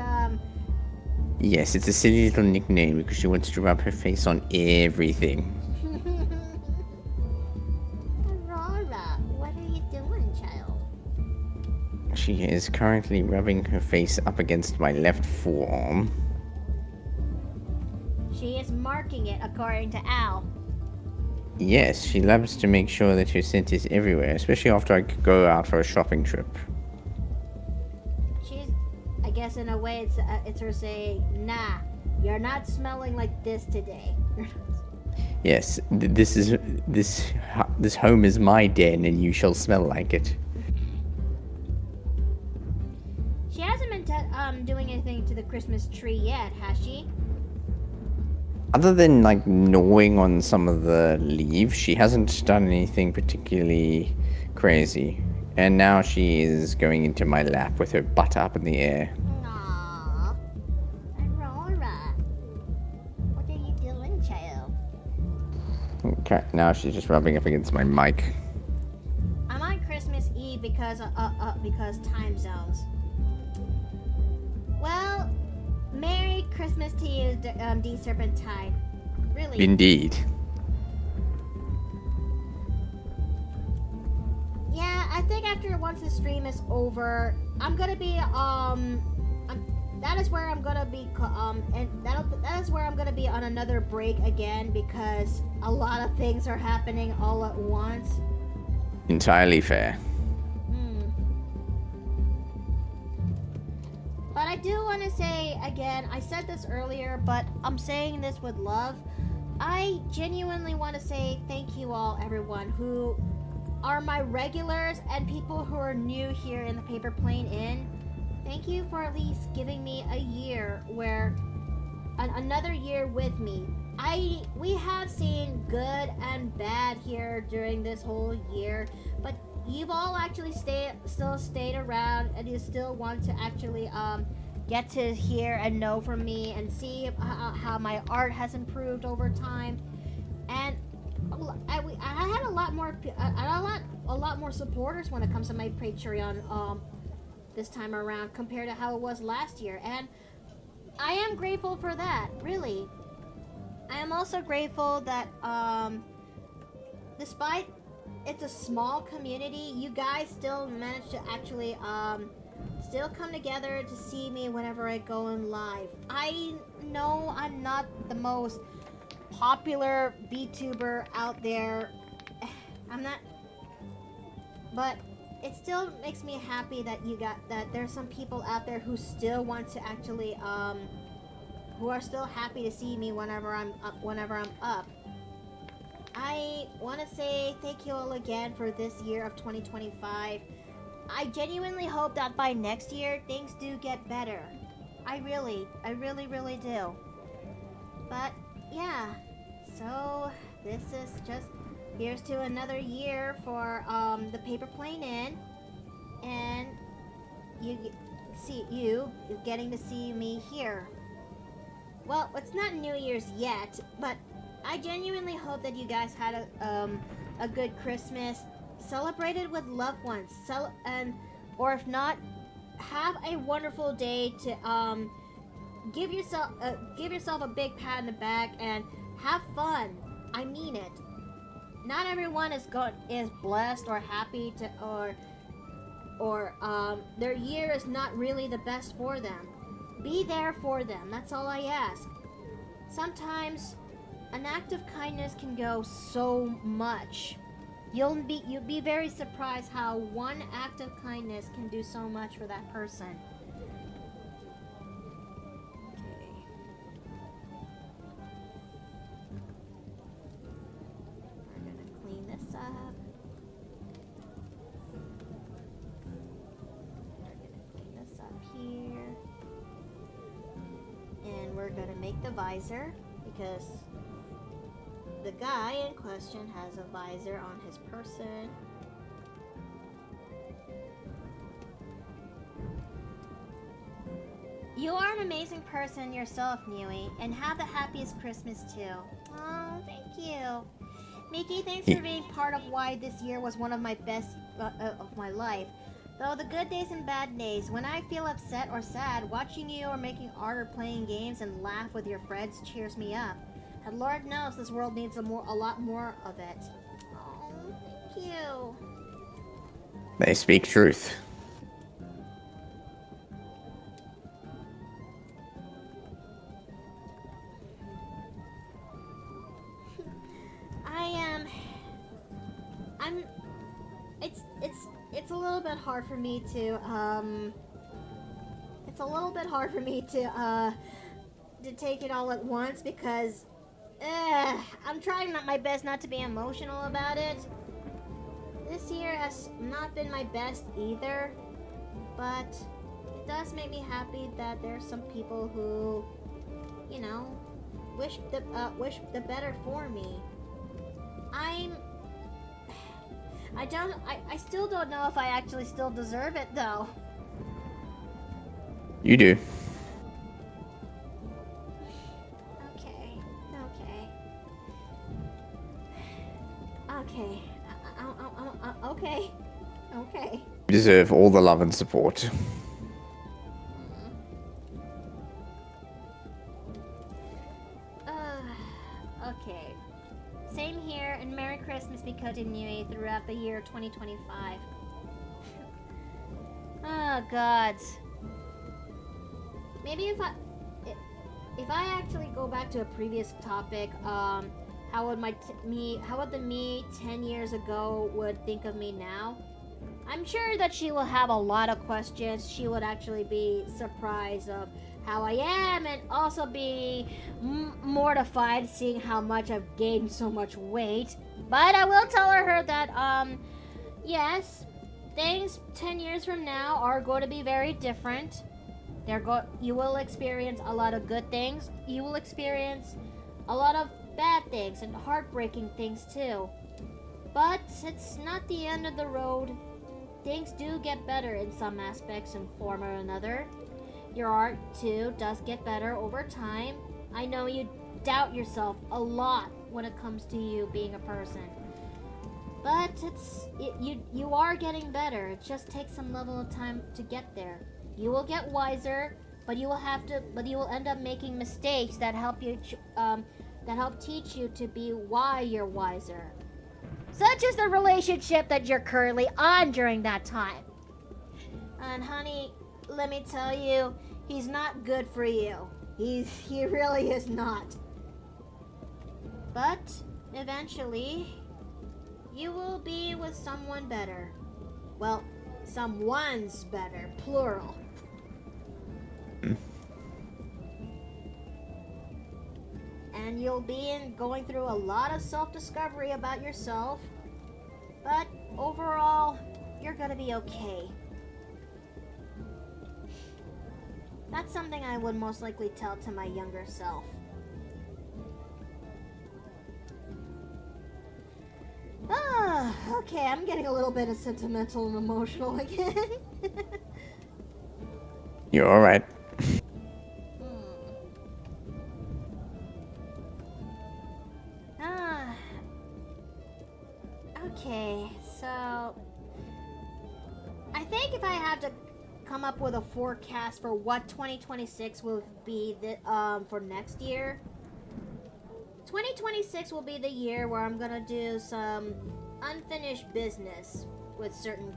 Yes, it's a silly little nickname because she wants to rub her face on everything. Aurora, what are you doing, child? She is currently rubbing her face up against my left forearm. She is marking it according to Al. Yes, she loves to make sure that her scent is everywhere, especially after I go out for a shopping trip. I guess in a way it's her saying, nah, you're not smelling like this today. Yes, this home is my den, and you shall smell like it. She hasn't been doing anything to the Christmas tree yet, has she? Other than like gnawing on some of the leaves, she hasn't done anything particularly crazy. And now she is going into my lap with her butt up in the air. Aww. Aurora. What are you doing, child? Okay, now she's just rubbing up against my mic. I'm on Christmas Eve because time zones. Well, Merry Christmas to you, D Serpentine. Really. Indeed. Yeah, I think after once the stream is over, I'm gonna be that is where I'm gonna be and that is where I'm gonna be on another break again because a lot of things are happening all at once. Entirely fair. But I do want to say again, I said this earlier, but I'm saying this with love. I genuinely want to say thank you all, everyone who are my regulars and people who are new here in the Paper Plane Inn. Thank you for at least giving me a year where another year with me. We have seen good and bad here during this whole year, but you've all actually still stayed around and you still want to actually get to hear and know from me and see how my art has improved over time. And I had a lot more supporters when it comes to my Patreon this time around compared to how it was last year, and I am grateful for that. Really, I am also grateful that despite it's a small community, you guys still manage to actually still come together to see me whenever I go in live. I know I'm not the most popular VTuber out there. I'm not, but it still makes me happy that there's some people out there who still want to actually who are still happy to see me whenever I'm up. I want to say thank you all again for this year of 2025. I genuinely hope that by next year things do get better. I really do. But yeah, so this is just, here's to another year for the Paper Plane Inn, and you getting to see me here. Well, it's not New Year's yet, but I genuinely hope that you guys had a good Christmas, celebrated with loved ones, or if not, have a wonderful day to give yourself a big pat in the back and have fun. I mean it. Not everyone is blessed or happy to or their year is not really the best for them. Be there for them. That's all I ask. Sometimes an act of kindness can go so much. You'll be very surprised how one act of kindness can do so much for that person. Okay. We're gonna clean this up. We're gonna clean this up here. And we're gonna make the visor because the guy in question has a visor on his person. You are an amazing person yourself, Nui, and have the happiest Christmas too. Oh, thank you. Mickey, thanks for being part of why this year was one of my best of my life. Though the good days and bad days, when I feel upset or sad, watching you or making art or playing games and laugh with your friends cheers me up. And Lord knows this world needs a lot more of it. Oh, thank you. They speak truth. It's a little bit hard for me to take it all at once because I'm trying my best not to be emotional about it. This year has not been my best either, but it does make me happy that there's some people who, you know, wish the better for me. I still don't know if I actually still deserve it though. You do. Okay. Okay. You deserve all the love and support. Okay. Same here, and Merry Christmas be continuing throughout the year 2025. Oh, gods. Maybe if I actually go back to a previous topic, how would the me 10 years ago would think of me now? I'm sure that she will have a lot of questions. She would actually be surprised of how I am and also be mortified seeing how much I've gained so much weight. But I will tell her that, yes, things 10 years from now are going to be very different. You will experience a lot of good things. You will experience a lot of bad things and heartbreaking things too. But it's not the end of the road. Things do get better in some aspects in form or another. Your art too does get better over time. I know you doubt yourself a lot when it comes to you being a person. But you are getting better. It just takes some level of time to get there. You will get wiser, but you will end up making mistakes that help teach you to be why you're wiser. Such is the relationship that you're currently on during that time. And honey, let me tell you, he's not good for you. He really is not. But eventually, you will be with someone better. Well, someone's better, plural. And you'll be going through a lot of self-discovery about yourself. But overall, you're gonna be okay. That's something I would most likely tell to my younger self. Okay, I'm getting a little bit of sentimental and emotional again. You're alright. Okay, so I think if I have to come up with a forecast for what 2026 will be for next year, 2026 will be the year where I'm gonna do some unfinished business with certain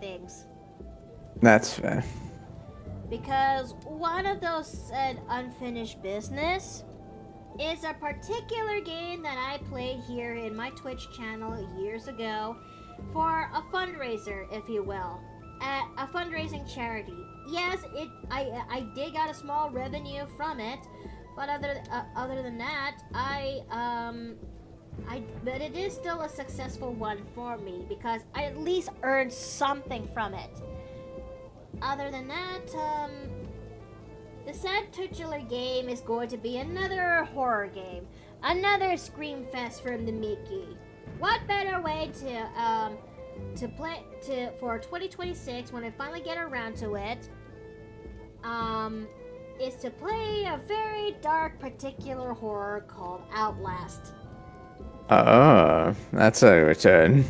things. That's fair. Because one of those said unfinished business is a particular game that I played here in my Twitch channel years ago for a fundraiser, if you will, at a fundraising charity. Yes, I did got a small revenue from it, but other than that, but it is still a successful one for me because I at least earned something from it. Other than that, the said titular game is going to be another horror game, another Scream Fest from the Mickey. What better way to play for 2026 when I finally get around to it? Is to play a very dark particular horror called Outlast. That's a return.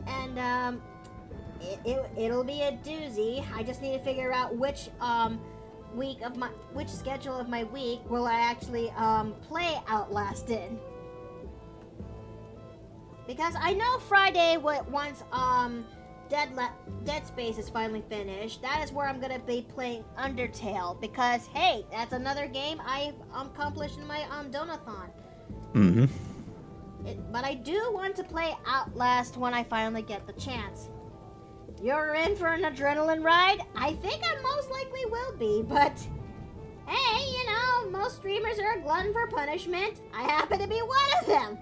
And it'll be a doozy. I just need to figure out which schedule of my week will I actually play Outlast in. Because I know Friday once Dead Space is finally finished, that is where I'm gonna be playing Undertale, because hey, that's another game I've accomplished in my Donathon. But I do want to play Outlast when I finally get the chance. You're in for an adrenaline ride? I think I most likely will be, but Hey, you know, most streamers are a glutton for punishment. I happen to be one of them.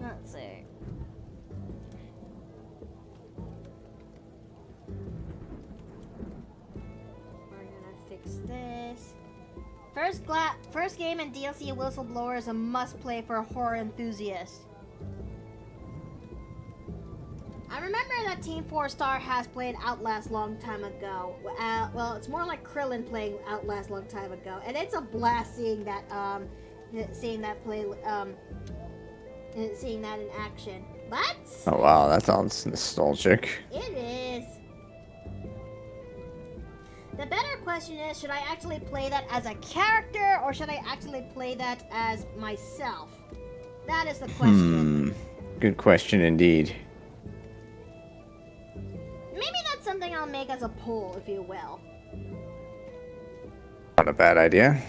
Let's see. We're gonna fix this. First game and DLC Whistleblower is a must-play for a horror enthusiast. I remember that Team 4 Star has played Outlast long time ago. Well, it's more like Krillin playing Outlast long time ago, and it's a blast seeing that seeing that in action. But Oh wow, that sounds nostalgic. it is. The better question is, should I actually play that as a character, or should I actually play that as myself? That is the question. Good question indeed. Maybe that's something I'll make as a poll, if you will. Not a bad idea.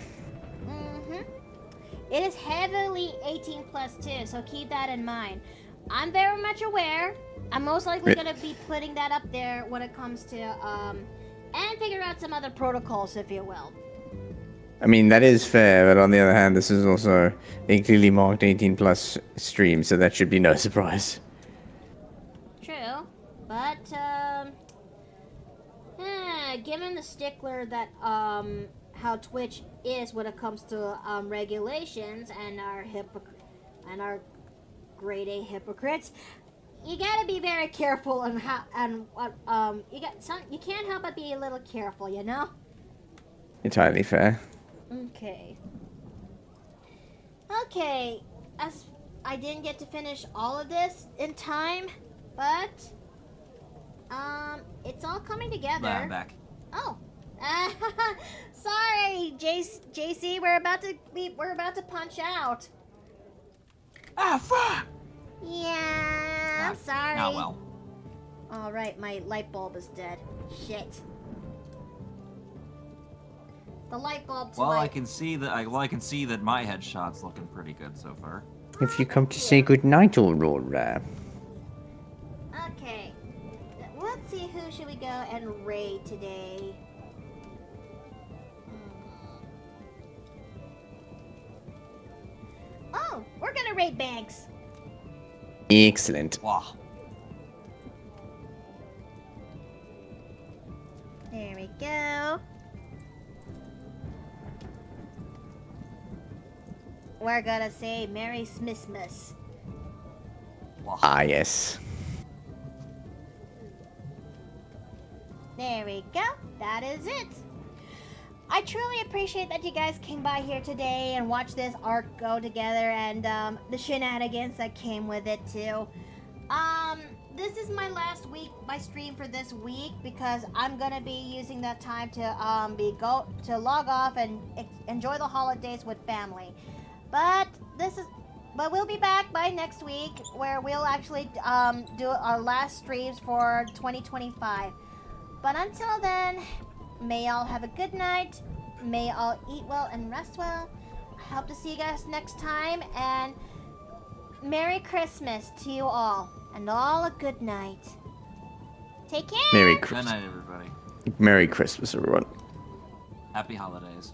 It is heavily 18 plus too, so keep that in mind. I'm very much aware. I'm most likely going to be putting that up there when it comes to, and figure out some other protocols, if you will. I mean, that is fair, but on the other hand, this is also a clearly marked 18 plus stream, so that should be no surprise. True, but, given the stickler that, how Twitch is when it comes to, regulations and our grade A hypocrites, you gotta be very careful on how, and what, you can't help but be a little careful, you know? Entirely fair. Okay. Okay, as I didn't get to finish all of this in time, but, it's all coming together. I'm back. Oh. Sorry, JC, we're about to punch out. Ah, fuck! Yeah, I'm sorry. Ah, well. All right, my light bulb is dead. Shit. The light bulb. Well, I can see that my headshot's looking pretty good so far. If you come to say goodnight, Aurora. Okay. Let's see, who should we go and raid today? Oh, we're gonna raid Banks. Excellent. Wow. There we go. We're gonna say Merry Smithmas. Ah, yes. There we go. That is it. I truly appreciate that you guys came by here today and watched this arc go together, and the shenanigans that came with it too. This is my last week, my stream for this week, because I'm gonna be using that time to log off and enjoy the holidays with family. But we'll be back by next week, where we'll actually do our last streams for 2025. But until then, may y'all have a good night. May y'all eat well and rest well. I hope to see you guys next time, and Merry Christmas to you all, and all a good night. Take care. Merry Good Christmas. night, everybody. Merry Christmas, everyone. Happy holidays.